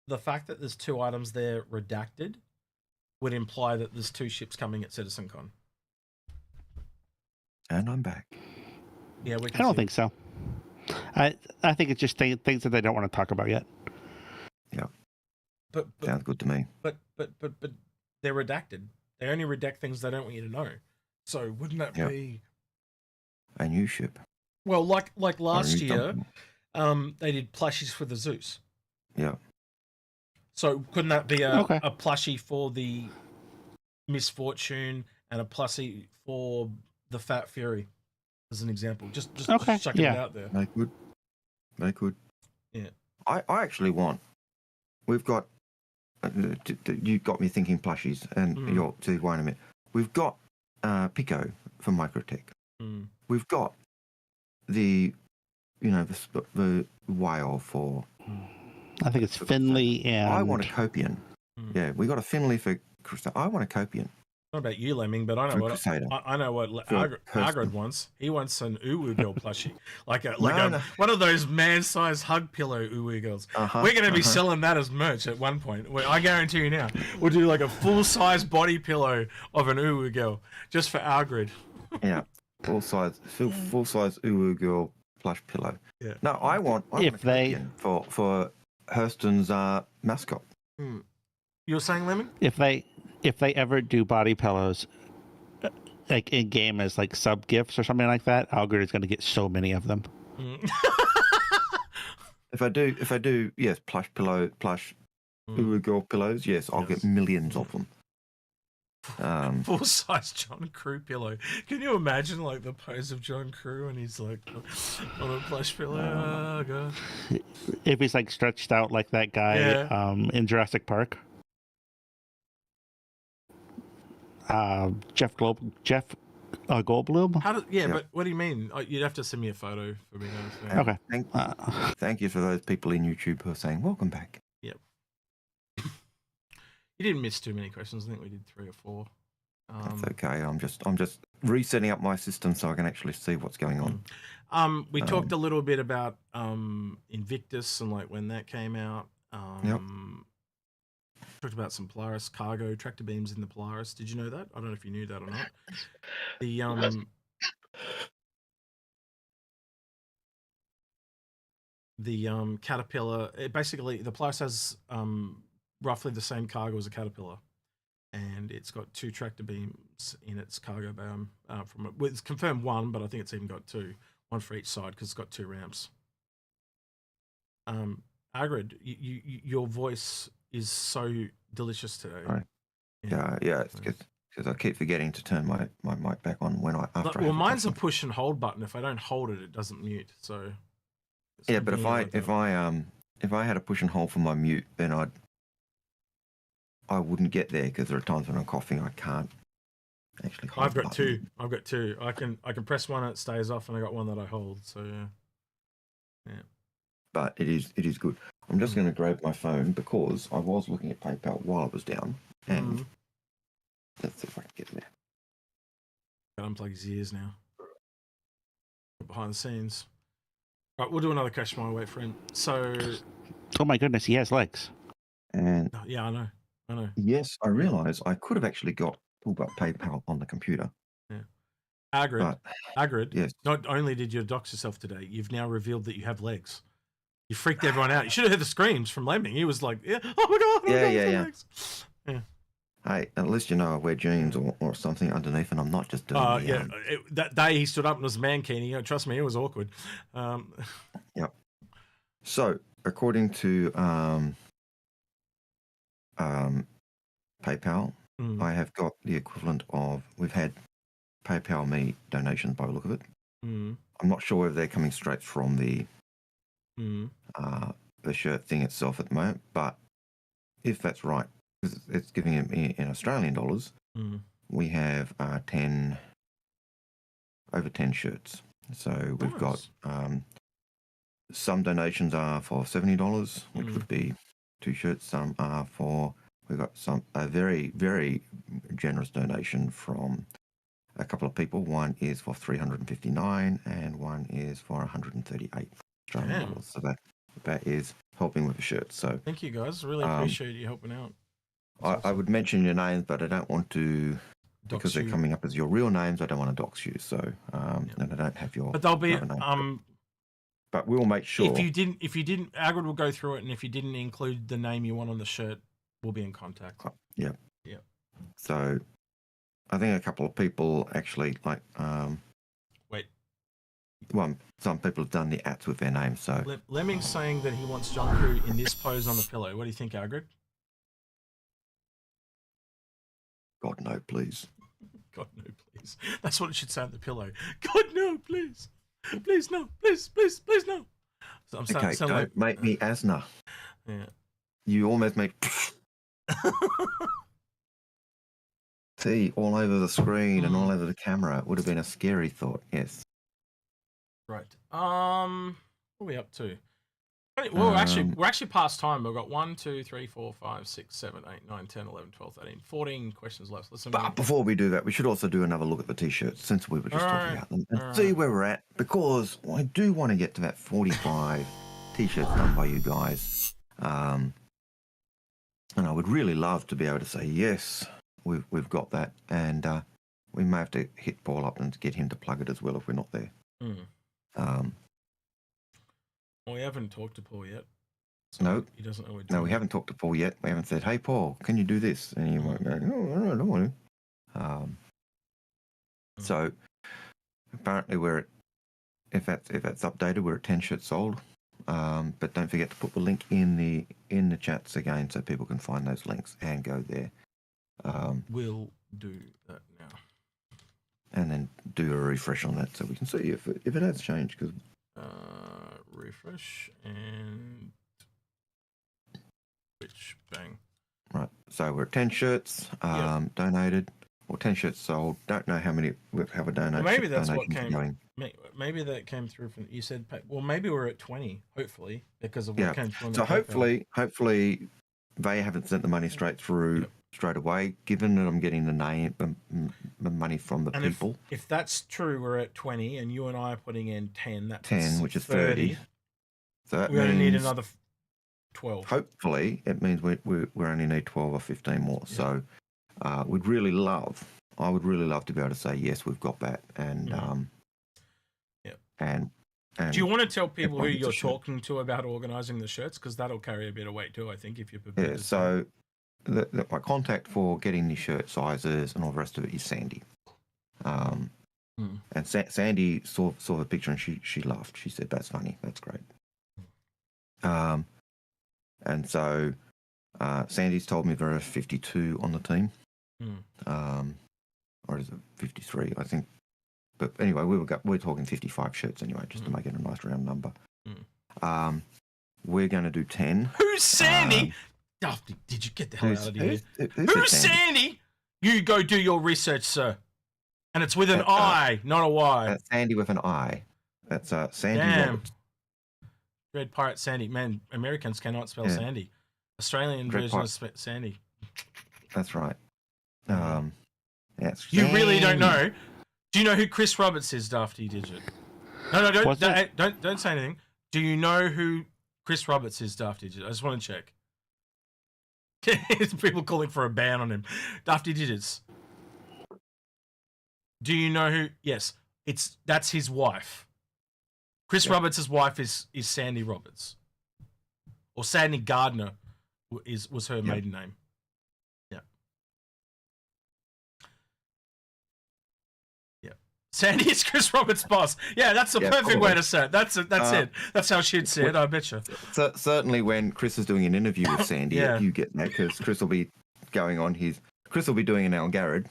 Speaker 1: The fact that there's 2 items there redacted would imply that there's 2 ships coming at CitizenCon.
Speaker 2: And I'm back.
Speaker 1: Yeah,
Speaker 3: I don't think so. I think it's just things that they don't want to talk about yet.
Speaker 2: Yeah.
Speaker 1: But
Speaker 2: sounds good to me.
Speaker 1: But they're redacted. They only redact things they don't want you to know. So wouldn't that be
Speaker 2: a new ship?
Speaker 1: Well, like last year, they did plushies for the Zeus.
Speaker 2: Yeah.
Speaker 1: So couldn't that be a plushie for the Misfortune and a plushie for the Fat Fury, as an example? Just chucking it out there.
Speaker 2: They could.
Speaker 1: Yeah.
Speaker 2: I actually want. We've got. You got me thinking plushies, and you're to wait a minute. We've got Pico for Microtech. We've got the whale for.
Speaker 3: I think it's Finley and.
Speaker 2: I want a Copian. Yeah, we got a Finley for Crusader. I want a Copian.
Speaker 1: Not about you, Lemming, but I know what Algared wants. He wants an Uwu girl plushie, one of those man-sized hug pillow Uwu girls. We're going to be selling that as merch at one point. I guarantee you now, we'll do like a full-size body pillow of an Uwu girl just for Algared.
Speaker 2: Yeah, full-size Uwu girl plush pillow.
Speaker 1: Yeah.
Speaker 2: No, I want a Copian for Hurston's mascot.
Speaker 1: You're saying, Lemming?
Speaker 3: If they ever do body pillows, like in game as like sub gifts or something like that, Algared is going to get so many of them.
Speaker 2: If I do, yes, plush Uwu girl pillows, yes, I'll get millions of them.
Speaker 1: Full-size John Crew pillow. Can you imagine like the pose of John Crew and he's like on a plush pillow? Oh god!
Speaker 3: If he's like stretched out like that guy in Jurassic Park. Jeff Goldblum.
Speaker 1: But what do you mean? You'd have to send me a photo for me to understand.
Speaker 3: Okay.
Speaker 2: Thank you for those people in YouTube who are saying welcome back.
Speaker 1: Yep. You didn't miss too many questions. I think we did 3 or 4.
Speaker 2: That's okay. I'm just resetting up my system so I can actually see what's going on.
Speaker 1: We talked a little bit about Invictus and like when that came out. talked about some Polaris cargo tractor beams in the Polaris. Did you know that? I don't know if you knew that or not. The Caterpillar, basically the Polaris has roughly the same cargo as a Caterpillar, and it's got 2 tractor beams in its cargo beam. It's confirmed 1, but I think it's even got 2, 1 for each side because it's got 2 ramps. Algared, your voice is so delicious today.
Speaker 2: Right. Yeah, it's because I keep forgetting to turn my mic back on when
Speaker 1: mine's a push and hold button. If I don't hold it, it doesn't mute. So
Speaker 2: yeah, but if I had a push and hold for my mute, then I wouldn't get there because there are times when I'm coughing I can't actually hold.
Speaker 1: I've got 2. I can press one and it stays off, and I got one that I hold. So yeah.
Speaker 2: But it is good. I'm just going to grab my phone because I was looking at PayPal while I was down, and let's see if I can get there.
Speaker 1: Got to unplug his ears now. Behind the scenes. Right, we'll do another question while I wait for him. So,
Speaker 3: oh my goodness, he has legs.
Speaker 2: And
Speaker 1: yeah, I know.
Speaker 2: Yes, I realise I could have actually pulled up PayPal on the computer.
Speaker 1: Yeah. Algared,
Speaker 2: yes.
Speaker 1: Not only did you dox yourself today, you've now revealed that you have legs. You freaked everyone out. You should have heard the screams from Lemming. He was like, "Yeah, oh my god,
Speaker 2: yeah.
Speaker 1: Legs." Yeah.
Speaker 2: Hey, at least you know I wear jeans or something underneath, and I'm not just doing
Speaker 1: that day he stood up and was mankini. Trust me, it was awkward.
Speaker 2: Yep. So, according to PayPal, I have got the equivalent of, we've had PayPal me donations by the look of it. I'm not sure whether they're coming straight from the shirt thing itself at the moment, but if that's right, it's giving it in Australian dollars, we have over 10 shirts. So we've got some donations are for $70, which would be 2 shirts. Some are we've got a very, very generous donation from a couple of people. One is for $359 and one is for $138 Australian dollars. So that is helping with the shirt. So
Speaker 1: thank you guys. Really appreciate you helping out.
Speaker 2: I would mention your names, but I don't want to, because they're coming up as your real names. I don't want to dox you. So and I don't have your.
Speaker 1: But they'll be
Speaker 2: But we'll make sure.
Speaker 1: If you didn't, Algared will go through it, and if you didn't include the name you want on the shirt, we'll be in contact.
Speaker 2: Yeah.
Speaker 1: Yeah.
Speaker 2: So, I think a couple of people actually
Speaker 1: wait.
Speaker 2: Well, some people have done the ats with their names. So
Speaker 1: Lemming's saying that he wants John Crew in this pose on the pillow. What do you think, Algared?
Speaker 2: God no, please.
Speaker 1: God no, please. That's what it should say on the pillow. God no, please. Please no, please no. So I'm
Speaker 2: don't make me Asna.
Speaker 1: Yeah.
Speaker 2: You almost make. See, all over the screen and all over the camera. It would have been a scary thought. Yes.
Speaker 1: Right. What are we up to? Well, we're actually past time. We've got 1, 2, 3, 4, 5, 6, 7, 8, 9, 10, 11, 12, 13, 14 questions left.
Speaker 2: But before we do that, we should also do another look at the t-shirts since we were just talking about them and see where we're at, because I do want to get to that 45 t-shirts done by you guys. And I would really love to be able to say, yes, we've got that. And we may have to hit Paul up and get him to plug it as well if we're not there.
Speaker 1: Well, we haven't talked to Paul yet.
Speaker 2: So no.
Speaker 1: He doesn't know.
Speaker 2: No, we haven't talked to Paul yet. We haven't said, hey, Paul, can you do this? And he won't go, no, I don't want to. So apparently if that's updated, we're at 10 shirts sold. But don't forget to put the link in the chats again so people can find those links and go there.
Speaker 1: We'll do that now.
Speaker 2: And then do a refresh on that so we can see if it has changed. Because
Speaker 1: refresh and switch, bang.
Speaker 2: Right, so we're at 10 shirts donated, or 10 shirts sold. Don't know how many have a donation.
Speaker 1: Well, maybe that's what came. Maybe that came through from. You said, well, maybe we're at 20. Hopefully, because of what came through.
Speaker 2: So hopefully, they haven't sent the money straight through straight away. Given that I'm getting the money from the people.
Speaker 1: If that's true, we're at 20, and you and I are putting in 10. That's
Speaker 2: 10, which is 30. So that
Speaker 1: we're going to need another. 12.
Speaker 2: Hopefully, it means we only need 12 or 15 more. Yeah. So I would really love to be able to say, yes, we've got that. And, and
Speaker 1: do you want to tell people who you're talking to about organising the shirts? Because that'll carry a bit of weight too, I think, if you're prepared.
Speaker 2: Yeah, so my contact for getting the shirt sizes and all the rest of it is Sandy. And Sandy saw the picture and she laughed. She said, "That's funny. That's great." And so Sandy's told me there are 52 on the team. Or is it 53? I think. But anyway, we're talking 55 shirts anyway, just to make it a nice round number. We're going to do 10.
Speaker 1: Who's Sandy? Did you get the hell out of here? Who's Sandy? You go do your research, sir. And it's with an I, not a Y.
Speaker 2: That's Sandy with an I. That's Sandy.
Speaker 1: Damn. Red Pirate Sandy. Man, Americans cannot spell Sandy. Australian version of Sandy.
Speaker 2: That's right.
Speaker 1: You really don't know. Do you know who Chris Roberts is, Dafty Digit? No, don't say anything. Do you know who Chris Roberts is, Dafty Digit? I just want to check. People calling for a ban on him. Dafty Digits. Do you know who? Yes, that's his wife. Chris Roberts' wife is Sandy Roberts, or Sandy Gardner was her maiden name. Yeah. Sandy is Chris Roberts' boss. Yeah, that's the perfect way to say it. That's it. That's how she'd say it. I bet you.
Speaker 2: Certainly, when Chris is doing an interview with Sandy, you get that because Chris will be going on Chris will be doing an Algared.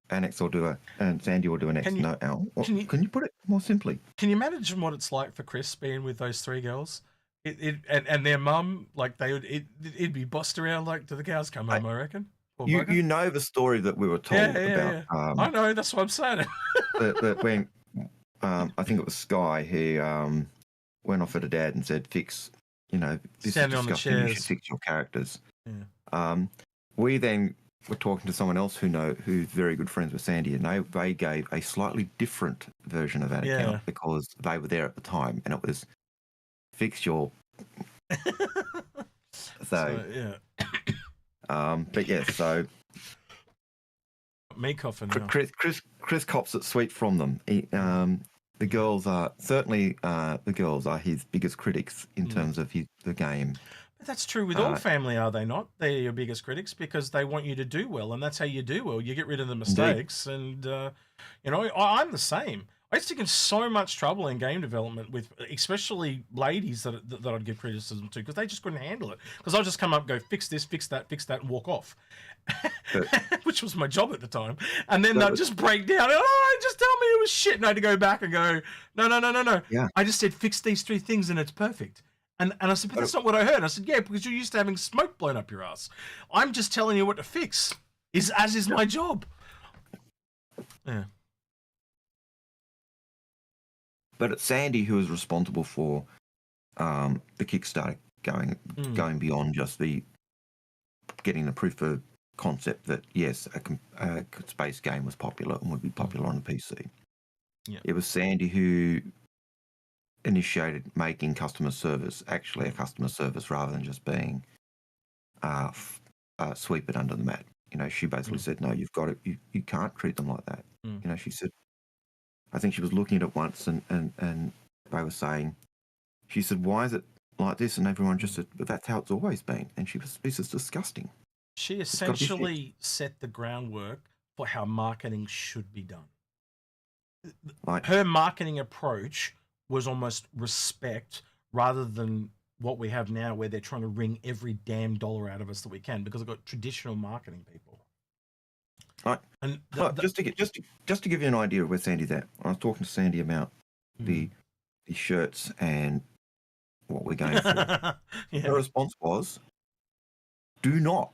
Speaker 2: Annex will do and Sandy will do an X. Can you put it more simply?
Speaker 1: Can you imagine what it's like for Chris being with those three girls? And their mum, like it'd be bossed around like to the cows come home, I reckon.
Speaker 2: You know the story that we were told about.
Speaker 1: I know, that's what I'm saying.
Speaker 2: that when I think it was Sky, he went off at a dad and said, "Fix, this
Speaker 1: Standing
Speaker 2: is disgusting. You should fix your characters." Yeah. We then were talking to someone else who's very good friends with Sandy, and they gave a slightly different version of that account because they were there at the time, and it was fix your. So
Speaker 1: me coughing.
Speaker 2: Chris cops it sweet from them. The girls are certainly his biggest critics in terms of the game.
Speaker 1: But that's true with all family, are they not? They're your biggest critics because they want you to do well, and that's how you do well. You get rid of the mistakes, and I'm the same. I used to get in so much trouble in game development with, especially ladies that I'd give criticism to because they just couldn't handle it. Because I'll just come up and go, fix this, fix that, and walk off, which was my job at the time. And then they'd just break down. Just tell me it was shit. And I had to go back and go, no.
Speaker 2: Yeah.
Speaker 1: I just said, fix these three things and it's perfect. And I said, but that's not what I heard. I said, yeah, because you're used to having smoke blown up your ass. I'm just telling you what to fix, as is my job. Yeah.
Speaker 2: But it's Sandy who is responsible for the Kickstarter going beyond just getting the proof of concept that yes, a space game was popular and would be popular on the PC.
Speaker 1: Yeah.
Speaker 2: It was Sandy who initiated making customer service actually a customer service rather than just being sweep it under the mat. She basically said, no, you've got it. You can't treat them like that. She said, I think she was looking at it once and they were saying, she said, why is it like this? And everyone just said, but that's how it's always been. And this is disgusting.
Speaker 1: She essentially set the groundwork for how marketing should be done. Her marketing approach was almost respect rather than what we have now where they're trying to wring every damn dollar out of us that we can because I've got traditional marketing people.
Speaker 2: Right. And just to give you an idea of where Sandy's at, I was talking to Sandy about the shirts and what we're going for. Her response was, do not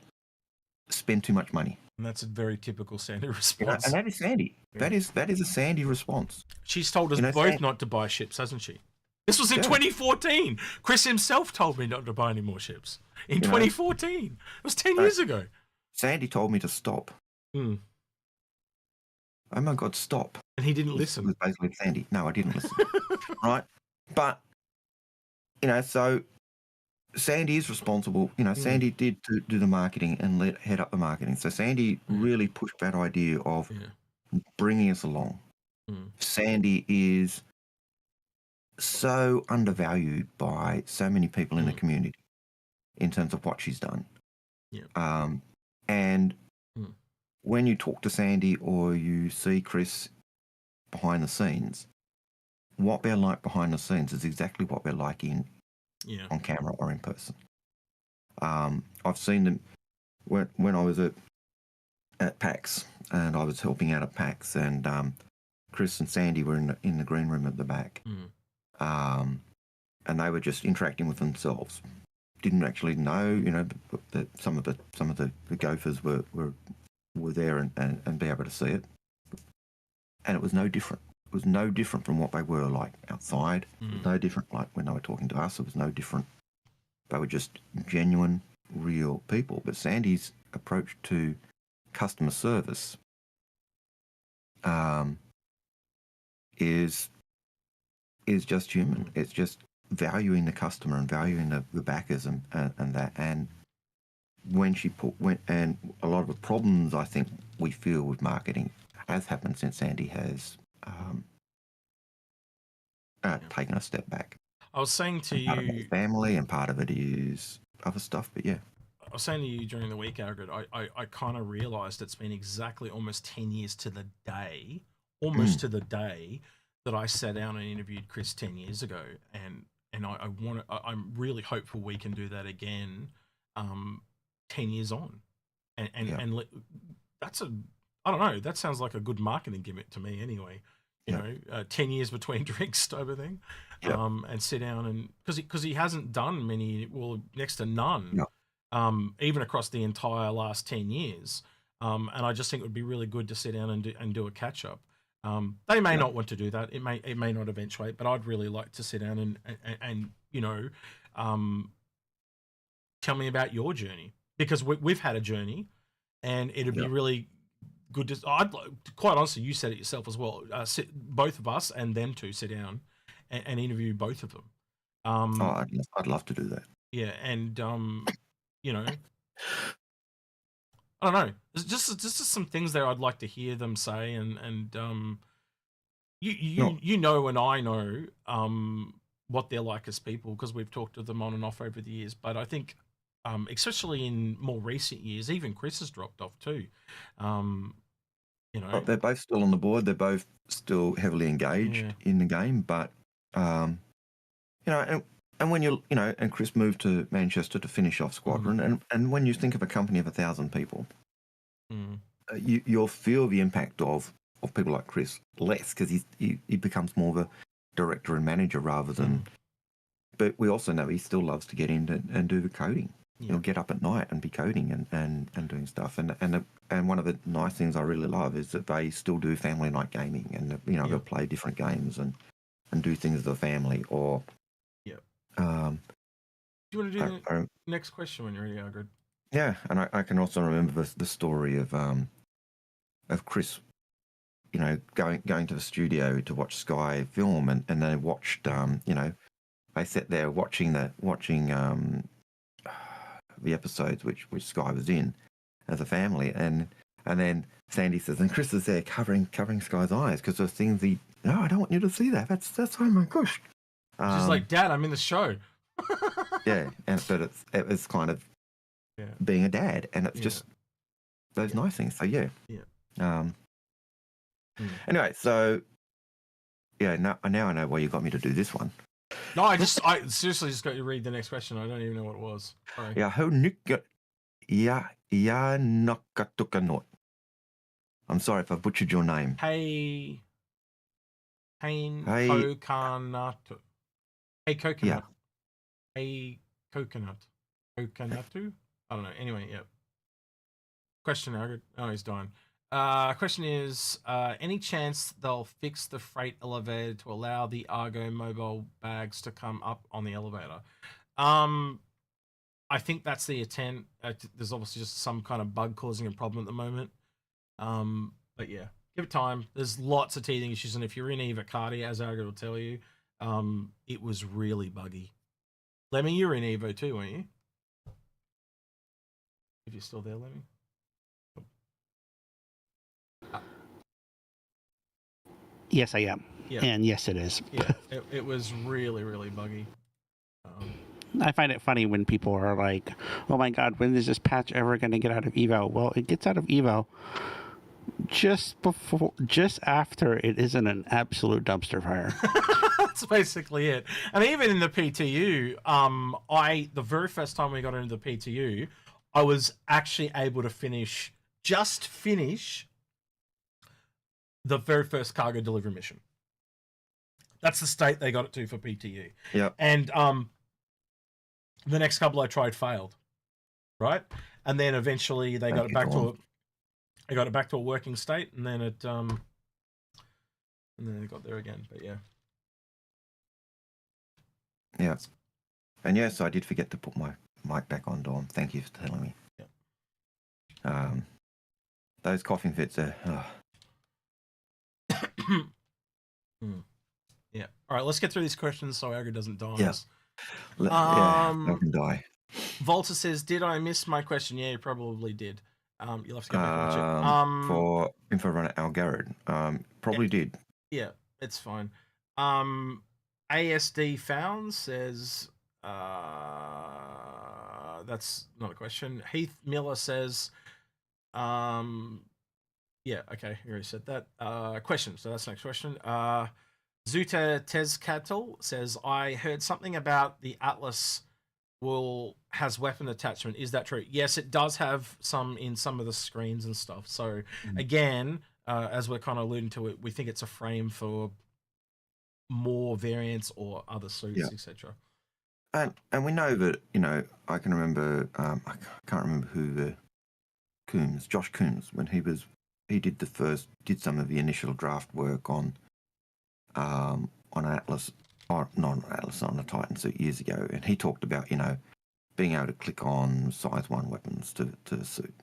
Speaker 2: spend too much money.
Speaker 1: And that's a very typical Sandy response.
Speaker 2: And that is Sandy. Yeah. That is a Sandy response.
Speaker 1: She's told us both not to buy ships, hasn't she? This was in 2014. Chris himself told me not to buy any more ships. In 2014. It was 10 years ago.
Speaker 2: Sandy told me to stop. Oh my God, stop.
Speaker 1: And he didn't listen.
Speaker 2: It was basically Sandy. No, I didn't listen. Right? But, so Sandy is responsible. You know, Sandy did do the marketing and head up the marketing. So Sandy really pushed that idea of bringing us along. Sandy is so undervalued by so many people in the community in terms of what she's done. And when you talk to Sandy or you see Chris behind the scenes, what they're like behind the scenes is exactly what they're like on camera or in person. I've seen them when I was at PAX, and I was helping out at PAX, and Chris and Sandy were in the green room at the back, and they were just interacting with themselves. Didn't actually know, you know, that some of the gophers were there and be able to see it, and it was no different. It was no different from what they were like outside. It was no different like when they were talking to us. It was no different. They were just genuine, real people. But Sandy's approach to customer service is just human. It's just valuing the customer and valuing the backers and that. And when and a lot of the problems I think we feel with marketing has happened since Sandy has taken a step back.
Speaker 1: I was saying to
Speaker 2: part of
Speaker 1: you,
Speaker 2: it is family, and part of it is other stuff. But yeah,
Speaker 1: I was saying to you during the week, Algared, I kind of realised it's been exactly almost 10 years to the day, to the day that I sat down and interviewed Chris 10 years ago, and I'm really hopeful we can do that again, 10 years on, and that's I don't know, that sounds like a good marketing gimmick to me anyway. You know, 10 years between drinks type of thing, and sit down and because he hasn't done many, well, next to none, even across the entire last 10 years, and I just think it would be really good to sit down and do a catch up. They may not want to do that. It may not eventuate, but I'd really like to sit down and you know, tell me about your journey, because we've had a journey, and it'd be really good to. Quite honestly, you said it yourself as well. Both of us and them two sit down and interview both of them.
Speaker 2: I'd love to do that.
Speaker 1: Yeah, and you know, I don't know. There's just some things there I'd like to hear them say, and you know, and I know what they're like as people, because we've talked to them on and off over the years. But I think, especially in more recent years, even Chris has dropped off too. You know,
Speaker 2: they're both still on the board. They're both still heavily engaged in the game. But you know, and when you know, and Chris moved to Manchester to finish off Squadron, and when you think of a company of 1,000 people, you'll feel the impact of people like Chris less, because he becomes more of a director and manager rather than. But we also know he still loves to get in and do the coding. He'll get up at night and be coding and doing stuff. And one of the nice things I really love is that they still do family night gaming, and you know, they'll play different games and do things with the family. Or
Speaker 1: do you want to do the next question when you're ready, Algared?
Speaker 2: Yeah, and I can also remember the story of Chris, you know, going to the studio to watch Sky film, and they watched you know, they sat there watching the episodes which Sky was in as a family, and then Sandy says, and Chris is there covering Sky's eyes because there's things I don't want you to see that. That's oh my gosh.
Speaker 1: She's like, Dad, I'm in the show.
Speaker 2: But it was kind of being a dad, and it's just those nice things. So anyway, so now I know why you got me to do this one.
Speaker 1: No, I seriously just got you to read the next question. I don't even know what it was. Sorry.
Speaker 2: I'm sorry if I butchered your name.
Speaker 1: Hey coconut. Hey coconut. Hey coconut. Coconatu? I don't know. Anyway, Question, Algared. Oh, he's dying. Question is, any chance they'll fix the freight elevator to allow the Argo mobile bags to come up on the elevator? I think that's the intent. There's obviously just some kind of bug causing a problem at the moment. But yeah, give it time. There's lots of teething issues, and if you're in Eva Cardi, as Algared will tell you, it was really buggy. Lemmy, you were in Evo too, weren't you? If you're still there, Lemmy.
Speaker 3: Yes, I am.
Speaker 1: Yeah.
Speaker 3: And yes, it is.
Speaker 1: Yeah, it was really, really buggy.
Speaker 3: I find it funny when people are like, "Oh my God, when is this patch ever going to get out of Evo?" Well, it gets out of Evo just after it isn't an absolute dumpster fire.
Speaker 1: That's basically it. And even in the PTU, the very first time we got into the PTU, I was actually able to finish the very first cargo delivery mission. That's the state they got it to for PTU.
Speaker 2: Yeah.
Speaker 1: And the next couple I tried failed, right? And then eventually they got it back to a working state, and then it got there again. But yeah.
Speaker 2: Yeah. And yes, I did forget to put my mic back on, Dawn. Thank you for telling me.
Speaker 1: Yeah.
Speaker 2: Those coughing fits are.
Speaker 1: Yeah. All right, let's get through these questions so Algared doesn't die on us.
Speaker 2: Yeah, I can die.
Speaker 1: Volta says, "Did I miss my question?" Yeah, you probably did. You'll have to go back and watch it.
Speaker 2: For Inforunner Algared, probably did.
Speaker 1: Yeah, it's fine. ASD Found says, that's not a question. Heath Miller says, yeah, okay, he already said that. Question, so that's the next question. Zuta Tezcatl says, I heard something about the Atlas has weapon attachment. Is that true? Yes, it does have some in some of the screens and stuff. So again, as we're kind of alluding to it, we think it's a frame for more variants or other suits, etc.
Speaker 2: And we know that, I can remember, I can't remember who Josh Coombs, when he did some of the initial draft work on Atlas, or not on Atlas, on a Titan suit years ago, and he talked about, being able to click on size 1 weapons to the suit.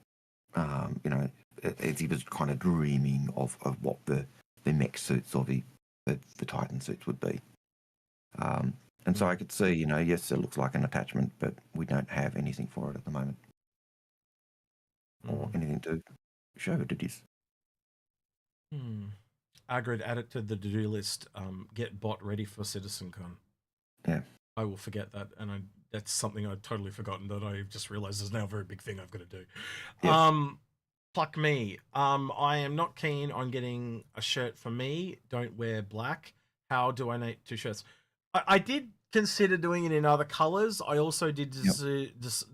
Speaker 2: As he was kind of dreaming of what the mech suits or the Titan suits would be. And so I could see, yes, it looks like an attachment, but we don't have anything for it at the moment. Or anything to show that it is.
Speaker 1: Algared, add it to the to-do list. Get bot ready for CitizenCon.
Speaker 2: Yeah.
Speaker 1: I will forget that, and that's something I'd totally forgotten that I just realized is now a very big thing I've got to do.
Speaker 2: Yes.
Speaker 1: Pluck me. I am not keen on getting a shirt for me. Don't wear black. How do I make 2 shirts? I did consider doing it in other colors. I also did just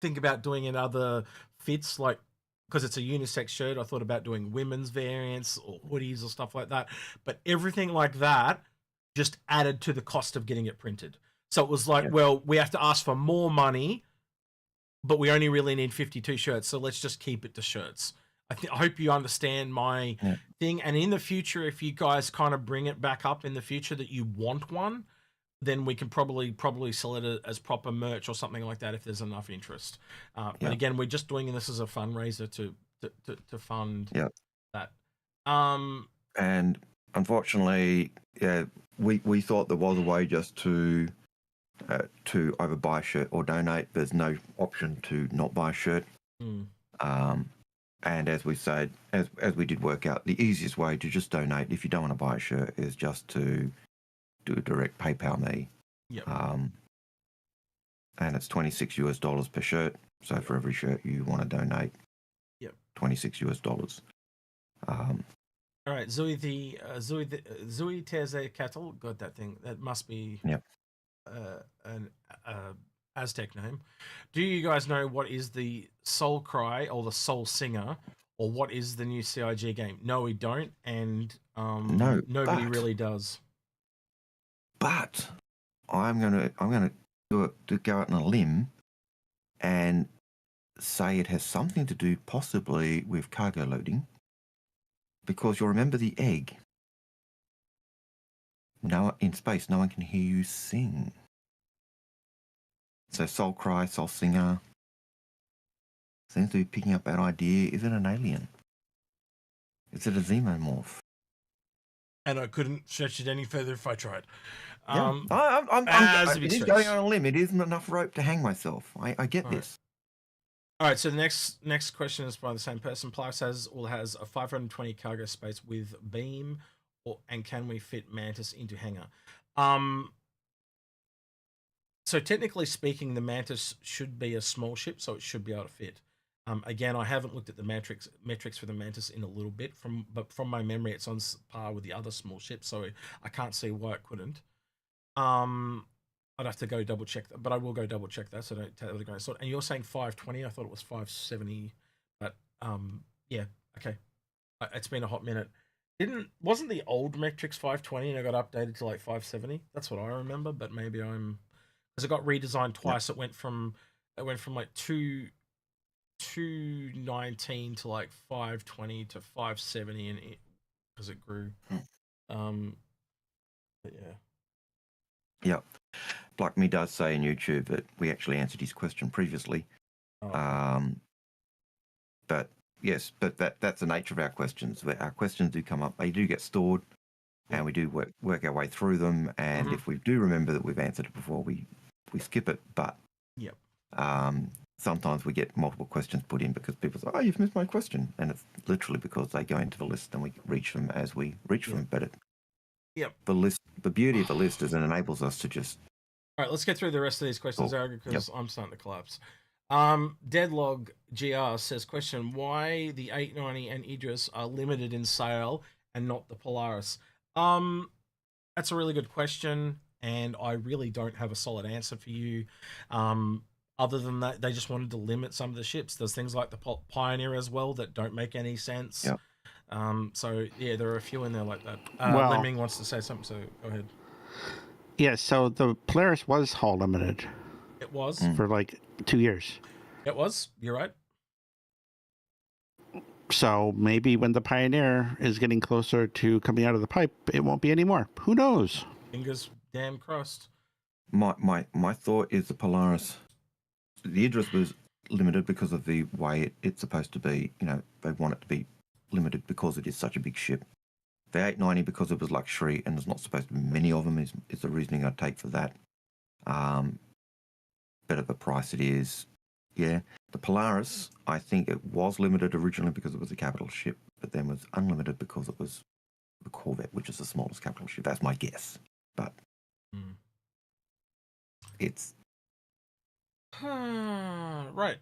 Speaker 1: think about doing in other fits, like, because it's a unisex shirt. I thought about doing women's variants or hoodies or stuff like that. But everything like that just added to the cost of getting it printed. So it was like, well, we have to ask for more money, but we only really need 52 shirts. So let's just keep it to shirts. I hope you understand my thing. And in the future, if you guys kind of bring it back up in the future that you want one, then we can probably sell it as proper merch or something like that if there's enough interest. But again, we're just doing this as a fundraiser to fund that.
Speaker 2: And unfortunately, we thought there was a way just to either buy a shirt or donate. There's no option to not buy a shirt. And as we said, as we did work out, the easiest way to just donate if you don't want to buy a shirt is just to do a direct PayPal me. And it's $26 per shirt. So for every shirt you want to donate, $26.
Speaker 1: All right, Zui Tezcatl, got that thing. That must be an Aztec name. Do you guys know what is the Soul Cry or the Soul Singer, or what is the new CIG game? No, we don't, and nobody really does.
Speaker 2: But I'm gonna go out on a limb and say it has something to do possibly with cargo loading, because you'll remember the egg. No, in space, no one can hear you sing. So Soul Cry, Soul Singer seems to be picking up that idea. Is it an alien? Is it a xenomorph?
Speaker 1: and I couldn't stretch it any further if I tried.
Speaker 2: Yeah. It is going on a limb. It isn't enough rope to hang myself. I get this.
Speaker 1: All right, so the next question is by the same person. Polaris has a 520 cargo space with beam, and can we fit Mantis into hangar? So technically speaking, the Mantis should be a small ship, so it should be able to fit. Again, I haven't looked at the metrics for the Mantis in a little bit, but from my memory, it's on par with the other small ships, so I can't see why it couldn't. I'd have to go double check that, but I will go double check that, so don't take that with a grain of salt. And you're saying 520? I thought it was 570, but yeah, okay. It's been a hot minute. Wasn't the old metrics 520 and it got updated to like 570? That's what I remember, but maybe because it got redesigned twice. Yep. It went from like 219 to like 520 to 570, and because it grew. But yeah.
Speaker 2: Yep. Black Me does say in YouTube that we actually answered his question previously. But yes, but that's the nature of our questions. Our questions do come up. They do get stored, and we do work our way through them. And if we do remember that we've answered it before, we skip it. But
Speaker 1: yep.
Speaker 2: Sometimes we get multiple questions put in because people say, "Oh, you've missed my question," and it's literally because they go into the list and we reach them as we reach them. But the beauty of the list is it enables us to just.
Speaker 1: All right, let's get through the rest of these questions, because I'm starting to collapse. Deadlog GR says, question, why the 890 and Idris are limited in sale and not the Polaris? That's a really good question, and I really don't have a solid answer for you. Other than that, they just wanted to limit some of the ships. There's things like the Pioneer as well that don't make any sense.
Speaker 2: Yep.
Speaker 1: So yeah, there are a few in there like that. Lemming wants to say something, so go ahead.
Speaker 3: Yeah, so the Polaris was hull limited.
Speaker 1: It was
Speaker 3: for like 2 years.
Speaker 1: It was. You're right.
Speaker 3: So maybe when the Pioneer is getting closer to coming out of the pipe, it won't be anymore. Who knows?
Speaker 1: Fingers damn crossed.
Speaker 2: My thought is the Polaris. The Idris was limited because of the way it's supposed to be. You know, they want it to be limited because it is such a big ship. The 890, because it was luxury and there's not supposed to be many of them, is the reasoning I'd take for that. Better the price it is. Yeah. The Polaris, I think it was limited originally because it was a capital ship, but then was unlimited because it was the Corvette, which is the smallest capital ship. That's my guess. But it's...
Speaker 1: right.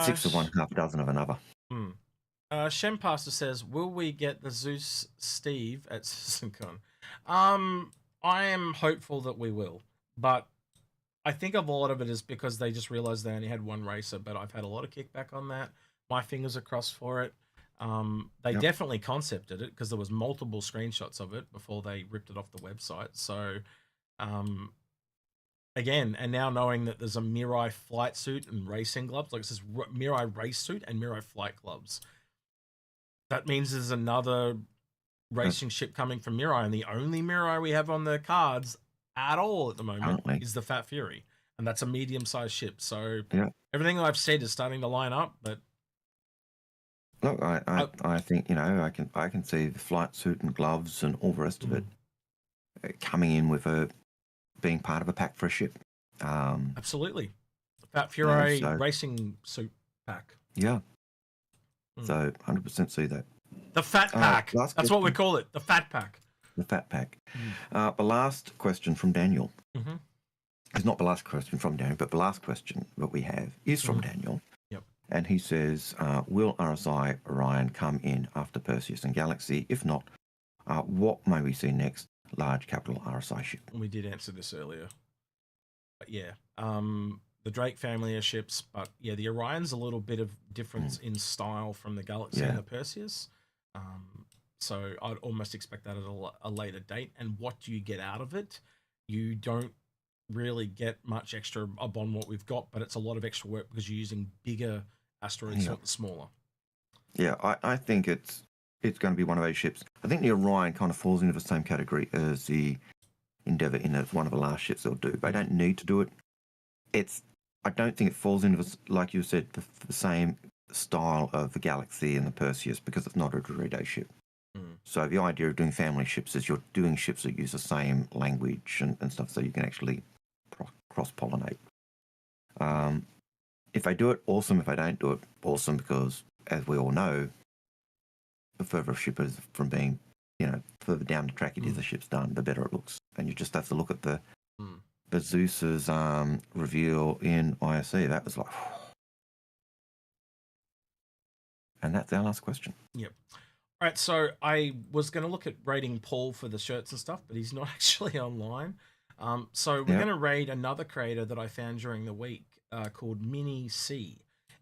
Speaker 2: 6 of one, half a dozen of another.
Speaker 1: Shem Pastor says, will we get the Zeus Steve at citcon? I am hopeful that we will, but I think a lot of it is because they just realized they only had one racer, but I've had a lot of kickback on that. My fingers are crossed for it. They definitely concepted it because there was multiple screenshots of it before they ripped it off the website. So, again, and now knowing that there's a Mirai flight suit and racing gloves, like it says Mirai race suit and Mirai flight gloves. That means there's another racing ship coming from Mirai, and the only Mirai we have on the cards at all at the moment is the Fat Fury, and that's a medium-sized ship. So everything I've said is starting to line up. But
Speaker 2: look, I think, you know, I can see the flight suit and gloves and all the rest of it coming in with being part of a pack for a ship.
Speaker 1: Absolutely, the Fat Fury racing suit pack.
Speaker 2: Yeah. So 100% see that.
Speaker 1: The Fat Pack. That's what we call it. The Fat Pack.
Speaker 2: The Fat Pack. The last question from Daniel. It's not the last question from Daniel, but the last question that we have is from Daniel.
Speaker 1: Yep.
Speaker 2: And he says, will RSI Orion come in after Perseus and Galaxy? If not, what may we see next? Large capital RSI ship.
Speaker 1: We did answer this earlier. But yeah. The Drake family of ships, but yeah, the Orion's a little bit of difference in style from the Galaxy and the Perseus. So I'd almost expect that at a later date. And what do you get out of it? You don't really get much extra upon what we've got, but it's a lot of extra work because you're using bigger asteroids, not the smaller.
Speaker 2: Yeah, I think it's going to be one of those ships. I think the Orion kind of falls into the same category as the Endeavour in that it's one of the last ships they'll do. They don't need to do it. I don't think it falls into, like you said, the same style of the Galaxy and the Perseus because it's not a Dorito ship. So the idea of doing family ships is you're doing ships that use the same language and stuff, so you can actually cross-pollinate. If I do it, awesome. If I don't do it, awesome, because as we all know, the further a ship is from being, further down the track it is the ship's done, the better it looks. And you just have to look at the Zeus's reveal in ISE. That was like... And that's our last question.
Speaker 1: Yep. All right, so I was going to look at raiding Paul for the shirts and stuff, but he's not actually online. So we're going to raid another creator that I found during the week called Mini C.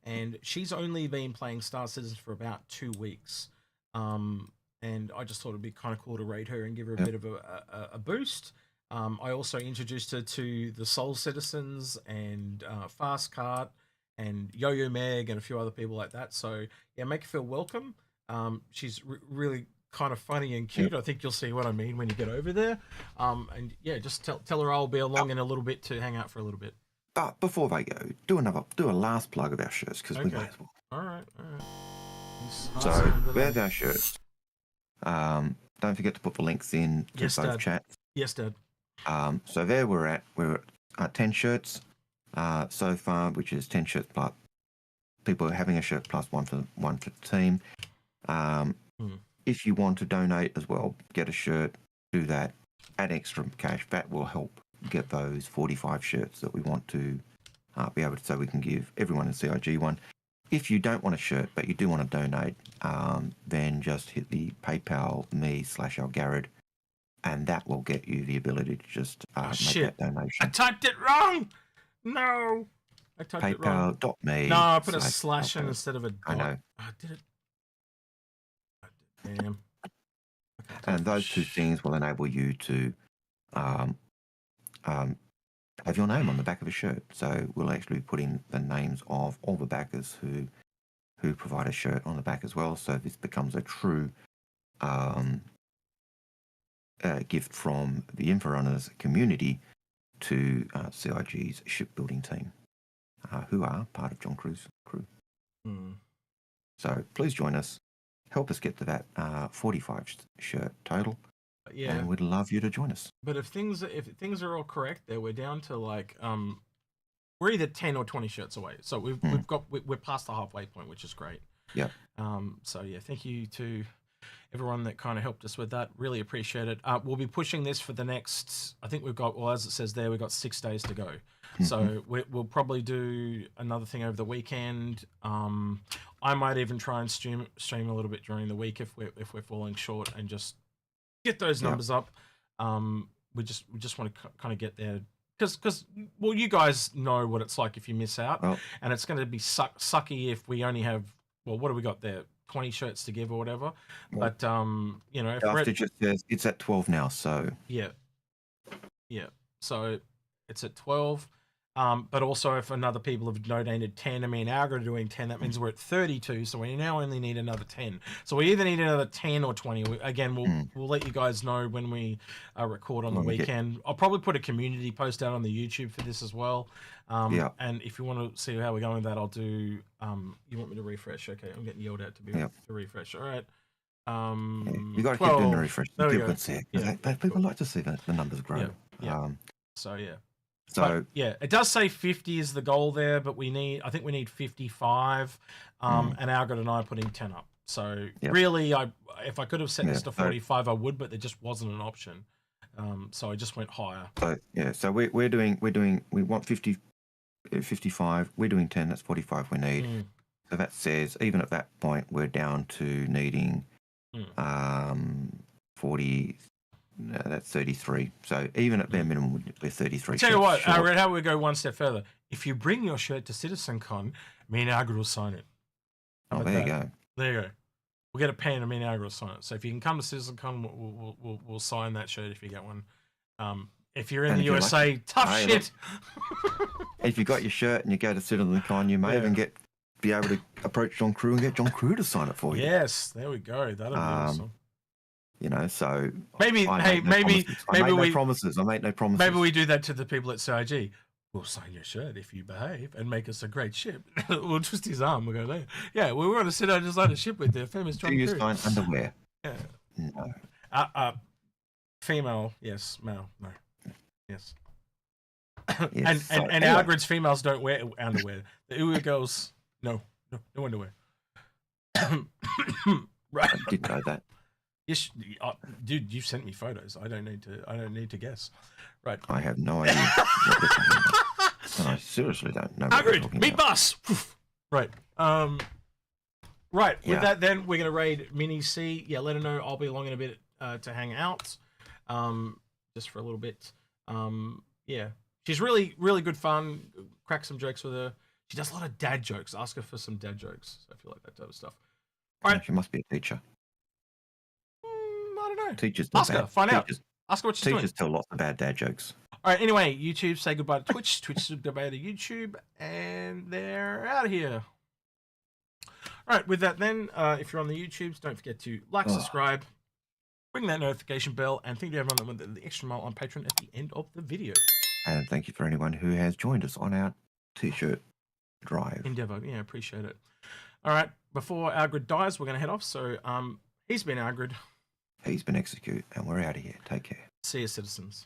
Speaker 1: And she's only been playing Star Citizen for about 2 weeks. And I just thought it'd be kind of cool to raid her and give her a bit of a boost. I also introduced her to the Soul Citizens and Fast Cart and Yo-Yo Meg and a few other people like that. So, yeah, make her feel welcome. She's really kind of funny and cute. I think you'll see what I mean when you get over there. And, yeah, just tell her I'll be along in a little bit to hang out for a little bit.
Speaker 2: But before they go, do a last plug of our shirts, because we might as well.
Speaker 1: All right.
Speaker 2: So, there's our shirts. Don't forget to put the links in to both chats.
Speaker 1: Yes, Dad.
Speaker 2: So there we're at 10 shirts so far, which is 10 shirts plus people having a shirt plus one for the team. If you want to donate as well, get a shirt, do that, add extra cash. That will help get those 45 shirts that we want to be able to, so we can give everyone in CIG one. If you don't want a shirt, but you do want to donate, then just hit the PayPal me/Algared, and that will get you the ability to just make that donation.
Speaker 1: I typed it wrong! No! I typed it wrong.
Speaker 2: PayPal.me.
Speaker 1: No, I put a slash in instead of a dot.
Speaker 2: I know.
Speaker 1: I did it. Damn.
Speaker 2: And those two things will enable you to have your name on the back of a shirt. So we'll actually put in the names of all the backers who provide a shirt on the back as well. So this becomes a true gift from the Inforunners community to CIG's shipbuilding team, who are part of John Crew's crew. So please join us. Help us get to that 45 shirt total.
Speaker 1: Yeah,
Speaker 2: and we'd love you to join us.
Speaker 1: But if things are all correct, there we're down to like we're either 10 or 20 shirts away. So we're past the halfway point, which is great.
Speaker 2: Yeah.
Speaker 1: So yeah, thank you to everyone that kind of helped us with that. Really appreciate it. We'll be pushing this for the next. I think we've got, well, as it says there, we've got 6 days to go. So we'll probably do another thing over the weekend. I might even try and stream a little bit during the week if we're falling short, and just get those numbers up. We just want to kind of get there, because well, you guys know what it's like if you miss out, and it's going to be sucky if we only have, well, what do we got there, 20 shirts to give or whatever. But if
Speaker 2: after just says it's at 12 now, so
Speaker 1: yeah, so it's at 12. But also, if another people have donated 10, I mean, Algared are doing 10, that means we're at 32, so we now only need another 10. So we either need another 10 or 20. We'll let you guys know when we record on the weekend. I'll probably put a community post out on the YouTube for this as well. And if you want to see how we're going with that, I'll do, you want me to refresh? Okay, I'm getting yelled at to refresh. All right.
Speaker 2: You got to keep doing the refresh. People can see it. People like to see the numbers grow.
Speaker 1: So, yeah.
Speaker 2: So
Speaker 1: but, yeah, it does say 50 is the goal there, but I think we need 55. And Algared and I are putting 10 up. So really, if I could have set this to 45, I would, but there just wasn't an option. So I just went higher.
Speaker 2: So we want 50, 55. We're doing 10. That's 45 we need. So that says even at that point we're down to needing 40. No, that's 33. So even at bare minimum, we're 33.
Speaker 1: Tell you what, Algared, how we go one step further. If you bring your shirt to CitizenCon, me and Algared will sign it.
Speaker 2: There you go.
Speaker 1: There you go. We'll get a pen and me and Algared will sign it. So if you can come to CitizenCon, we'll sign that shirt if you get one. If you're in the USA, tough shit.
Speaker 2: If you got your shirt and you go to CitizenCon, you may even be able to approach John Crew and get John Crew to sign it for you.
Speaker 1: Yes, there we go. That'll be awesome.
Speaker 2: So
Speaker 1: maybe
Speaker 2: I made no promises.
Speaker 1: Maybe we do that to the people at CIG. We'll sign your shirt if you behave and make us a great ship. We'll twist his arm. We'll go there. Yeah, we want to sit down and design a ship with their famous John Crew.
Speaker 2: Do you sign underwear?
Speaker 1: Yeah.
Speaker 2: No.
Speaker 1: Female, yes. Male, no. Yes.
Speaker 2: Yes.
Speaker 1: and
Speaker 2: Anyway.
Speaker 1: Algared's females don't wear underwear. The UEC girls, no underwear. Right.
Speaker 2: I did know that.
Speaker 1: Yes, dude, you sent me photos. I don't need to guess. Right.
Speaker 2: I have no idea what we're talking about. And I seriously don't know what we're
Speaker 1: Algared,
Speaker 2: talking
Speaker 1: meet
Speaker 2: about.
Speaker 1: boss. Right. Right. With
Speaker 2: Yeah.
Speaker 1: that, then we're gonna raid Mini C. Yeah, let her know I'll be along in a bit to hang out, just for a little bit. Yeah, she's really good fun. Crack some jokes with her. She does a lot of dad jokes. Ask her for some dad jokes. I feel like that type of stuff. All right.
Speaker 2: She must be a teacher.
Speaker 1: I don't know.
Speaker 2: Teachers.
Speaker 1: Ask her. Find out. Ask her what she's doing.
Speaker 2: Teachers tell lots of bad dad jokes.
Speaker 1: All right. Anyway, YouTube, say goodbye to Twitch. Twitch says goodbye to YouTube, and they're out of here. All right. With that, then, if you're on the YouTubes, don't forget to like, subscribe, ring that notification bell, and thank you to everyone that went the extra mile on Patreon at the end of the video.
Speaker 2: And thank you for anyone who has joined us on our t-shirt drive.
Speaker 1: Endeavor. Yeah, appreciate it. All right. Before Algared dies, we're going to head off. So, he's been Algared.
Speaker 2: He's been Execute, and we're out of here. Take care.
Speaker 1: See you, citizens.